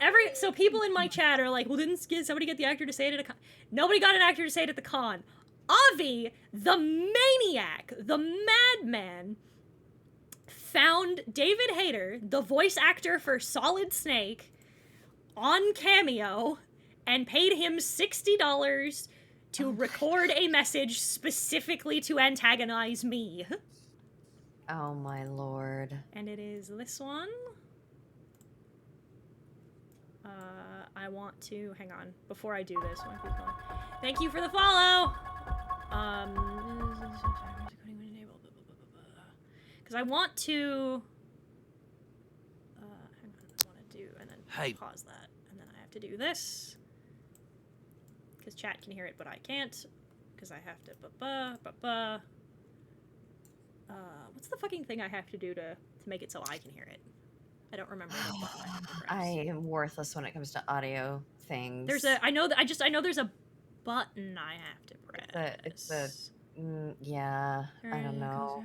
people in my chat are like, well, didn't somebody get the actor to say it at a con? Nobody got an actor to say it at the con. Avi, the maniac, the madman, found David Hayter, the voice actor for Solid Snake, on Cameo, and paid him $60 to record a message specifically to antagonize me. Oh my lord. And it is this one. I want to... Hang on. Before I do this, I want to keep going. Thank you for the follow! Because I want to... hang on. I want to do... And then pause that. And then I have to do this. Because chat can hear it, but I can't. Because I have to... what's the fucking thing I have to do to make it so I can hear it? I don't remember. I am worthless when it comes to audio things. There's a... I know there's a button I have to press. It's a... yeah, I don't know.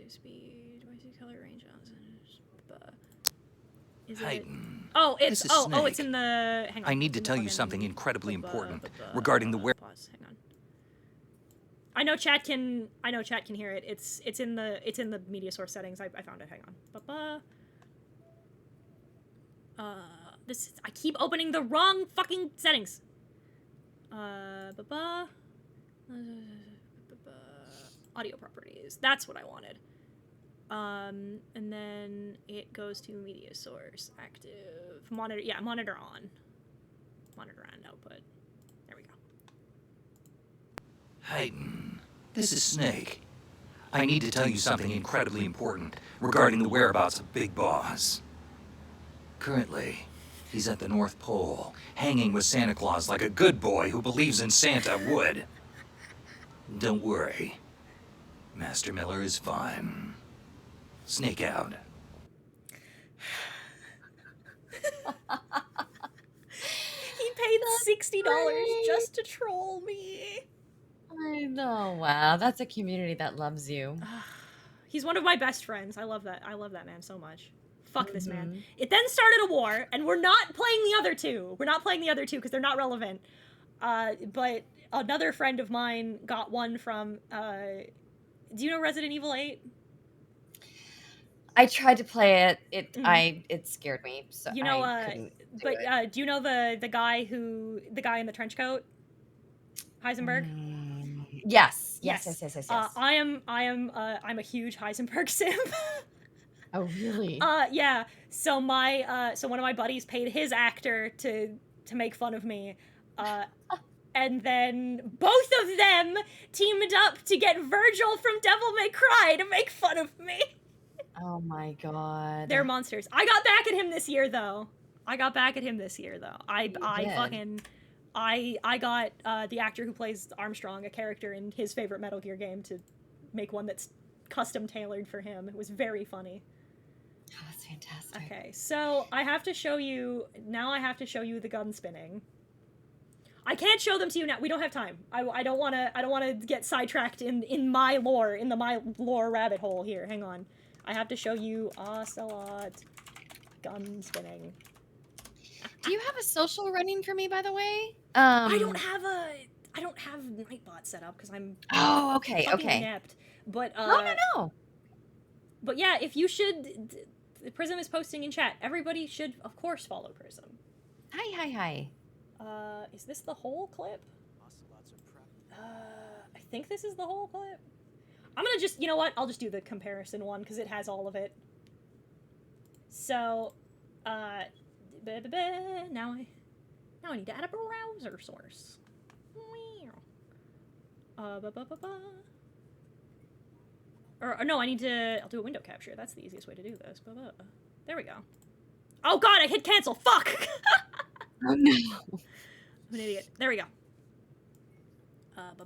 Speed, color range. Is it? Hiten. Oh, it's Snake. it's in the. Hang on. I need to tell you something incredibly important regarding the Pause. Hang on. I know chat can hear it. It's in the media source settings. I found it. Hang on. I keep opening the wrong fucking settings. Audio properties. That's what I wanted. And then it goes to media source, active, monitor. Yeah, monitor on. Monitor on output. There we go. Hiten. This is Snake. I need to tell you something incredibly important regarding the whereabouts of Big Boss. Currently, he's at the North Pole, hanging with Santa Claus like a good boy who believes in Santa would. Don't worry. Master Miller is fine. Snake out. He paid $60 just to troll me. I know. Wow, that's a community that loves you. He's one of my best friends. I love that man so much. Fuck this man. It then started a war, and we're not playing the other two. We're not playing the other two because they're not relevant. But another friend of mine got one from... do you know Resident Evil 8? I tried to play it. It scared me. So you know, I couldn't do it. Do you know the guy in the trench coat, Heisenberg? Yes. I'm a huge Heisenberg simp. Oh really? Yeah. So one of my buddies paid his actor to make fun of me. And then both of them teamed up to get Virgil from Devil May Cry to make fun of me. Oh my god. They're monsters. I got back at him this year, though. I got the actor who plays Armstrong, a character in his favorite Metal Gear game, to make one that's custom tailored for him. It was very funny. Oh, that's fantastic. Okay, so I have to show you the gun spinning. I can't show them to you now. We don't have time. I don't want to get sidetracked in my lore rabbit hole here. Hang on. I have to show you Ocelot gun spinning. Do you have a social running for me, by the way? I don't have Nightbot set up because I'm okay. inept. But no. But yeah, if you should, Prism is posting in chat. Everybody should, of course, follow Prism. Hi. Is this the whole clip? I think this is the whole clip. I'm gonna just, you know what? I'll just do the comparison one because it has all of it. So, now I need to add a browser source. Or no, I'll do a window capture. That's the easiest way to do this. There we go. Oh god, I hit cancel. Fuck. Oh no. I'm an idiot. There we go. I'll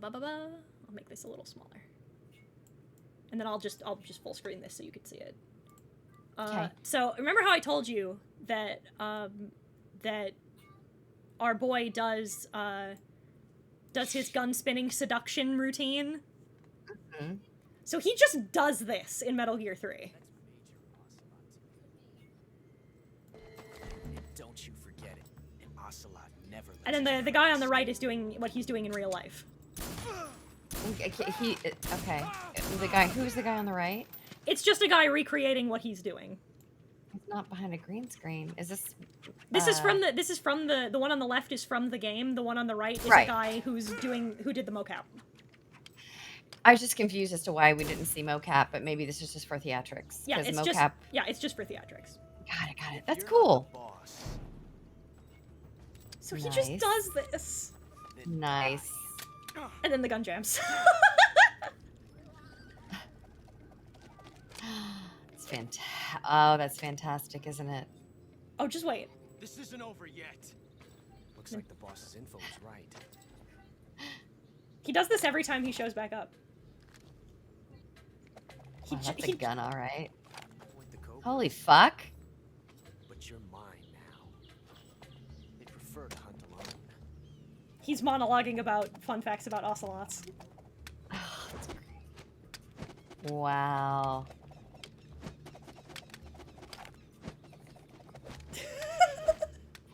make this a little smaller. And then I'll just full screen this so you can see it. Okay. So remember how I told you that that our boy does his gun spinning seduction routine? Mm-hmm. So he just does this in Metal Gear 3. Don't you forget it. An Ocelot never lets And then the guy on the right is doing what he's doing in real life. Okay. Who's the guy on the right? It's just a guy recreating what he's doing. It's not behind a green screen. Is this? This is from the one on the left is from the game. The one on the right is a guy who did the mocap. I was just confused as to why we didn't see mocap, but maybe this is just for theatrics. Yeah, it's mocap... it's just for theatrics. Got it. That's cool. So So he just does this. Nice. And then the gun jams. It's fantastic. Oh, that's fantastic, isn't it? Oh, just wait. This isn't over yet. Looks like the boss's info was right. He does this every time he shows back up. Oh, that's a gun, all right. Point the code, Holy fuck. but you're mine now. They prefer to hunt alone. He's monologuing about fun facts about ocelots. Oh, that's great. Wow.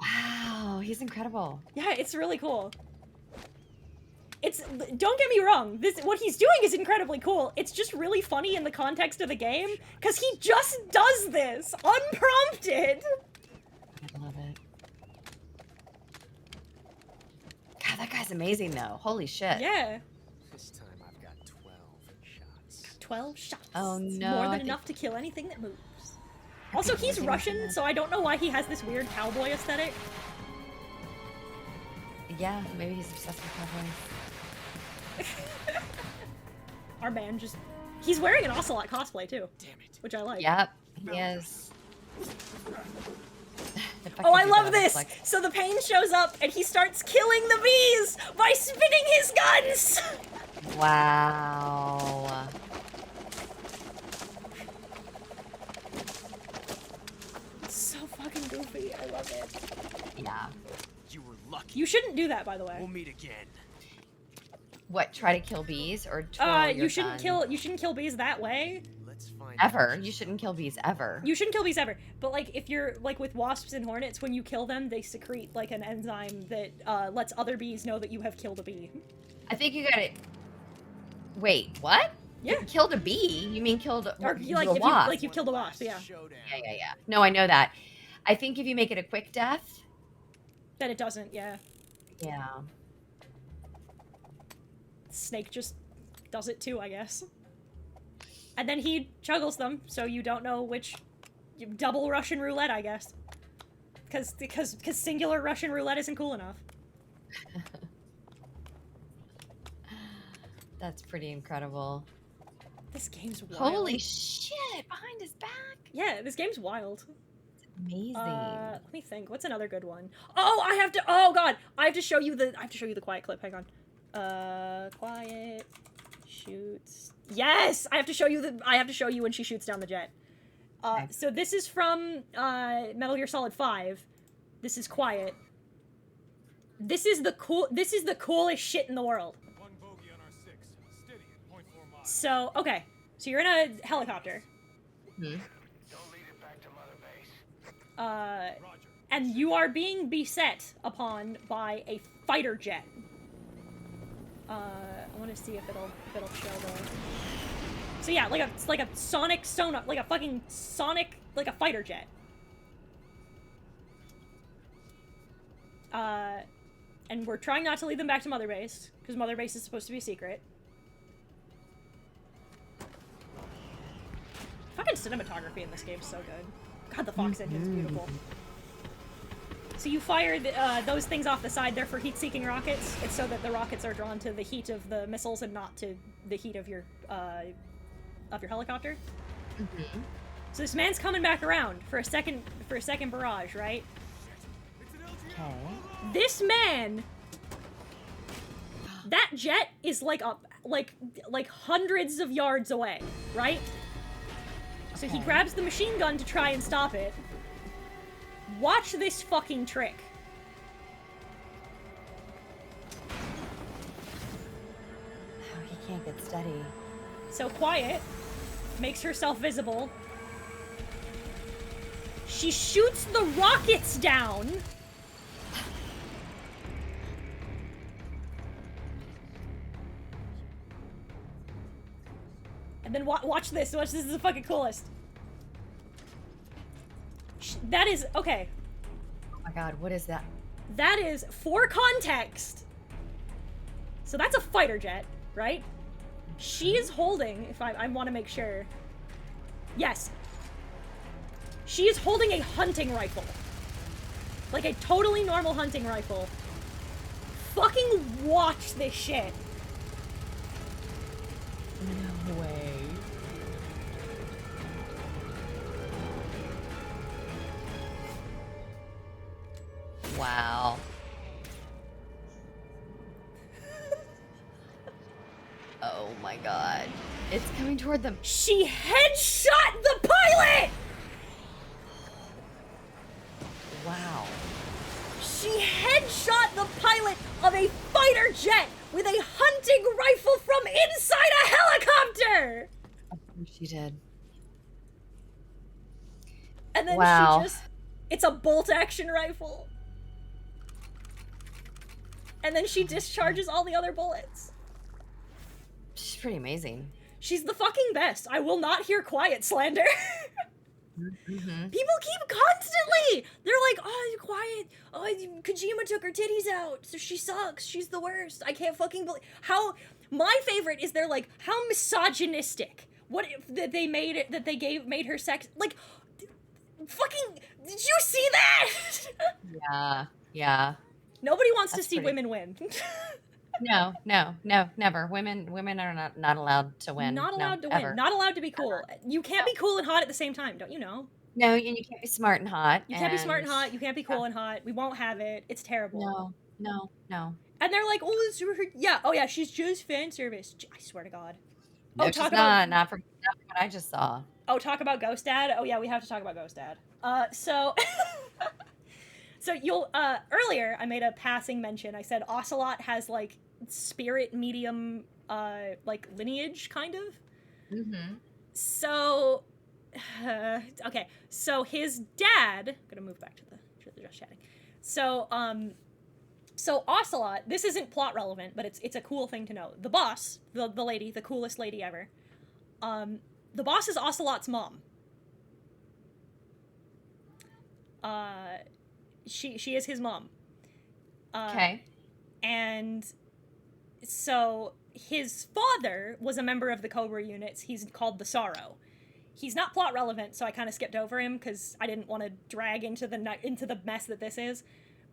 Wow, he's incredible. Yeah, it's really cool. Don't get me wrong, what he's doing is incredibly cool. It's just really funny in the context of the game, because he just does this, unprompted! I love it. God, that guy's amazing, though. Holy shit. Yeah. This time I've got 12 shots. 12 shots. Oh, no, More I than think- enough to kill anything that moves. Also, he's Russian, so I don't know why he has this weird cowboy aesthetic. Yeah, maybe he's obsessed with cowboys. Our man just... He's wearing an ocelot cosplay, too. Damn it. Which I like. Yep, he is. Oh, I love this! So the pain shows up, and he starts killing the bees by spinning his guns! Wow. It's so fucking goofy. I love it. Yeah. You were lucky. You shouldn't do that, by the way. We'll meet again. What, try to kill bees or twirl your you shouldn't gun? kill bees that way. Let's find Ever. out. You shouldn't kill bees ever. You shouldn't kill bees ever. But like if you're like with wasps and hornets, when you kill them, they secrete like an enzyme that lets other bees know that you have killed a bee. I think you got it. Wait, what? Yeah. You killed a bee? You mean killed a, Or like a if wasp? you've killed a wasp, yeah. Showdown. Yeah. No, I know that. I think if you make it a quick death. Then it doesn't, yeah. Yeah. Snake just does it too, I guess. And then he juggles them, so you don't know which double Russian roulette, I guess. Because singular Russian roulette isn't cool enough. That's pretty incredible. This game's wild. Holy shit! Behind his back. Yeah, this game's wild. Amazing. Let me think. What's another good one? Oh, I have to. Oh God, I have to show you the quiet clip. Hang on. Quiet shoots. Yes, I have to show you when she shoots down the jet. Okay. So this is from Metal Gear Solid 5. This is quiet. This is the coolest shit in the world. One bogey on our 6. Steady at 0.4 miles. So okay, so you're in a helicopter. Hmm. Don't lead it back to Mother Base. Roger. And you are being beset upon by a fighter jet. I want to see if it'll show the. So yeah, it's like a sonic sonar, like a fucking sonic, like a fighter jet. And we're trying not to lead them back to Mother Base because Mother Base is supposed to be a secret. Fucking cinematography in this game is so good. God, the Fox engine is beautiful. So you fire those things off the side. They're for heat-seeking rockets. It's so that the rockets are drawn to the heat of the missiles and not to the heat of your helicopter. Mm-hmm. So this man's coming back around for a second barrage, right? Okay. This man, that jet is like hundreds of yards away, right? So he Okay. grabs the machine gun to try and stop it. Watch this fucking trick. Oh, he can't get steady. So Quiet makes herself visible. She shoots the rockets down. And then watch this. Watch this. Is the fucking coolest. That is okay. Oh my god, what is that? That is for context. So that's a fighter jet, right? She is holding, if I want to make sure. Yes. She is holding a hunting rifle. Like a totally normal hunting rifle. Fucking watch this shit. No way. Wow. Oh my god. It's coming toward them. She headshot the pilot! Wow. She headshot the pilot of a fighter jet with a hunting rifle from inside a helicopter! Of course she did. And then Wow. it's a bolt action rifle. And then she discharges all the other bullets. She's pretty amazing. She's the fucking best. I will not hear quiet slander. Mm-hmm. People keep constantly. They're like, oh, you're quiet. Oh, Kojima took her titties out, so she sucks. She's the worst. I can't fucking believe how. My favorite is they're like, how misogynistic. What if that they made it that they made her sex like. Fucking. Did you see that? Yeah. Nobody wants That's to see pretty- women win. No, never. Women are not allowed to win. Not allowed to ever. win. Not allowed to be cool. You can't be cool and hot at the same time, don't you know? No, and you can't be smart and hot. You can't be smart and hot. You can't be cool and hot. We won't have it. It's terrible. No. And they're like, oh, it's yeah. Oh, yeah, she's just fan service. I swear to God. No, Oh, she's talk about... not from what I just saw. Oh, talk about Ghost Dad? Oh, yeah, we have to talk about Ghost Dad. So... So you'll, earlier I made a passing mention. I said Ocelot has, like, spirit medium, like, lineage, kind of. Mm-hmm. So, okay. So his dad, I'm gonna move back to the just chatting. So, so Ocelot, this isn't plot relevant, but it's a cool thing to know. The boss, the lady, the coolest lady ever, the boss is Ocelot's mom. She is his mom. Okay. And so his father was a member of the Cobra units. He's called the Sorrow. He's not plot relevant, so I kind of skipped over him because I didn't want to drag into the mess that this is.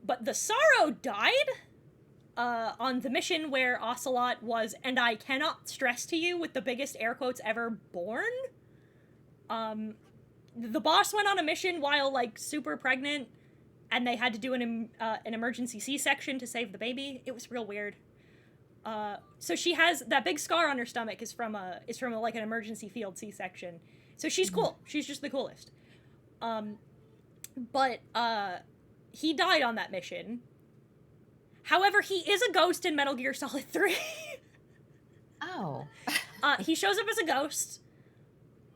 But the Sorrow died on the mission where Ocelot was, and I cannot stress to you with the biggest air quotes ever, born. The boss went on a mission while, like, super pregnant, and they had to do an emergency C-section to save the baby. It was real weird. So she has that big scar on her stomach is from like an emergency field C-section. So she's cool. She's just the coolest. But he died on that mission. However, he is a ghost in Metal Gear Solid 3. Oh. He shows up as a ghost.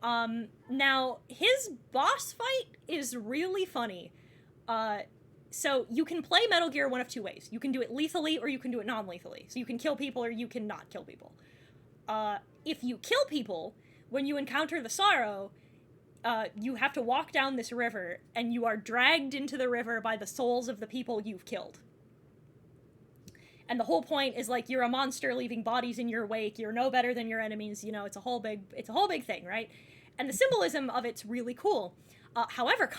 Now his boss fight is really funny. So you can play Metal Gear one of two ways. You can do it lethally or you can do it non-lethally. So you can kill people or you can not kill people. If you kill people, when you encounter the Sorrow, you have to walk down this river and you are dragged into the river by the souls of the people you've killed. And the whole point is, like, you're a monster leaving bodies in your wake. You're no better than your enemies. You know, it's a whole big thing, right? And the symbolism of it's really cool. However,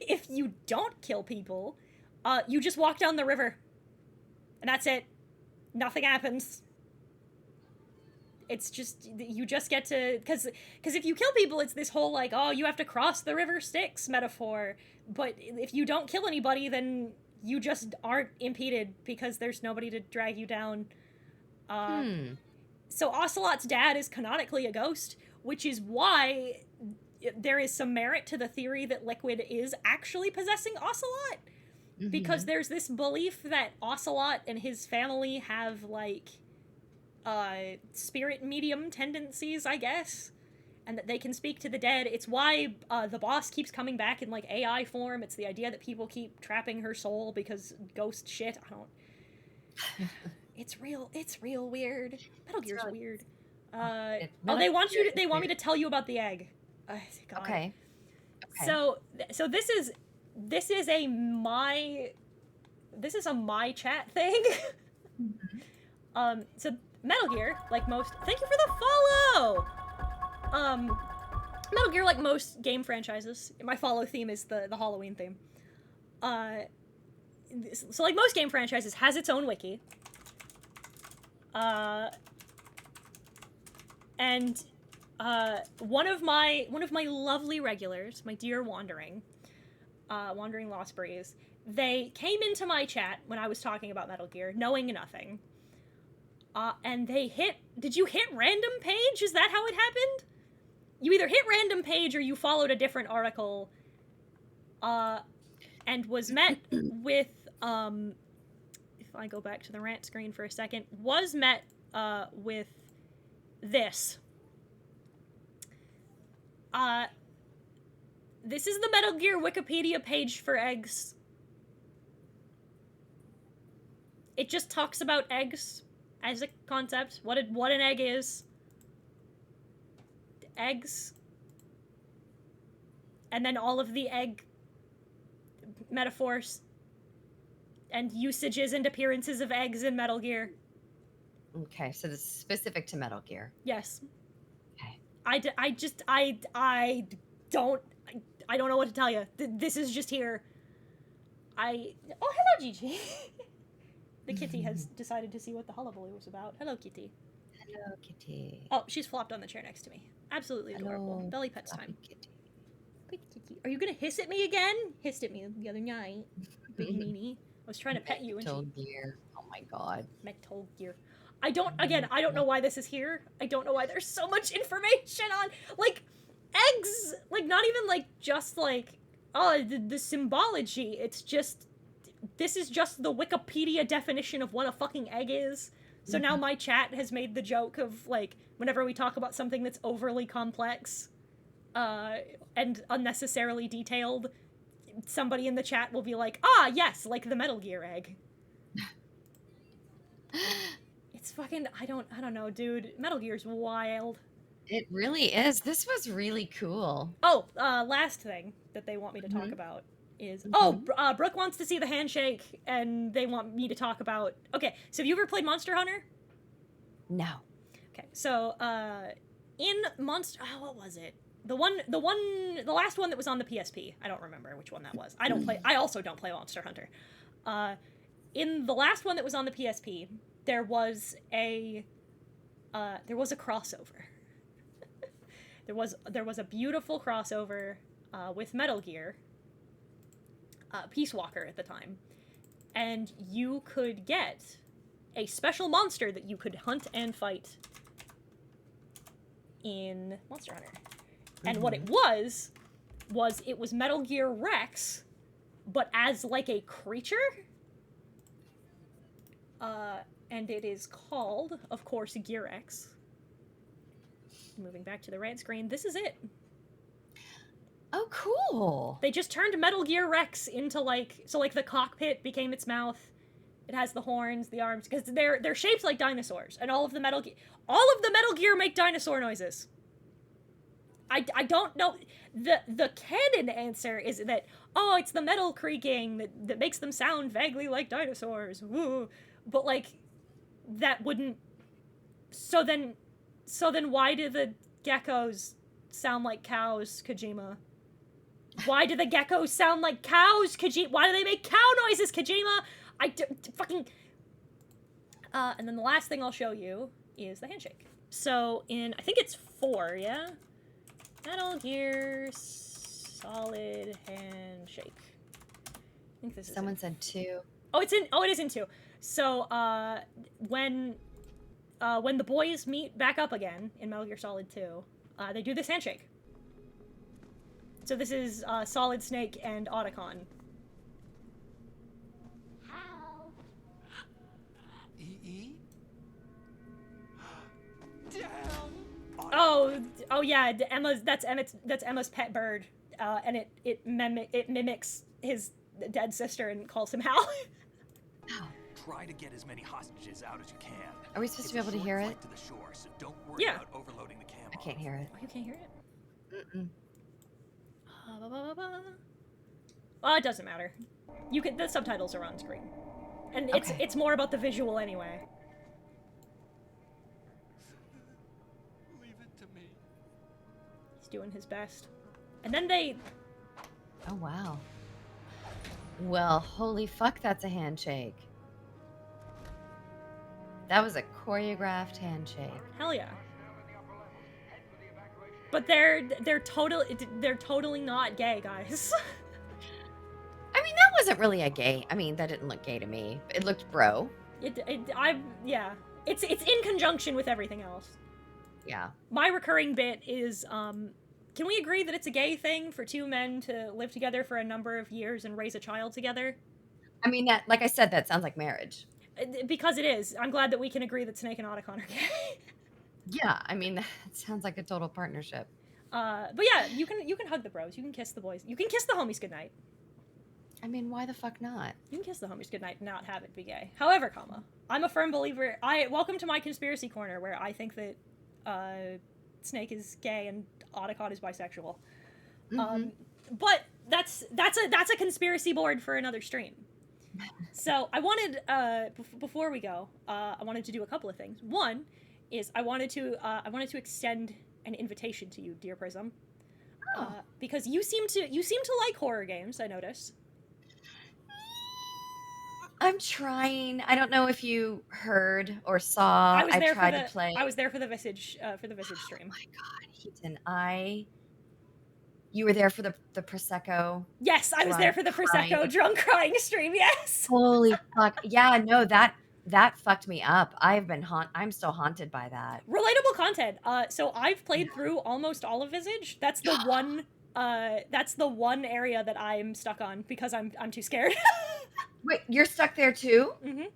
if you don't kill people, you just walk down the river. And that's it. Nothing happens. It's just, you just get to, because if you kill people, it's this whole, like, oh, you have to cross the river Styx metaphor. But if you don't kill anybody, then you just aren't impeded because there's nobody to drag you down. So Ocelot's dad is canonically a ghost, which is why there is some merit to the theory that Liquid is actually possessing Ocelot. Mm-hmm. Because there's this belief that Ocelot and his family have, like, spirit medium tendencies, I guess, and that they can speak to the dead. It's why the boss keeps coming back in, like, AI form. It's the idea that people keep trapping her soul because ghost shit. I don't... It's real weird. Metal Gear's really weird. They want me to tell you about the egg. God. Okay. So this is a my chat thing. Mm-hmm. So Metal Gear, like most, thank you for the follow. Metal Gear, like most game franchises, my follow theme is the Halloween theme. So like most game franchises, has its own wiki. And one of my lovely regulars, my dear Wandering Lost Breeze, they came into my chat when I was talking about Metal Gear, knowing nothing. And they hit. Did you hit random page? Is that how it happened? You either hit random page or you followed a different article. And was met with if I go back to the rant screen for a second, was met with this. This is the Metal Gear Wikipedia page for eggs. It just talks about eggs as a concept, what an egg is. Eggs. And then all of the egg metaphors and usages and appearances of eggs in Metal Gear. Okay, so this is specific to Metal Gear. Yes. Okay. I don't know what to tell you. This is just here. Oh, hello, Gigi. The kitty has decided to see what the hullabaloo was about. Hello, kitty. Hello, kitty. Oh, she's flopped on the chair next to me. Absolutely adorable. Hello, Belly pets time. kitty. Good kitty. Are you gonna hiss at me again? Hissed at me the other night. Big meanie. I was trying to pet you and Metal Gear. Oh my god. Metal Gear. I don't know why this is here. I don't know why there's so much information on, like, eggs. Like, not even, like, just, like, the symbology. It's just, this is just the Wikipedia definition of what a fucking egg is. So now my chat has made the joke of, like, whenever we talk about something that's overly complex, and unnecessarily detailed, somebody in the chat will be like, yes, like the Metal Gear egg. It's fucking, I don't know, dude. Metal Gear's wild. It really is. This was really cool. Oh, last thing that they want me to talk about is, Brooke wants to see the handshake, and they want me to talk about, okay, so have you ever played Monster Hunter? No. Okay, so, in Monster, what was it? The last one that was on the PSP. I don't remember which one that was. I also don't play Monster Hunter. In the last one that was on the PSP, there was a crossover. there was a beautiful crossover with Metal Gear, Peace Walker at the time, and you could get a special monster that you could hunt and fight in Monster Hunter. And what it was Metal Gear Rex, but as like a creature. And it is called, of course, Gear X. Moving back to the rant screen, this is it. Oh, cool. They just turned Metal Gear Rex into like the cockpit became its mouth. It has the horns, the arms, because they're shaped like dinosaurs, and all of the Metal Gear make dinosaur noises. I don't know. The canon answer is that, it's the metal creaking that makes them sound vaguely like dinosaurs. Woo. But like, that wouldn't. So then why do the geckos sound like cows, Kojima? Why do the geckos sound like cows, Kojima? Why do they make cow noises, Kojima? Fucking. And then the last thing I'll show you is the handshake. So I think it's 4, yeah? Metal Gear Solid handshake. I think this is Someone said 2. it is in 2. So, when the boys meet back up again in Metal Gear Solid 2, they do this handshake. So this is, Solid Snake and Otacon. E? Damn! Oh yeah, that's Emma's pet bird, and it mimics his dead sister and calls him Hal. Try to get as many hostages out as you can. Are we supposed to be able to hear it? To the shore, so don't worry about overloading the camo. I can't hear it. Oh, you can't hear it? Mm-mm. Well, it doesn't matter. The subtitles are on screen, and Okay. it's more about the visual anyway. Leave it to me. He's doing his best, and then they. Oh, wow. Well, holy fuck, that's a handshake. That was a choreographed handshake. Hell yeah. But they're totally not gay, guys. I mean, that wasn't really a gay. I mean, that didn't look gay to me. It looked bro. Yeah. It's in conjunction with everything else. Yeah. My recurring bit is can we agree that it's a gay thing for two men to live together for a number of years and raise a child together? I mean, that, like I said, that sounds like marriage. Because it is. I'm glad that we can agree that Snake and Otacon are gay. Yeah, I mean, that sounds like a total partnership. But yeah, you can hug the bros. You can kiss the boys. You can kiss the homies goodnight. I mean, why the fuck not? You can kiss the homies goodnight and not have it be gay. However, I'm a firm believer. Welcome to my conspiracy corner, where I think that Snake is gay and Otacon is bisexual. Mm-hmm. But that's a conspiracy board for another stream. So I wanted before we go, I wanted to do a couple of things. One is I wanted to extend an invitation to you, dear Prism, because you seem to like horror games. I notice. I'm trying. I don't know if you heard or saw. I tried to play. I was there for the Visage stream. Oh my god, Hiten, you were there for the Prosecco. Yes, I was there for the Prosecco drunk crying stream. Yes. Holy fuck! Yeah, no, that fucked me up. I'm still haunted by that. Relatable content. So I've played through almost all of Visage. That's the one area that I'm stuck on because I'm too scared. Wait, you're stuck there too? Mm-hmm.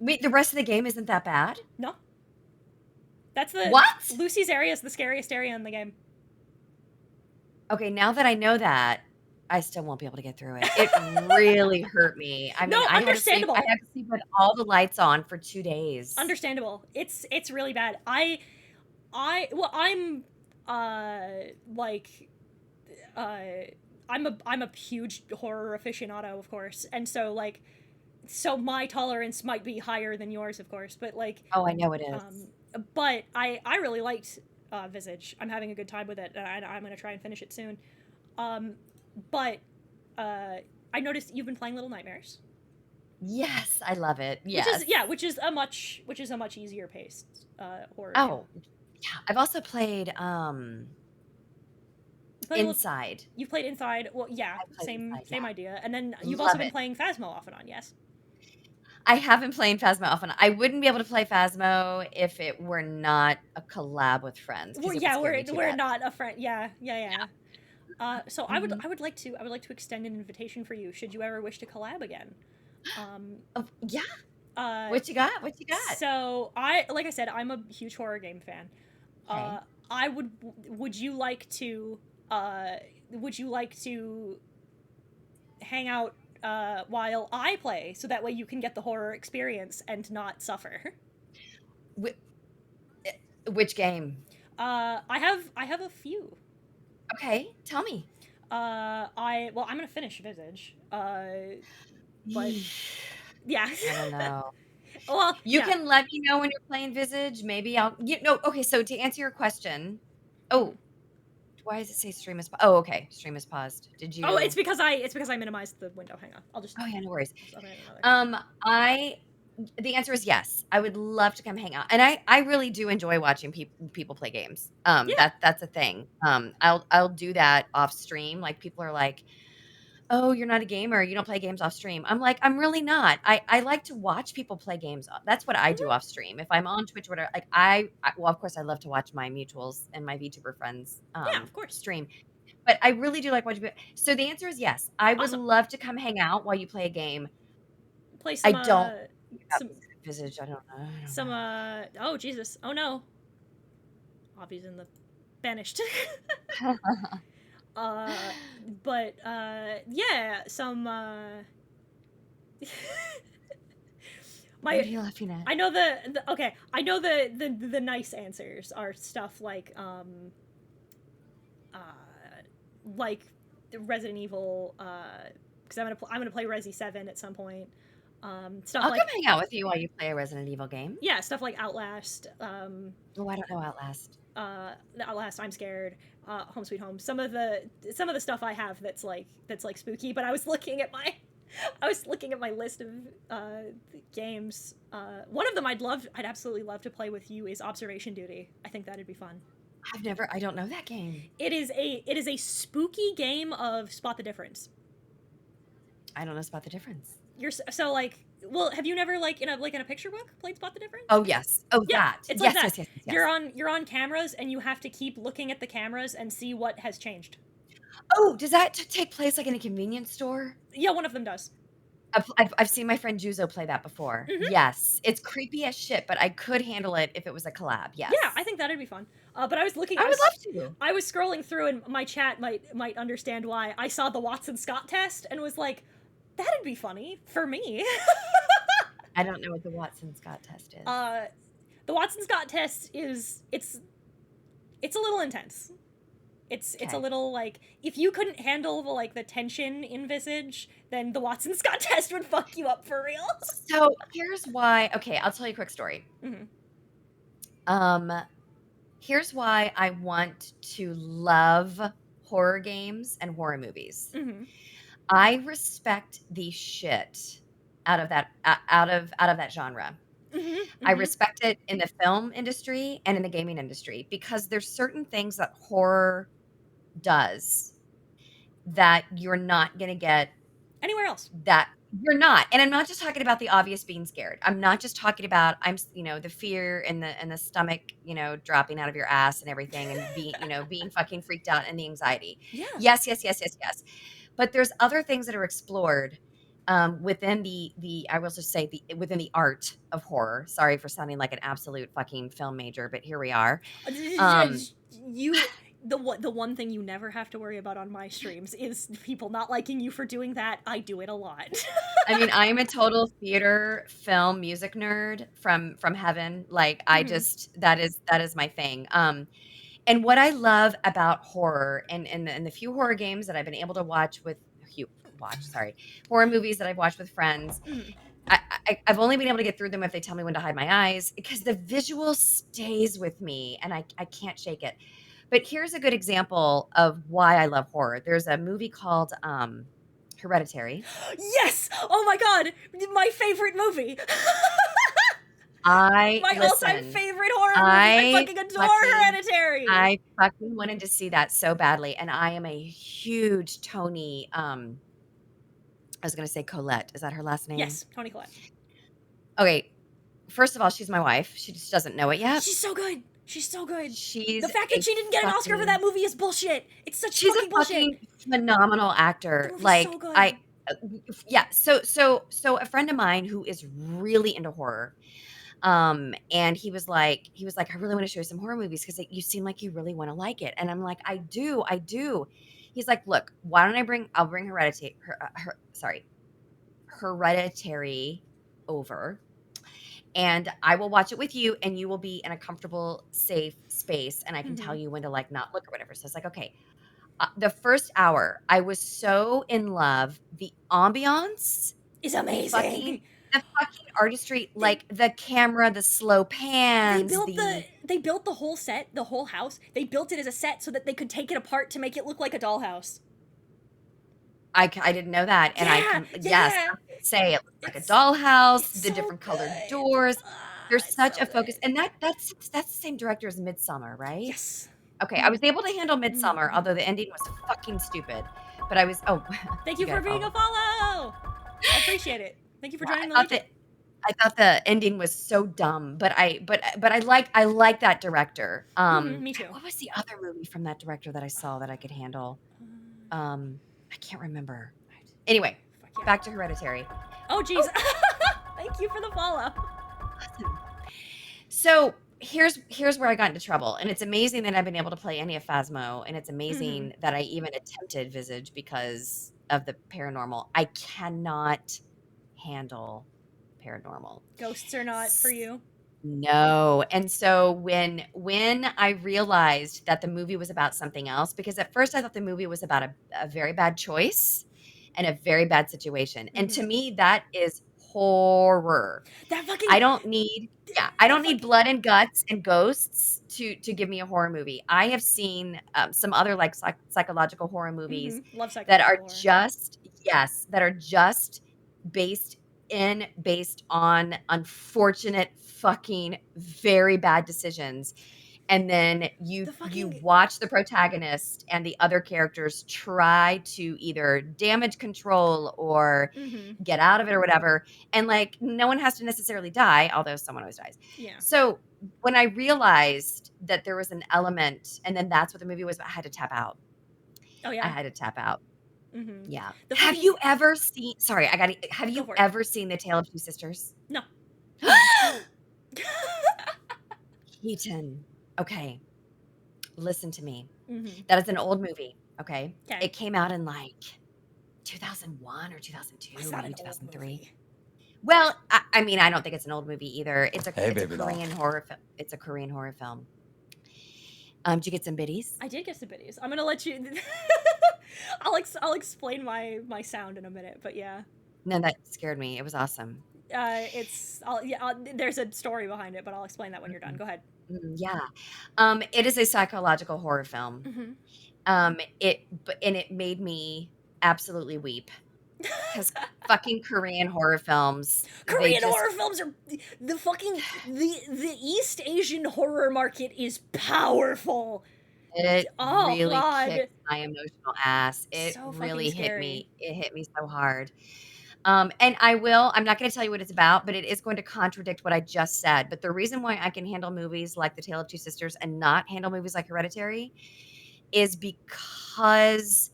Wait, the rest of the game isn't that bad? No. That's the what? Lucy's area is the scariest area in the game. Okay, now that I know that, I still won't be able to get through it. It really hurt me. I mean, understandable. I had to sleep with all the lights on for 2 days. Understandable. It's really bad. I'm a huge horror aficionado, of course, and so my tolerance might be higher than yours, of course, but oh, I know it is. But I really liked Visage. I'm having a good time with it, and I'm gonna try and finish it soon. But I noticed you've been playing Little Nightmares. Yes, I love it. Yes. Which is a much easier paced horror. Oh, yeah. I've also played Inside. You've played Inside. Well, yeah, same idea. And then you've Love also been it. playing Phasmo off and on. Yes. I have been playing Phasmo off and on. I wouldn't be able to play Phasmo if it were not a collab with friends. We're not a friend. Yeah. So I would like to extend an invitation for you. Should you ever wish to collab again? Yeah. What you got? So like I said, I'm a huge horror game fan. Okay. Would you like to hang out while I play, so that way you can get the horror experience and not suffer? Which game? I have a few. Okay, tell me. I'm gonna finish Visage. But yeah. I don't know. Well, you can let me know when you're playing Visage. Maybe I'll. Okay. So to answer your question, why does it say stream is? Oh, okay. Stream is paused. Did you? Oh, it's because I minimized the window. Hang on. I'll just. Oh yeah, no worries. The answer is yes. I would love to come hang out, and I really do enjoy watching people play games. That's a thing. I'll do that off stream. Like, people are like, "Oh, you're not a gamer. You don't play games off stream." I'm like, I'm really not. I like to watch people play games. That's what I do off stream. If I'm on Twitch or whatever, like well, of course, I love to watch my mutuals and my VTuber friends of course, stream. But I really do like watching people. So the answer is yes. I would love to come hang out while you play a game. Play some. I don't. Some Visage. I don't know. Oh Jesus. Oh no. Obby's in the banished. But yeah, some what are you laughing at? I know the nice answers are stuff like Resident Evil, because I'm gonna play Resi 7 at some point. Stuff I'll like, come hang out with you while you play a Resident Evil game. Yeah, stuff like Outlast. I don't know Outlast. Outlast, I'm Scared. Home Sweet Home. Some of the stuff I have that's like spooky. But I was looking at my I was looking at my list of games. One of them I'd absolutely love to play with you is Observation Duty. I think that'd be fun. I don't know that game. It is a spooky game of spot the difference. I don't know Spot the Difference. You're so like, well, have you never like in a picture book played Spot the Difference? Oh yes. Oh Yeah, that. it's yes, like that. yes. You're on cameras and you have to keep looking at the cameras and see what has changed. Oh, does that take place like in a convenience store? Yeah, one of them does. I've seen my friend Juzo play that before. Mhm. Yes, it's creepy as shit, but I could handle it if it was a collab. Yes. Yeah, I think that'd be fun. But I was looking. I would love to. I was scrolling through, and my chat might understand why. I saw the Watson Scott test and was like, that'd be funny for me. I don't know what the Watson Scott test is. The Watson Scott test is it's a little intense. It's a little like, if you couldn't handle the tension in Visage, then the Watson Scott test would fuck you up for real. So here's why. Okay, I'll tell you a quick story. Mhm. Here's why I want to love horror games and horror movies. Mhm. I respect the shit out of that genre. Mhm. I Mhm. respect it in the film industry and in the gaming industry because there's certain things that horror does that you're not going to get Anywhere else. that you're not. And I'm not just talking about the obvious being scared. I'm not just talking about the fear and the stomach, dropping out of your ass and everything and being fucking freaked out and the anxiety. Yeah. Yes. But there's other things that are explored within I will just say within the art of horror. Sorry for sounding like an absolute fucking film major, but here we are. The one thing you never have to worry about on my streams is people not liking you for doing that. I do it a lot. I mean, I am a total theater, film, music nerd from heaven. Like I just that is my thing. And what I love about horror and the few horror games that I've been able to horror movies that I've watched with friends. I've only been able to get through them if they tell me when to hide my eyes because the visual stays with me and I can't shake it. But here's a good example of why I love horror. There's a movie called Hereditary. Yes! Oh my god! My favorite movie! My all-time favorite horror movie. I fucking adore Hereditary. I fucking wanted to see that so badly, and I am a huge Toni. I was gonna say Collette. Is that her last name? Yes, Toni Collette. Okay, first of all, she's my wife. She just doesn't know it yet. She's so good. She's so good. The fact that she didn't get an Oscar for that movie is bullshit. It's such fucking bullshit. She's a fucking phenomenal actor. Like so good. Yeah. So a friend of mine who is really into horror, and he was like, I really want to show you some horror movies because you seem like you really want to like it. And I'm like, I do. He's like, look, why don't I'll bring Hereditary over. And I will watch it with you and you will be in a comfortable, safe space. And I can tell you when to not look or whatever. So it's like, okay. The first hour, I was so in love. The ambiance is amazing. The fucking artistry, like the camera, the slow pans. They built the whole set, the whole house. They built it as a set so that they could take it apart to make it look like a dollhouse. I didn't know that. And yes, I would say it looks like a dollhouse, the different colored doors. There's such a focus. And that's the same director as Midsommar, right? Yes. Okay, I was able to handle Midsommar, although the ending was fucking stupid. But I was, thank you for being a follow. I appreciate it. Thank you for joining the I thought the ending was so dumb, but I like that director. Me too. What was the other movie from that director that I saw that I could handle? I can't remember. Anyway, back to Hereditary. Oh, geez. Thank you for the follow. So here's where I got into trouble, and it's amazing that I've been able to play any of Phasmo, and it's amazing that I even attempted Visage because of the paranormal. I cannot handle paranormal. Ghosts are not for you? No. And so when I realized that the movie was about something else, because at first I thought the movie was about a very bad choice and a very bad situation. And to me, that is horror. That fucking I don't need blood and guts and ghosts to give me a horror movie. I have seen some other like psychological horror movies love that psychological are horror. just based on unfortunate fucking very bad decisions. And then you watch the protagonist and the other characters try to either damage control or get out of it or whatever. And like no one has to necessarily die, although someone always dies. Yeah. So when I realized that there was an element, and then that's what the movie was, I had to tap out. Oh yeah. I had to tap out. Mm-hmm. Yeah. The Have fucking- you ever seen? Sorry, have Go you for it. ever seen The Tale of Two Sisters? No. Hiten. Okay. Listen to me. Mm-hmm. That is an old movie. Okay. Okay. It came out in like 2001 or 2002, It's not maybe an old 2003. movie. Well, I mean, I don't think it's an old movie either. It's a baby doll. Korean horror film. It's a Korean horror film. Did you get some biddies? I did get some biddies. I'm gonna let you. I'll explain my sound in a minute, but yeah. No, that scared me. It was awesome. There's a story behind it, but I'll explain that when you're done. Go ahead. Yeah. It is a psychological horror film. Mm-hmm. It made me absolutely weep. Because fucking Korean horror films. Horror films are the East Asian horror market is powerful. It really God. kicked my emotional ass. It So really fucking hit scary. me. It hit me so hard. And I'm not going to tell you what it's about, but it is going to contradict what I just said. But the reason why I can handle movies like The Tale of Two Sisters and not handle movies like Hereditary is because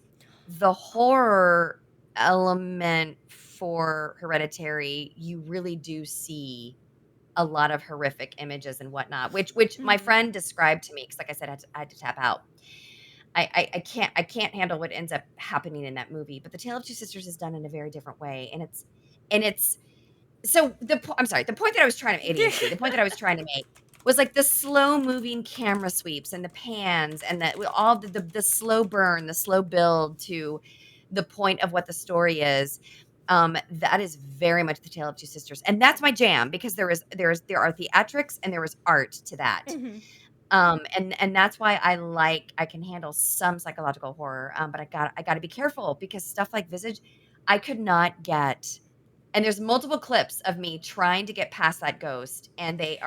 the horror element for Hereditary, you really do see a lot of horrific images and whatnot, which my friend described to me, because like I said, I had to tap out. I can't handle what ends up happening in that movie. But The Tale of Two Sisters is done in a very different way, and it's so the point that I was trying to ADHD, the point that I was trying to make was like the slow moving camera sweeps and the pans and all the slow burn, the slow build to the point of what the story is. That is very much The Tale of Two Sisters, and that's my jam because there are theatrics and there is art to that. Mm-hmm. And that's why I can handle some psychological horror, but I got to be careful because stuff like Visage, I could not get. And there's multiple clips of me trying to get past that ghost, and they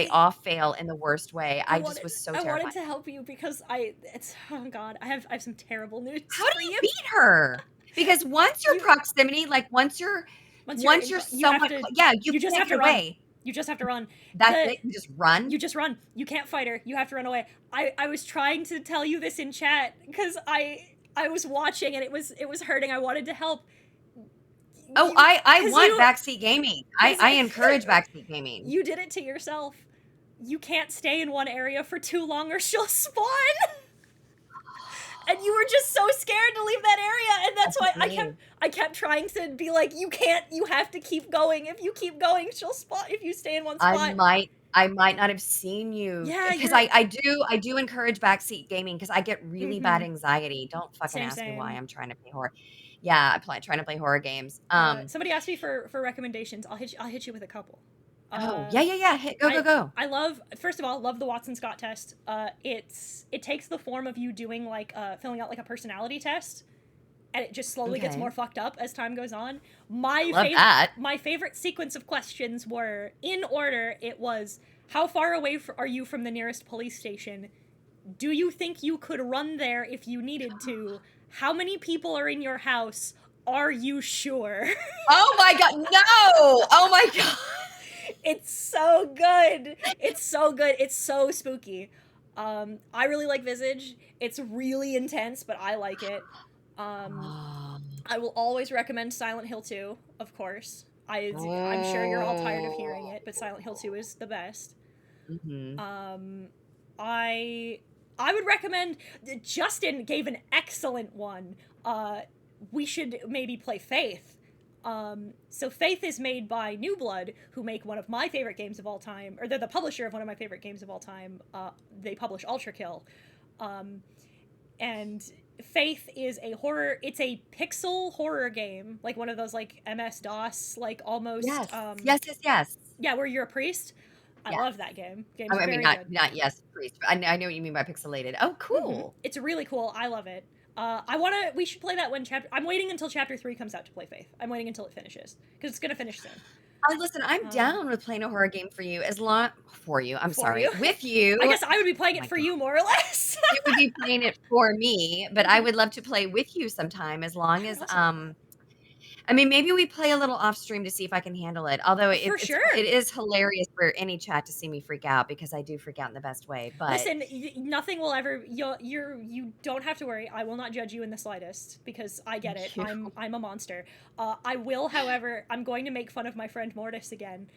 all fail in the worst way. I just was so terrified. I wanted to help you because oh God, I have some terrible news. How do you beat her? Because once your proximity, like once you're somewhat, you just have to run. You just have to run. That's it. You just run. You just run. You can't fight her. You have to run away. I was trying to tell you this in chat because I was watching and it was hurting. I wanted to help. Oh, I want backseat gaming. I encourage backseat gaming. You did it to yourself. You can't stay in one area for too long or she'll spawn. And you were just so scared to leave that area, and that's why I kept trying to be like, you can't, you have to keep going. If you keep going, she'll spot if you stay in one spot. I might not have seen you. Yeah, because I do encourage backseat gaming because I get really bad anxiety. Don't fucking ask me why I'm trying to play horror. Yeah, trying to play horror games. Somebody asked me for recommendations. I'll hit you with a couple. Yeah. Go. I love the Watson Scott test. It takes the form of you doing like filling out like a personality test, and it just slowly gets more fucked up as time goes on. My favorite sequence of questions were in order. It was, how far away are you from the nearest police station? Do you think you could run there if you needed to? How many people are in your house? Are you sure? Oh my God, no! Oh my God. It's so good. It's so good. It's so spooky. I really like Visage. It's really intense, but I like it. I will always recommend Silent Hill 2, of course. I'm sure you're all tired of hearing it, but Silent Hill 2 is the best. I would recommend. Justin gave an excellent one. We should maybe play Faith. So Faith is made by New Blood, who make one of my favorite games of all time, or they're the publisher of one of my favorite games of all time. They publish Ultra Kill. And Faith is a horror. It's a pixel horror game, like one of those like MS DOS, like almost. Yes. Yes. Yeah, where you're a priest. I Yes. love that game. Game's I mean, very good. not yes, priest. But I know what you mean by pixelated. Oh, cool. It's really cool. I love it. We should play that when chapter. I'm waiting until chapter 3 comes out to play Faith. I'm waiting until it finishes because it's gonna finish soon. Listen, I'm down with playing a horror game for you I'm sorry, you. with you. I guess I would be playing Oh it my for God. you more or less. You would be playing it for me, but I would love to play with you sometime as long as I mean, maybe we play a little off stream to see if I can handle it. Although For sure. it is hilarious for any chat to see me freak out because I do freak out in the best way. But listen, nothing will ever. You don't have to worry. I will not judge you in the slightest because I get it. I'm a monster. I will, however, I'm going to make fun of my friend Mortis again.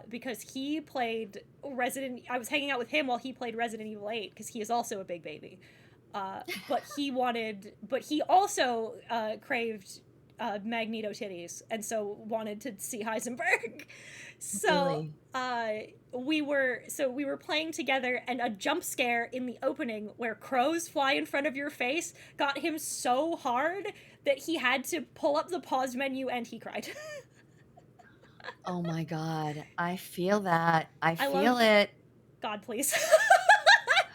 Because he played I was hanging out with him while he played Resident Evil 8 because he is also a big baby. But he also craved Magneto titties and so wanted to see Heisenberg. So really? we were playing together, and a jump scare in the opening where crows fly in front of your face got him so hard that he had to pull up the pause menu and he cried. Oh my God. I feel that. I feel it. God, please.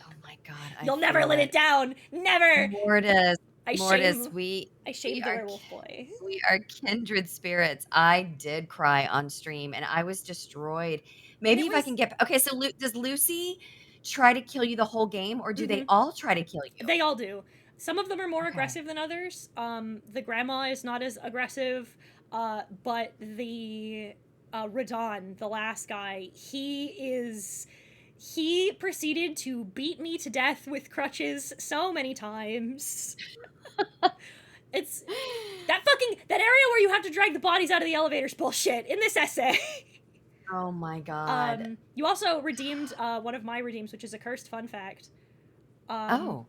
Oh my God. You'll never let it down. Never. Mortis. I shamed the are werewolf boy. We are kindred spirits. I did cry on stream and I was destroyed. Maybe if I can get okay. So does Lucy try to kill you the whole game, or do they all try to kill you? They all do. Some of them are more aggressive than others. The grandma is not as aggressive, but the Radon, the last guy, he proceeded to beat me to death with crutches so many times. It's that area where you have to drag the bodies out of the elevators bullshit in this essay. Oh my God. You also redeemed one of my redeems, which is a cursed fun fact. Oh,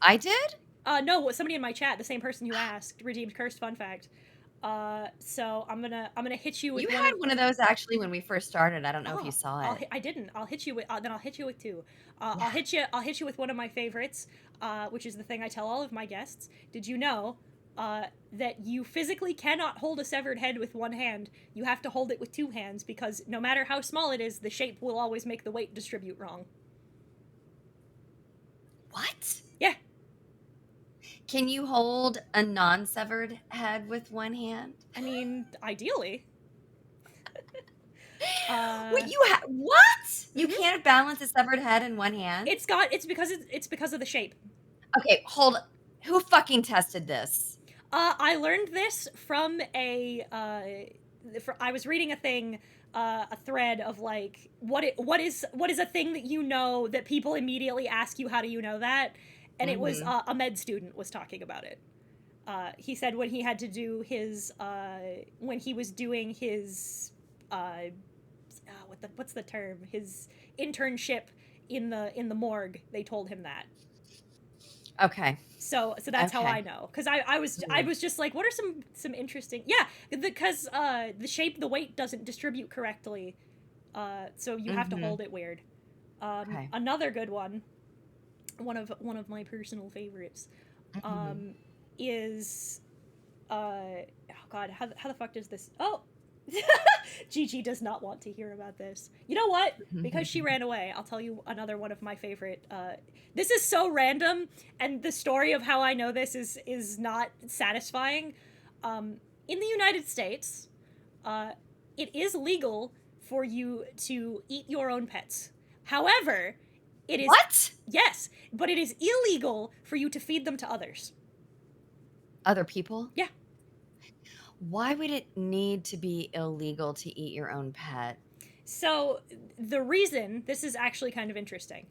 I did? No, somebody in my chat, the same person you asked, redeemed cursed fun fact. So I'm gonna hit you with. You had one of those actually when we first started. I don't know if you saw it. I didn't. I'll hit you with. Then I'll hit you with two. I'll hit you with one of my favorites, which is the thing I tell all of my guests. Did you know that you physically cannot hold a severed head with one hand? You have to hold it with two hands because no matter how small it is, the shape will always make the weight distribute wrong. What? Yeah. Can you hold a non-severed head with one hand? I mean, ideally. What you can't balance a severed head in one hand? It's because of the shape. Okay, hold. Who fucking tested this? I learned this from I was reading a thread of like what is a thing that you know that people immediately ask you, how do you know that? And it was a med student was talking about it. He said when he had to do his when he was doing his what's the term, his internship in the morgue, they told him that. Okay. So that's how I know, because I was just like, what are some interesting, because the shape, the weight doesn't distribute correctly, so you have to hold it weird. Another good one of my personal favorites is oh god, how the fuck does this, Gigi does not want to hear about this. You know what? Because she ran away, I'll tell you another one of my favorite. This is so random, and the story of how I know this is not satisfying. In the United States, it is legal for you to eat your own pets. However, it is... What? Yes, but it is illegal for you to feed them to others. Other people? Yeah. Why would it need to be illegal to eat your own pet? So the reason, this is actually kind of interesting.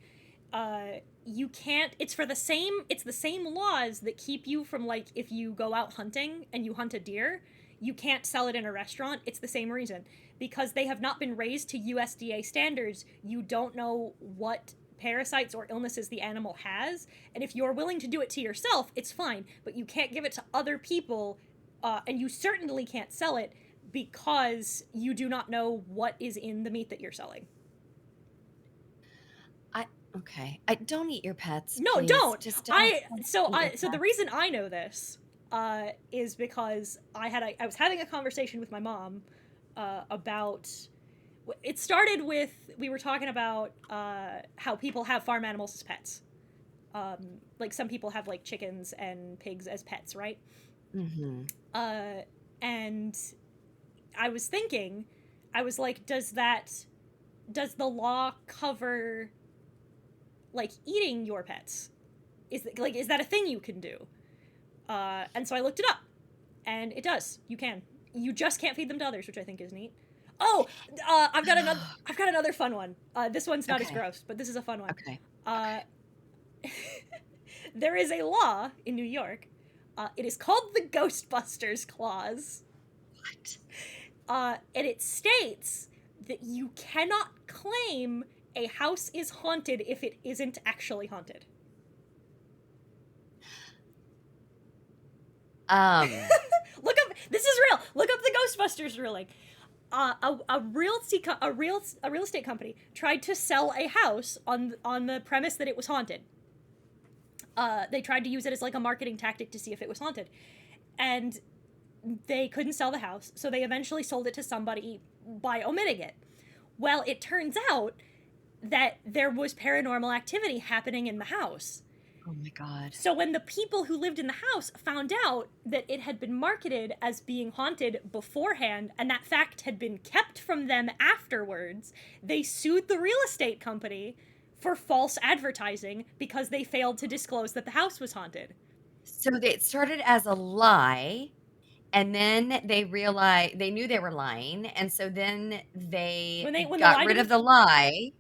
You can't, it's the same laws that keep you from, like, if you go out hunting and you hunt a deer, you can't sell it in a restaurant. It's the same reason. Because they have not been raised to USDA standards, you don't know what parasites or illnesses the animal has. And if you're willing to do it to yourself, it's fine. But you can't give it to other people. And you certainly can't sell it because you do not know what is in the meat that you're selling. Okay. I don't eat your pets. No, Please. don't. Just don't. So Don't eat your so the pets. reason I know this is because I was having a conversation with my mom about. It started with we were talking about how people have farm animals as pets. Like some people have like chickens and pigs as pets, right? Mm-hmm. And I was thinking, I was like, does the law cover like eating your pets? Is that a thing you can do? And so I looked it up, and it does. You can. You just can't feed them to others, which I think is neat. Oh, I've got another fun one. This one's not as Okay. gross, but this is a fun one. Okay. Uh, there is a law in New York. It is called the Ghostbusters Clause. What? And it states that you cannot claim a house is haunted if it isn't actually haunted. Look up. This is real. Look up the Ghostbusters ruling. A real estate company tried to sell a house on the premise that it was haunted. They tried to use it as like a marketing tactic to see if it was haunted, and they couldn't sell the house, so they eventually sold it to somebody by omitting it. Well, it turns out that there was paranormal activity happening in the house. Oh my God. So when the people who lived in the house found out that it had been marketed as being haunted beforehand, and that fact had been kept from them afterwards, they sued the real estate company for false advertising because they failed to disclose that the house was haunted. So it started as a lie, and then they realized they knew they were lying, and so then they When the got lie rid of didn't, the lie,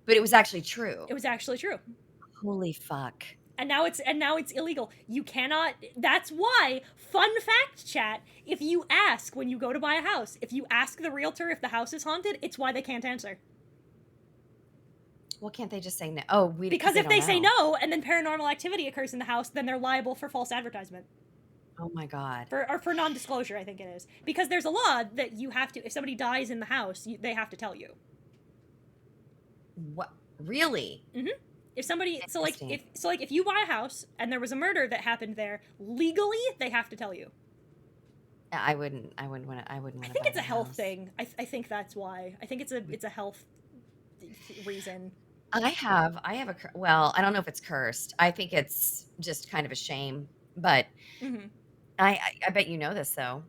but it was actually true. it was actually true. Holy fuck. And now it's illegal. You cannot. That's why, fun fact, chat, if you ask when you go to buy a house, if you ask the realtor if the house is haunted, it's why they can't answer. Well, can't they just say no? Oh, Because if they say know. no and then paranormal activity occurs in the house, then they're liable for false advertisement. Oh my God. For non-disclosure, I think it is. Because there's a law that you have to, if somebody dies in the house, they have to tell you. What? Really? Mm-hmm. If somebody, if you buy a house and there was a murder that happened there, legally they have to tell you. I wouldn't want to. I think it's a health thing. I think that's why. I think it's a health reason. I have well, I don't know if it's cursed. I think it's just kind of a shame, but Mm-hmm. I bet you know this though.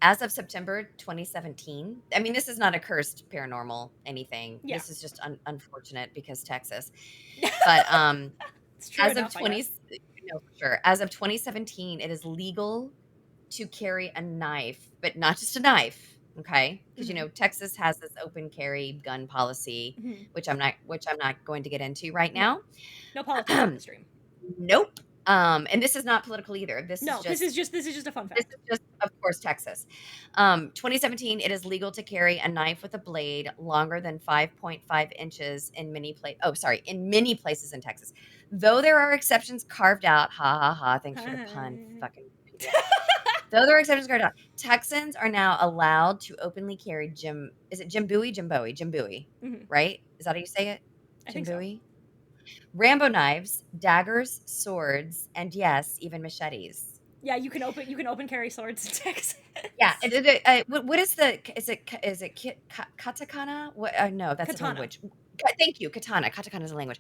As of September 2017, I mean, this is not a cursed paranormal anything. Yeah. This is just unfortunate because Texas. But it's true as enough, of for sure. As of 2017, it is legal to carry a knife, but not just a knife. Okay, because Mm-hmm. Texas has this open carry gun policy, Mm-hmm. which I'm not going to get into right now. No politics on the stream. Nope. And this is not political either. This is just a fun fact. This is just, of course, Texas. 2017, it is legal to carry a knife with a blade longer than 5.5 inches in many places in Texas. Though there are exceptions carved out, ha ha ha, thanks for the pun, fucking. Though there are exceptions carved out, Texans are now allowed to openly carry Jimbowie, Mm-hmm. right? Is that how you say it? I think so. Rambo knives, daggers, swords, and yes, even machetes. Yeah, you can open carry swords in Texas. Yeah, what is is it katakana? What? No, that's Katana. a language. Thank you, katana. Katakana is a language.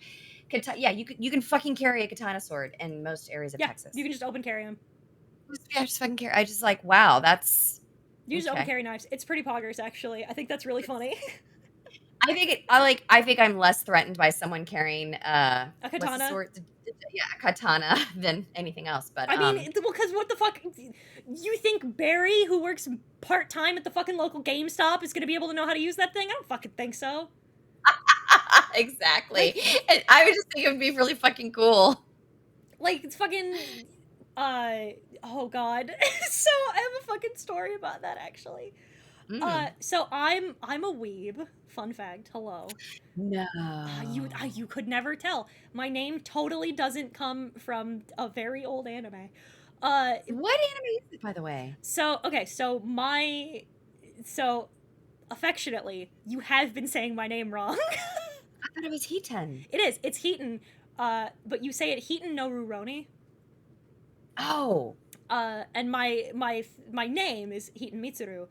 Yeah, you can fucking carry a katana sword in most areas of Texas. You can just open carry them. Yeah, just fucking carry. I just like, wow, that's. You just open carry knives. It's pretty poggers, actually. I think that's really funny. I think I'm less threatened by someone carrying a katana. A katana than anything else. But I mean, because what the fuck? You think Barry, who works part-time at the fucking local GameStop, is gonna be able to know how to use that thing? I don't fucking think so. Exactly. And I would just think it would be really fucking cool. Like, it's fucking oh god. So I have a fucking story about that, actually. So I'm a weeb. Fun fact. Hello. No. You could never tell. My name totally doesn't come from a very old anime. What anime is it, by the way? So affectionately, you have been saying my name wrong. I thought it was Hiten. It is. It's Hiten. But you say it Hiten no Ruroni. Oh. And my name is Hiten Mitsuru.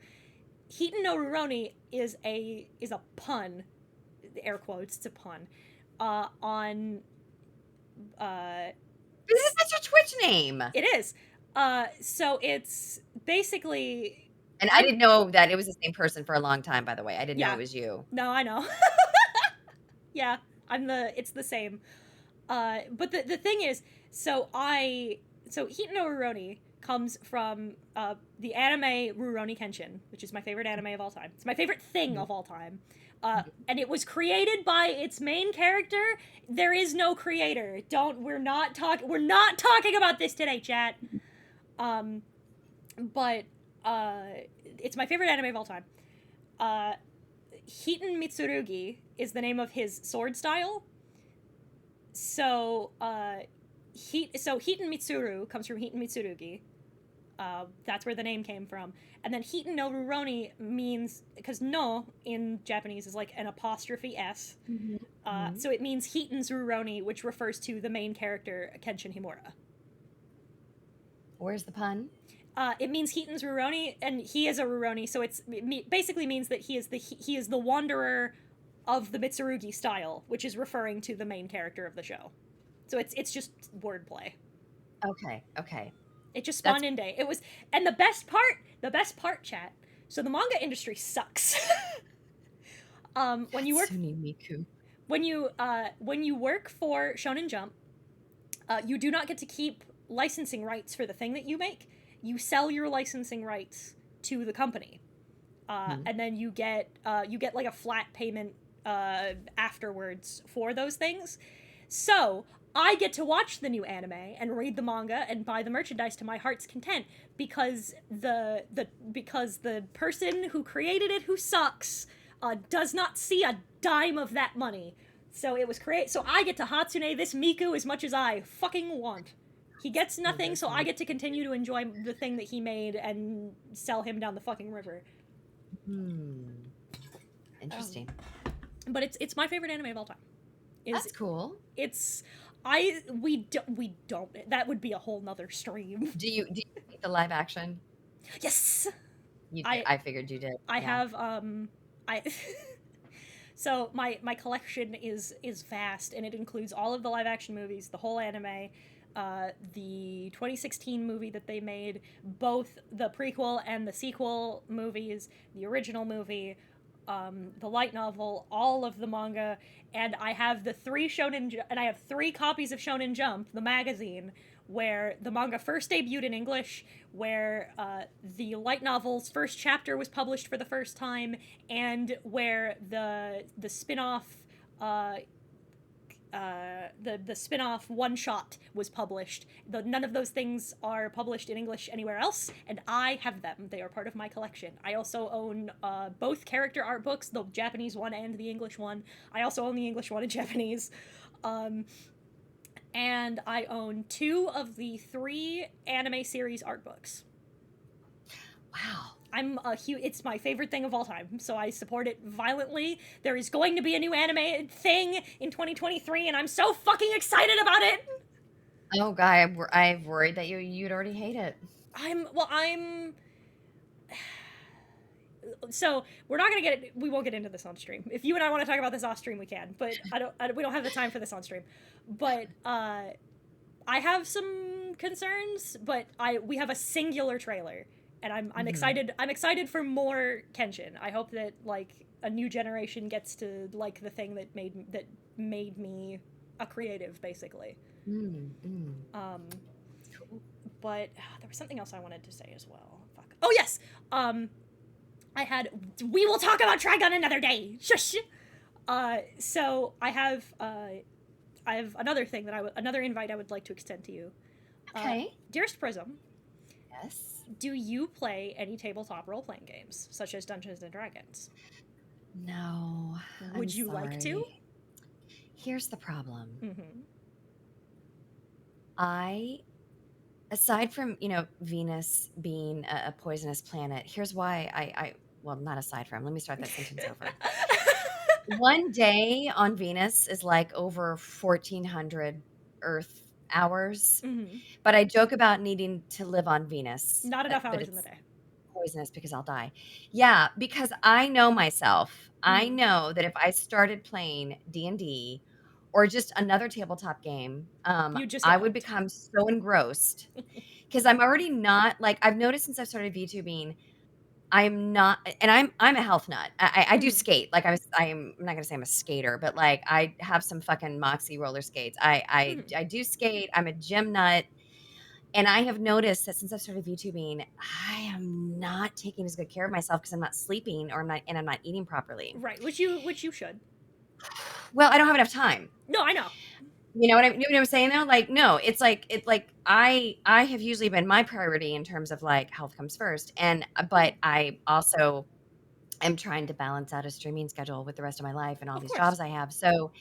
Hiten no Ruroni is a pun, air quotes, it's a pun, on This is such a Twitch name. it is. So it's basically, And I didn't know that it was the same person for a long time, by the way. I didn't know Yeah. it was you. no, I know. Yeah, it's the same. But the thing is, so Hiten no Ruroni comes from the anime Rurouni Kenshin, which is my favorite anime of all time. It's my favorite thing of all time. And it was created by its main character. There is no creator. We're not talking about this today, chat. But it's my favorite anime of all time. Hiten Mitsurugi is the name of his sword style. So Hiten Mitsuru comes from Hiten Mitsurugi. That's where the name came from. And then Hiten no Ruroni means, because no in Japanese is like an apostrophe S. So it means Hiten's Ruroni, which refers to the main character, Kenshin Himura. Where's the pun? It means Hiten's Ruroni, and he is a Ruroni, so it basically means that he is the wanderer of the Mitsurugi style, which is referring to the main character of the show. So it's just wordplay. Okay. It just spawned in day. It was, and the best part, chat. So the manga industry sucks. When you work, Miku. when you work for Shonen Jump, you do not get to keep licensing rights for the thing that you make. You sell your licensing rights to the company, and then you get like a flat payment afterwards for those things. So I get to watch the new anime and read the manga and buy the merchandise to my heart's content because the person who created it, who sucks, does not see a dime of that money. So it was so I get to Hatsune this Miku as much as I fucking want. He gets nothing, so I get to continue to enjoy the thing that he made and sell him down the fucking river. Interesting. But it's my favorite anime of all time. That's cool. We don't. That would be a whole nother stream. Do you like the live action? Yes. I figured you did. I have So my collection is vast, and it includes all of the live action movies, the whole anime, the 2016 movie that they made, both the prequel and the sequel movies, the original movie, the light novel, all of the manga, and I have I have 3 copies of Shonen Jump, the magazine, where the manga first debuted in English, where the light novel's first chapter was published for the first time, and where the spin-off the spin-off one-shot was published. None of those things are published in English anywhere else, and I have them. They are part of my collection. I also own both character art books, the Japanese one and the English one. I also own the English one in Japanese. And I own 2 of the 3 anime series art books. Wow. It's my favorite thing of all time, so I support it violently. There is going to be a new anime thing in 2023, and I'm so fucking excited about it! Oh, God, I've worried that you'd already hate it. So, we're not gonna we won't get into this on stream. If you and I want to talk about this off stream, we can, but we don't have the time for this on stream. But, I have some concerns, but we have a singular trailer. And I'm excited. I'm excited for more Kenshin. I hope that like a new generation gets to like the thing that made me a creative, basically. But there was something else I wanted to say as well. Fuck. Oh yes. We will talk about Trigun another day. Shush. So I have another thing another invite I would like to extend to you. Okay. Dearest Prism. Yes. Do you play any tabletop role-playing games, such as Dungeons & Dragons? No. Would you like to? Here's the problem. Mm-hmm. Aside from, Venus being a poisonous planet, here's why well, not aside from, let me start that sentence over. one day on Venus is like over 1,400 Earth hours. Hmm. But I joke about needing to live on Venus, Not enough but hours in the it's day. poisonous because I'll die. Yeah, because I know myself. I Hmm. know that if I started playing D&D or just another tabletop game, You just get I would hooked. become so engrossed because I'm already not like I've noticed since I've started VTubing, I'm not, and I'm a health nut. I do Hmm. skate. Like I'm not gonna say I'm a skater, but like I have some fucking moxie roller skates. Hmm. I do skate. I'm a gym nut. And I have noticed that since I've started VTubing, I am not taking as good care of myself because I'm not sleeping or I'm not eating properly. Right, which you should. Well, I don't have enough time. No, I know. You know what I'm saying though? Like, no, it's like I have usually been my priority in terms of like health comes first. And but I also am trying to balance out a streaming schedule with the rest of my life and all Of these course. jobs I have. So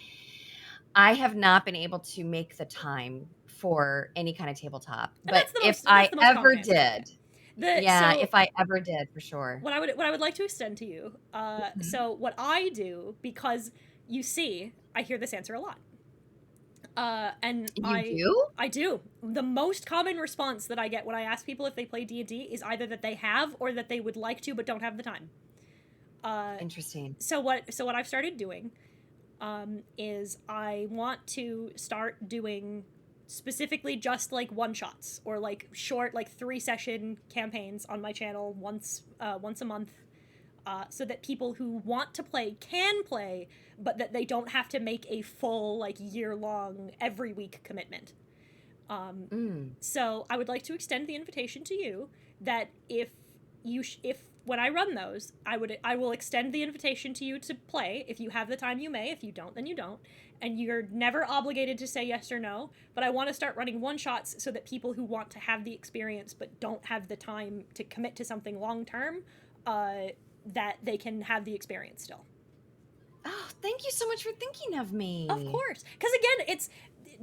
I have not been able to make the time for any kind of tabletop. And But if that's I the most common ever answer, I did, think. The yeah, so if I ever did, for sure. what I would like to extend to you. Mhm. So what I do, because you see, I hear this answer a lot. And You do? I do. The most common response that I get when I ask people if they play D&D is either that they have or that they would like to but don't have the time. Uh, Interesting. so what I've started doing is I want to start doing specifically just like one shots or like short like 3 session campaigns on my channel once a month, so that people who want to play can play, but that they don't have to make a full like year long every week commitment. Mm. So I would like to extend the invitation to you that if when I run those, I will extend the invitation to you to play. If you have the time, you may. If you don't, then you don't. And you're never obligated to say yes or no. But I want to start running one shots so that people who want to have the experience but don't have the time to commit to something long term, that they can have the experience still. Oh, thank you so much for thinking of Of me. course, because again, it's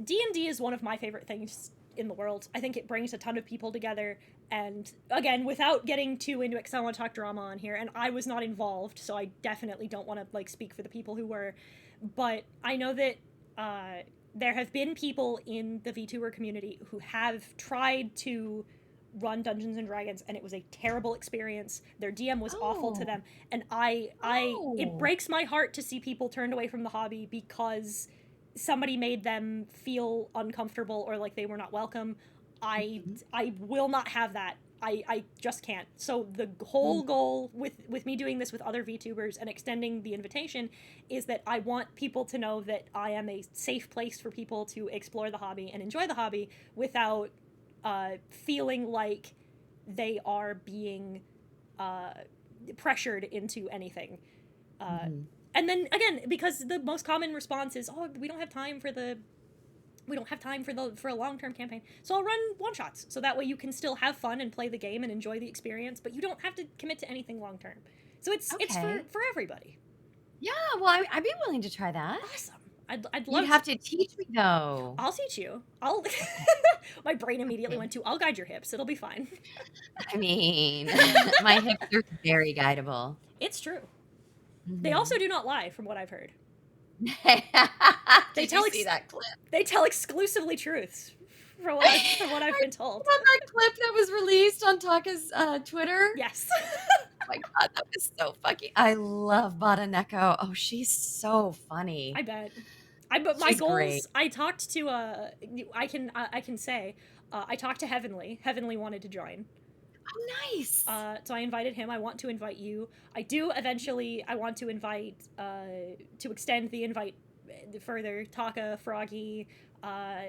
D&D is one of my favorite things in the world. I think it brings a ton of people together. And again, without getting too into it, because I want to talk drama on here, and I was not involved, so I definitely don't want to like speak for the people who were. But I know that there have been people in the VTuber community who have tried to run Dungeons and Dragons, and it was a terrible experience. Their DM was awful to Oh, them, and it oh. breaks my heart to see people turned away from the hobby because somebody made them feel uncomfortable or like they were not welcome. Mhm. I will not have that. I just can't. So the whole Mm. goal with me doing this with other VTubers and extending the invitation is that I want people to know that I am a safe place for people to explore the hobby and enjoy the hobby without feeling like they are being uh, pressured into anything. Uh, Mhm. and then again, because the most common response is, "Oh, we don't have time for a long term campaign, so I'll run one shots, so that way you can still have fun and play the game and enjoy the experience, but you don't have to commit to anything long term." So it's Okay. for everybody. Yeah, well, I'd be willing to try that. Awesome. I'd You'd love to. have to teach me though. I'll teach you. I'll. Okay. My brain immediately Okay. went to, "I'll guide your hips. It'll be fine." I mean, my hips are very guidable. It's true. They also Mhm. do not lie, from what I've heard. They Did you tell see that clip? they tell exclusively truths, from what I've I been told. saw that clip that was released on Taka's Twitter. Yes. Oh my god, that was so fucking. I love Badaneko. Oh, she's so funny. I bet. But my She's great. goals. I talked to. I can say. I talked to Heavenly. Heavenly wanted to join. Oh, nice. So I invited him. I want to invite you. I do eventually. I want to invite. To extend the invite further. Taka, Froggy, uh,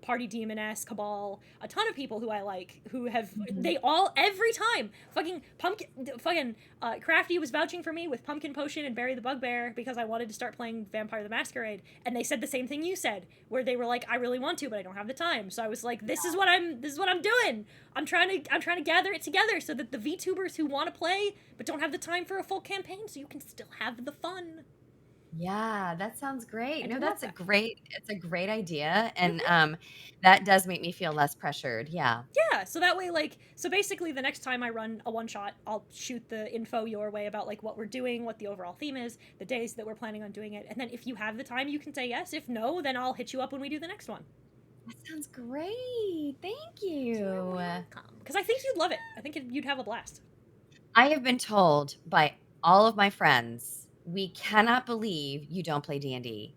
Party Demoness, Cabal, a ton of people who I like, who have Mhm. they all every time fucking pumpkin fucking Crafty was vouching for me with Pumpkin Potion and Bury the Bugbear because I wanted to start playing Vampire the Masquerade, and they said the same thing you said, where they were like, I really want to, but I don't have the time. So I was like, this is what I'm doing. I'm trying to gather it together so that the VTubers who want to play but don't have the time for a full campaign, so you can still have the fun. Yeah, that sounds great. I No, do love that's a that. great it's a great idea, and, Mhm. that does make me feel less pressured, yeah. Yeah, so that way, like, so basically, the next time I run a one shot, I'll shoot the info your way about like what we're doing, what the overall theme is, the days that we're planning on doing it, and then if you have the time, you can say yes. If no, then I'll hit you up when we do the next one. That sounds great. Thank You're you. welcome. Because I think you'd love it. I think you'd have a blast. I have been told by all of my friends, "We cannot believe you don't play D&D."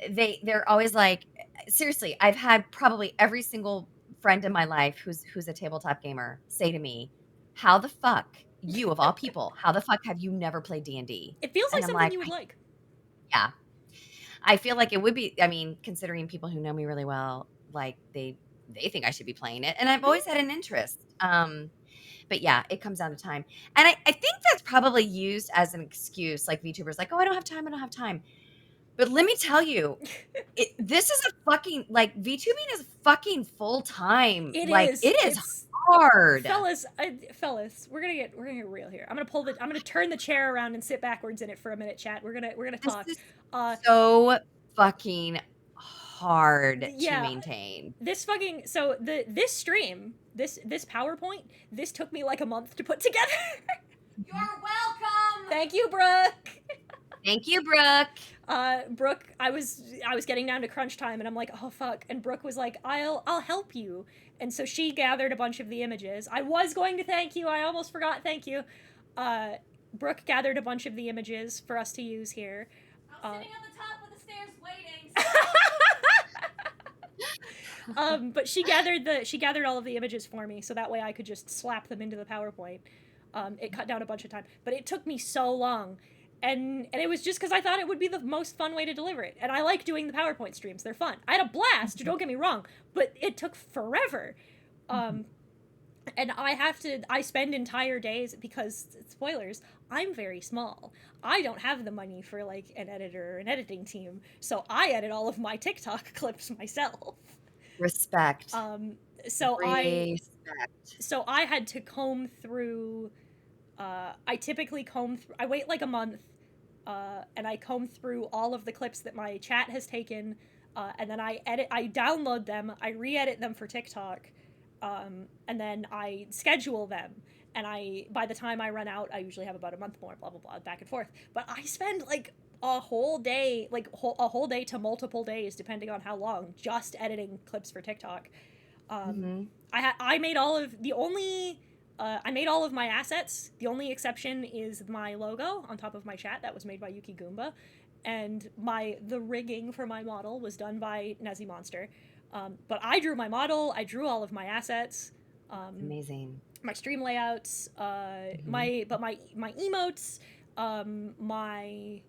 They're always like seriously, I've had probably every single friend in my life who's a tabletop gamer say to me, "How the fuck, you of all people, how the fuck have you never played D&D?" It feels And like I'm something like, you would like. yeah. I feel like it would be I mean, considering people who know me really well, like, they think I should be playing it, and I've always had an interest, but yeah, it comes down to time, and I think that's probably used as an excuse, like, VTubers like, "Oh, I don't have time, I don't have time." But let me tell you, this is a fucking like, VTubing is fucking full time, It like, is. it is It's hard. fellas, we're gonna get real here. I'm gonna turn the chair around and sit backwards in it for a minute, chat. We're gonna This talk. is Uh, so fucking hard to yeah, maintain. this stream, this PowerPoint, this took me like a month to put together. You're welcome. Thank you, Brooke. Thank you, Brooke. Brooke, I was getting down to crunch time, and I'm like, oh fuck. And Brooke was like, I'll help you. And so she gathered a bunch of the images. I was going to thank you. I almost forgot. Thank you. Uh, Brooke gathered a bunch of the images for us to use here. I'm sitting on the top of the stairs waiting. But she gathered all of the images for me, so that way I could just slap them into the PowerPoint. It cut down a bunch of time, but it took me so long, and it was just because I thought it would be the most fun way to deliver it. And I like doing the PowerPoint streams; they're fun. I had a blast. Don't get me wrong, but it took forever. Um, and I spend entire days because spoilers. I'm very small. I don't have the money for like an editor or an editing team, so I edit all of my TikTok clips myself. Respect. Um, so I Respect. so I had to comb through. I typically comb. I wait like a month, and I comb through all of the clips that my chat has taken, and then I edit. I download them. I re-edit them for TikTok, and then I schedule them. And by the time I run out, I usually have about a month more. Blah blah blah, back and forth. But I spend like a whole day, like a whole day to multiple days, depending on how long, just editing clips for TikTok. Mhm. I made all of the only I made all of my assets. The only exception is my logo on top of my chat that was made by Yuki Goomba, and the rigging for my model was done by Nezzy Monster. But I drew my model. I drew all of my assets. Amazing. My stream layouts. Mhm. My emotes. My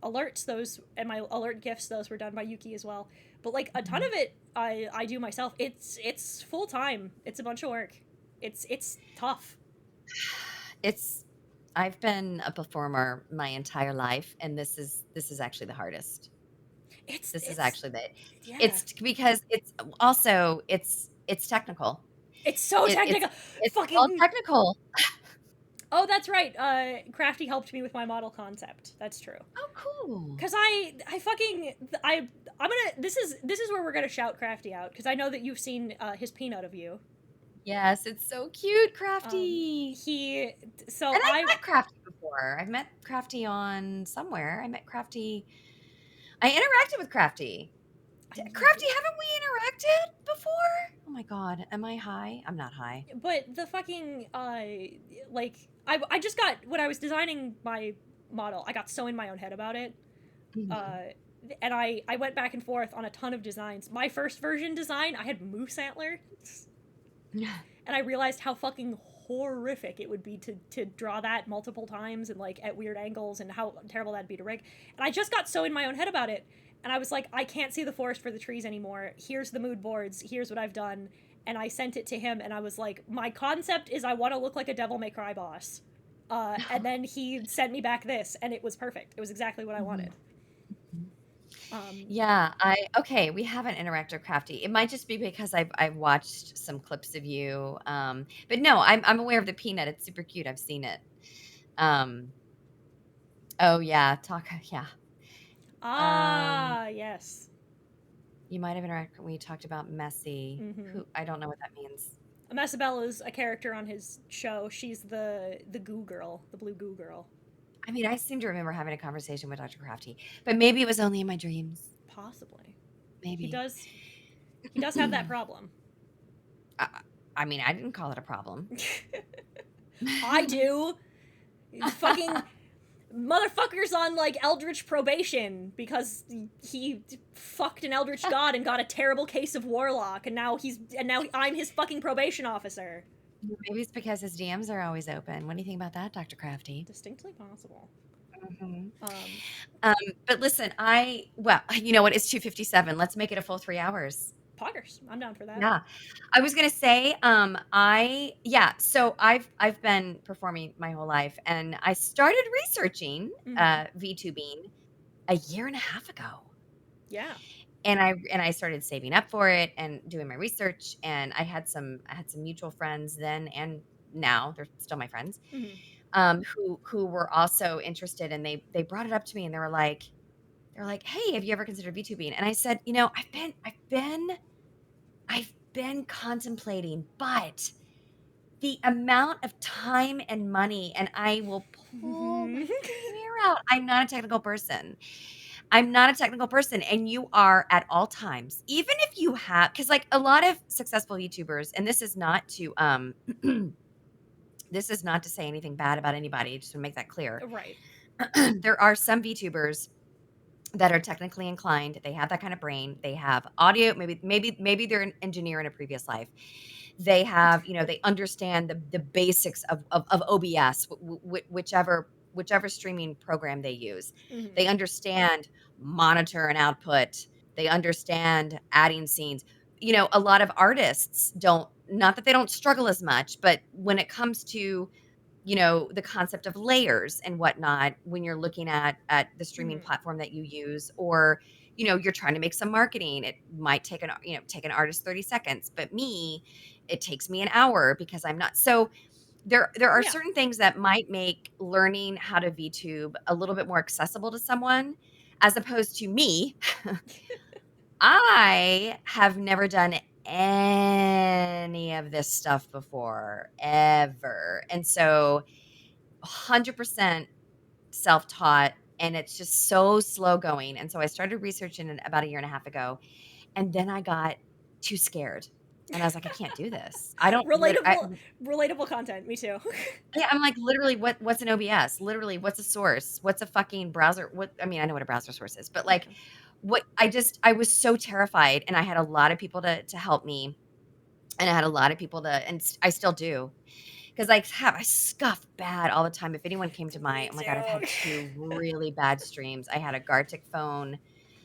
alerts. Those and my alert gifts. Those were done by Yuki as well. But like a ton Mhm. of it, I do myself. It's full time. It's a bunch of work. It's tough. It's I've been a performer my entire life, and this is actually the hardest. This is It's actually the yeah. it's because it's also it's technical. It's so It technical. it's all Fucking technical. oh, that's right. Crafty helped me with my model concept. That's true. Oh, cool. Cause I fucking I'm gonna this is where we're gonna shout Crafty out because I know that you've seen his peanut of you. Yes, it's so cute, Um, Crafty. he so And I've met Crafty before. I've met Crafty on somewhere. I met Crafty. I interacted with Crafty. Crafty, haven't we interacted before? Oh my god, am I high? I'm not high. but the fucking like I just got when I was designing my model, I got so in my own head about it. Mhm. Uh, and I went back and forth on a ton of designs. My first version design, I had moose antler, and I realized how fucking horrific it would be to draw that multiple times and like at weird angles and how terrible that'd be to rig. And I just got so in my own head about it, and I was like, I can't see the forest for the trees anymore. Here's the mood boards. Here's what I've done. And I sent it to him, and I was like, my concept is I want to look like a Devil May Cry boss. And then he sent me back this, and it was perfect. It was exactly what I Mhm. wanted. Yeah, okay, we haven't interacted with Crafty. It might just be because I've watched some clips of you. But no, I'm aware of the peanut. It's super cute. I've seen it. Um, oh yeah, talk yeah. Yes. You might have interacted when we talked about Messy, Mm-hmm. who I don't know what that means. Mesabelle is a character on his show. She's the goo girl, the blue goo girl. I mean, I seem to remember having a conversation with Dr. Crafty, but maybe it was only in my dreams. Possibly. Maybe. He does have that problem. I mean, I didn't call it a problem. I do. Fucking motherfucker's on like eldritch probation because he fucked an eldritch god and got a terrible case of warlock, and now I'm his fucking probation officer. Maybe it's because his DMs are always open. What do you think about that, Dr. Crafty? Distinctly possible. Mm-hmm. But listen, well, you know what? It's 2:57. Let's make it a full 3 hours. Poggers. I'm down for that. Yeah. I was gonna say, so I've been performing my whole life, and I started researching VTubing a year and a half ago. Yeah. And I started saving up for it and doing my research, and I had some mutual friends then and now, they're still my friends, who were also interested, and they brought it up to me, and they were like, "Hey, have you ever considered VTubing?" And I said, I've been contemplating, but the amount of time and money, and I will pull my hair out. I'm not a technical person. And you are at all times. Even if you have, because like a lot of successful YouTubers, and this is not to this is not to say anything bad about anybody, just to make that clear. Right. There are some VTubers that are technically inclined. They have that kind of brain. They have audio. Maybe they're an engineer in a previous life. They have, they understand the basics of OBS, whichever streaming program they use. Mm-hmm. They understand monitor and output. They understand adding scenes. A lot of artists don't, not that they don't struggle as much, but when it comes to the concept of layers and whatnot, when you're looking at the streaming platform that you use, or you're trying to make some marketing, it might take an artist 30 seconds, but it takes me an hour because I'm not. So there are certain things that might make learning how to VTube a little bit more accessible to someone, as opposed to me. I have never done any of this stuff before, ever. And so 100% self-taught, and it's just so slow going. And so I started researching it about a year and a half ago, and then I got too scared. And I was like, I can't do this. I don't relatable content. Me too. Yeah, I'm like, literally, what's an OBS? Literally, what's a source? What's a fucking browser? I mean, I know what a browser source is, but like, I was so terrified, and I had a lot of people to help me, and I had a lot of people and I still do, because I scuff bad all the time. If anyone came to my, oh my God, I've had 2 really bad streams. I had a Gartic phone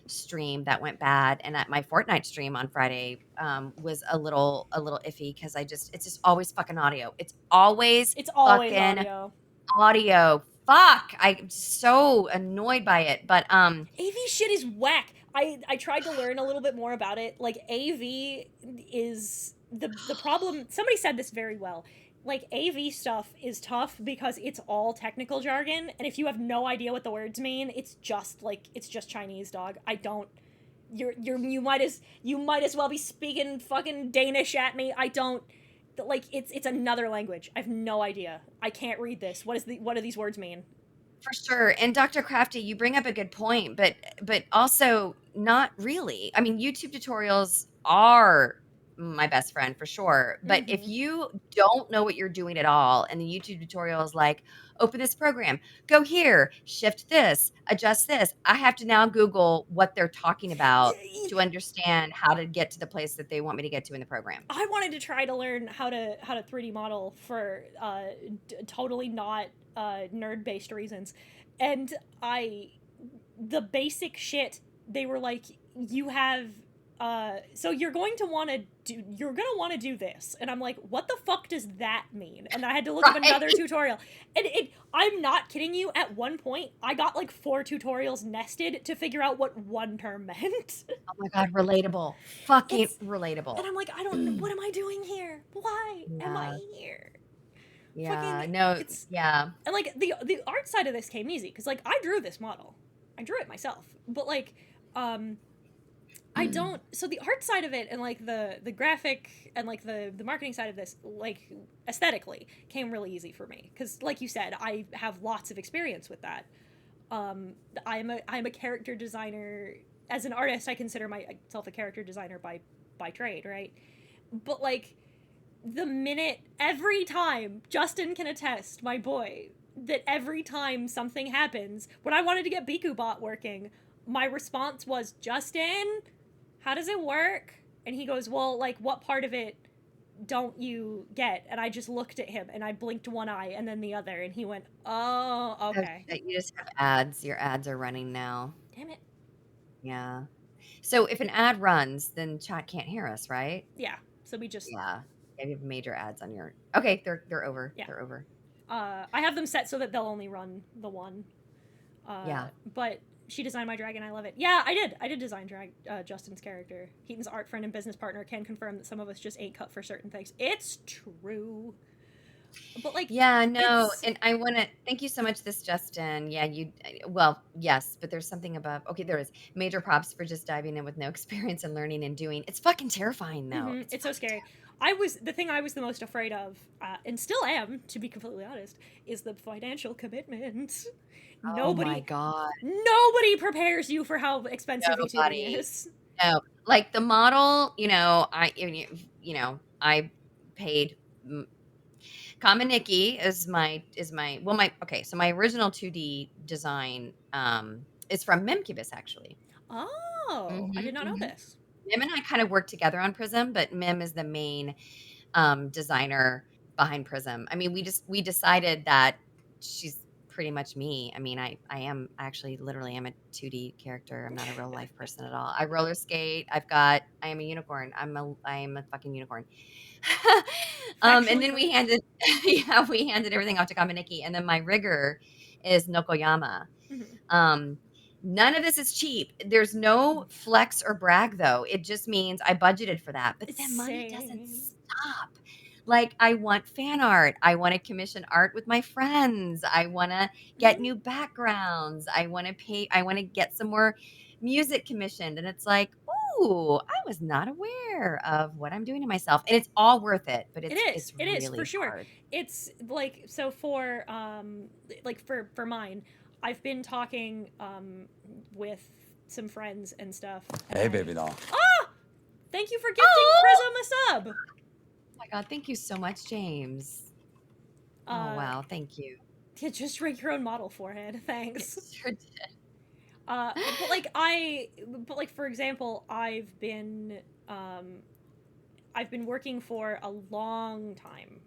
stream that went bad, and at my Fortnite stream on Friday was a little iffy, because it's just always fucking audio. It's always fucking audio. Fuck, I'm so annoyed by it. But AV shit is whack. I tried to learn a little bit more about it. Like, AV is the problem. Somebody said this very well. Like, AV stuff is tough because it's all technical jargon, and if you have no idea what the words mean, it's just Chinese, dog. You might as well be speaking fucking Danish at me. I don't, like, it's another language. I have no idea. I can't read this. What do these words mean? For sure. And Dr. Crafty, you bring up a good point, but also not really. I mean, YouTube tutorials are my best friend for sure. But if you don't know what you're doing at all, and the YouTube tutorial is like, open this program, go here, shift this, adjust this, I have to now Google what they're talking about to understand how to get to the place that they want me to get to in the program. I wanted to try to learn how to 3D model for totally not nerd-based reasons, and the basic shit, they were like, you have so you're going to want to do this, and I'm like, what the fuck does that mean? And I had to look up another tutorial, and I'm not kidding you, at one point I got like 4 tutorials nested to figure out what one term meant. Oh my God, relatable. Fucking relatable. And I'm like, I don't know, what am I doing here? Why am I here? Yeah, fucking, no, yeah. And like the art side of this came easy, because like I drew this model. I drew it myself. But like, I don't. So the art side of it and like the graphic and like the marketing side of this, like aesthetically, came really easy for me because, like you said, I have lots of experience with that. I'm a character designer. As an artist, I consider myself a character designer by trade, right? But like every time Justin can attest, my boy, that every time something happens, when I wanted to get BikuBot working, my response was, Justin, how does it work? And he goes, well, like, what part of it don't you get? And I just looked at him and I blinked one eye and then the other, and he went, oh, Oh, okay. shit, you just have ads. Your ads are running now. Damn it. Yeah. So if an ad runs, then chat can't hear us, right? Yeah. So we just, Yeah. Yeah, you have major ads on your. Okay, they're over. yeah. They're over. I have them set so that they'll only run the one. Yeah. But she designed my dragon. I love it. Yeah, I did. I did design Justin's character. Heaton's art friend and business partner can confirm that some of us just ain't cut for certain things. It's true. But like, yeah, no, and I want to thank you so much, this Justin. Yeah, well, yes, but there's something above. Okay, there is major props for just diving in with no experience and learning and doing. It's fucking terrifying, though. Mm-hmm. It's so scary. The thing I was the most afraid of, and still am, to be completely honest, is the financial commitment. Oh my God. Nobody prepares you for how expensive Nobody. E2D is. No, like the model, I paid. Kamaniki is my okay. So my original 2D design is from Mimcubus, actually. Oh, I did not know this. Mim and I kind of work together on Prism, but Mim is the main designer behind Prism. I mean, we decided that she's pretty much me. I mean, I am actually literally am a 2D character. I'm not a real life person at all. I roller skate. I am a unicorn. I am a fucking unicorn. And then we handed everything off to Kamaniki, and then my rigger is Nokoyama. Mm-hmm. None of this is cheap. There's no flex or brag, though. It just means I budgeted for that. But then money doesn't stop. Like, I want fan art. I want to commission art with my friends. I want to get new backgrounds. I want to get some more music commissioned. And it's like, ooh, I was not aware of what I'm doing to myself. And it's all worth it, but it's really for sure. hard. It's like, so for for mine, I've been talking with some friends and stuff. Hey, baby doll. Ah! Thank you for gifting Prism a sub. Oh my God, thank you so much, James. Oh wow, thank you. Yeah, just rank your own model, forehead. Thanks. It sure did. But like for example, I've been working for a long time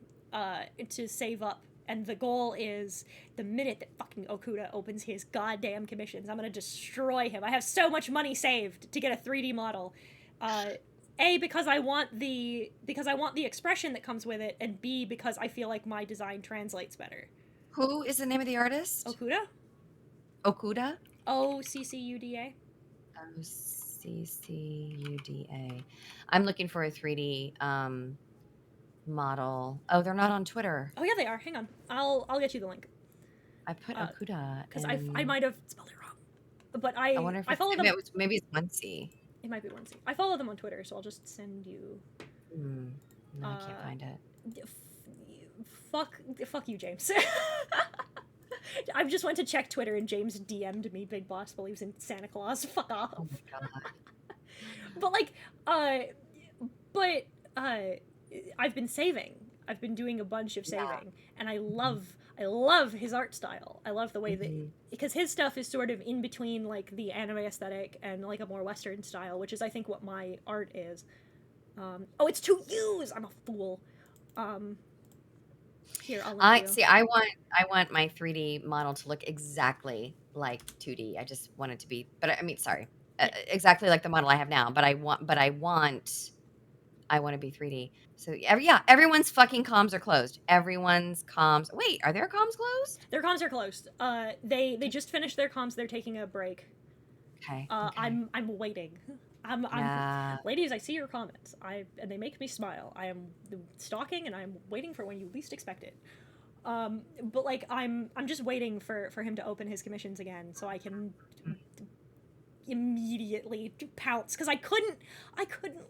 to save up, and the goal is the minute that fucking Okuda opens his goddamn commissions, I'm gonna destroy him. I have so much money saved to get a 3D model. A, because I want the expression that comes with it, and B, because I feel like my design translates better. Who is the name of the artist? Okuda? Okuda? OCCUDA. OCCUDA. I'm looking for a 3D model. Oh, they're not on Twitter. Oh yeah, they are. Hang on. I'll get you the link. I put Okuda because I might have spelled it wrong, but I wonder if I follow them. Maybe it's Muncie. It might be Muncie. I follow them on Twitter, so I'll just send you. No, I can't find it. Fuck you, James. I just went to check Twitter and James DM'd me. Big Boss believes in Santa Claus. Fuck off. Oh my God. But I've been saving. I've been doing a bunch of saving, and I love his art style. I love the way that, because his stuff is sort of in between like the anime aesthetic and like a more Western style, which is I think what my art is. Oh, it's 2 U's. I'm a fool. Here, I'll link you. See. I want my 3D model to look exactly like 2D. I just want it to be, but I mean, sorry, exactly like the model I have now. But I want to be 3D. So everyone's fucking comms are closed. Everyone's comms. Wait, are their comms closed? Their comms are closed. They just finished their comms. They're taking a break. Okay. I'm waiting. I'm ladies, I see your comments. And they make me smile. I am stalking, and I'm waiting for when you least expect it. But like I'm just waiting for him to open his commissions again so I can immediately pounce because I couldn't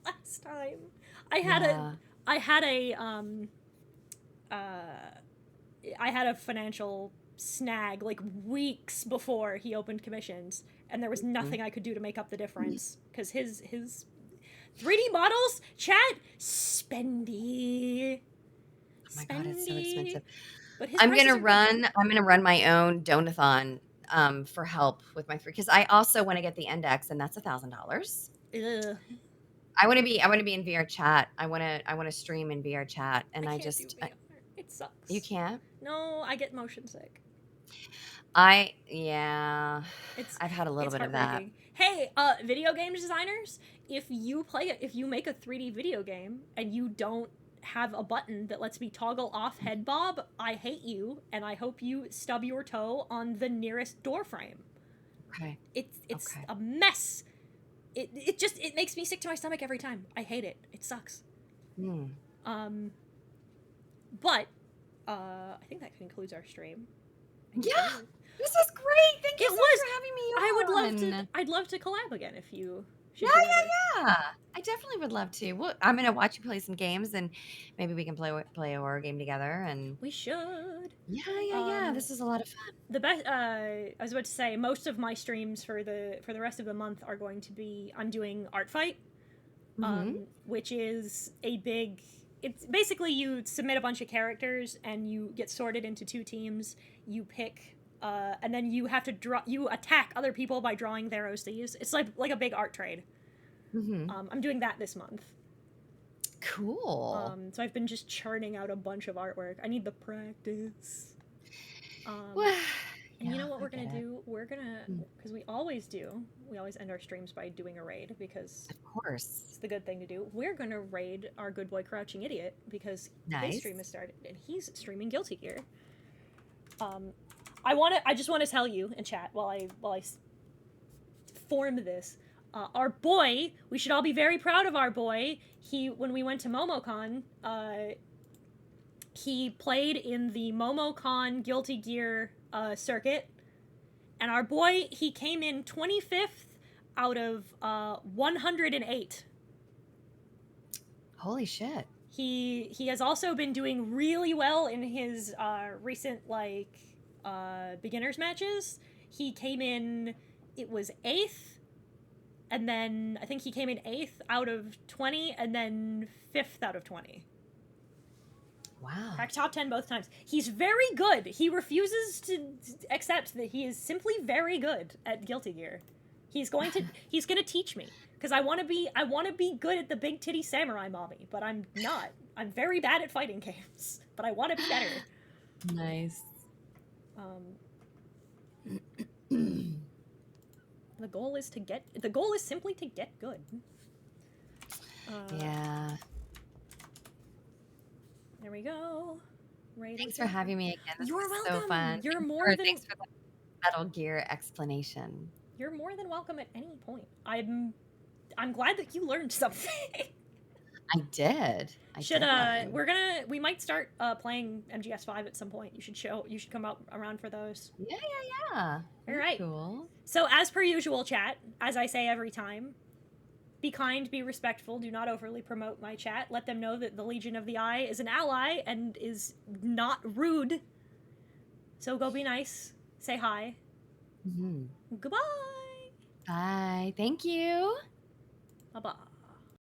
last time. I had Yeah. I had a financial snag like weeks before he opened commissions, and there was nothing I could do to make up the difference because his 3D models, chat, spendy. Oh my God, it's so expensive. But his I'm prices gonna are run my own donathon for help with my free because I also want to get the index, and that's $1,000. ugh, I want to be in VR chat. I want to stream in VR chat, I and can't do VR. It you sucks. can't. No, I get motion sick. Yeah, I've had a little It's bit of that. heartbreaking. Hey, video game designers, if you make a 3D video game and you don't have a button that lets me toggle off head bob, I hate you and I hope you stub your toe on the nearest door frame. Okay. It's Okay. a mess. It makes me sick to my stomach every time. I hate it. It sucks. Mm. But I think that concludes our stream. Yeah, this was great. Thank you It so was. much for having me on. I'd love to collab again if you should. Yeah, do yeah, it. yeah. I definitely would love to. Well, I'm gonna watch you play some games, and maybe we can play a horror game together. And We should. yeah. This is a lot of fun. The best. I was about to say most of my streams for the rest of the month are going to be I'm doing Art Fight, which is a big. It's basically you submit a bunch of characters and you get sorted into 2 teams. You pick. And then you have to draw. You attack other people by drawing their OCs. It's like a big art trade. I'm doing that this month. Cool. So I've been just churning out a bunch of artwork. I need the practice. And you know what we're gonna do? We're gonna, because we always end our streams by doing a raid because of course it's the good thing to do. We're gonna raid our good boy Crouching Idiot because his stream has started and he's streaming Guilty Gear. I just want to tell you in chat while I form this. Our boy, we should all be very proud of our boy. When we went to MomoCon, he played in the MomoCon Guilty Gear circuit, and our boy, he came in 25th out of 108. Holy shit. He has also been doing really well in his recent beginners matches. He came in, it was 8th, and then I think he came in 8th out of 20, and then 5th out of 20. Wow. Cracked top 10 both times. He's very good. He refuses to accept that he is simply very good at Guilty Gear. He's going to teach me because I want to be good at the big titty samurai mommy, but I'm not. I'm very bad at fighting games, but I want to be better. Nice. The goal is simply to get good. Yeah. There we go. Thanks for having me again. This You're was welcome. So fun. Thanks for the Metal Gear explanation. You're more than welcome at any point. I'm glad that you learned something. I did. We might start playing MGS5 at some point. You should come out around for those. Yeah. All right. Cool. So as per usual, chat, as I say every time, be kind, be respectful, do not overly promote my chat. Let them know that the Legion of the Eye is an ally and is not rude. So go be nice. Say hi. Goodbye. Bye. Thank you. Bye-bye.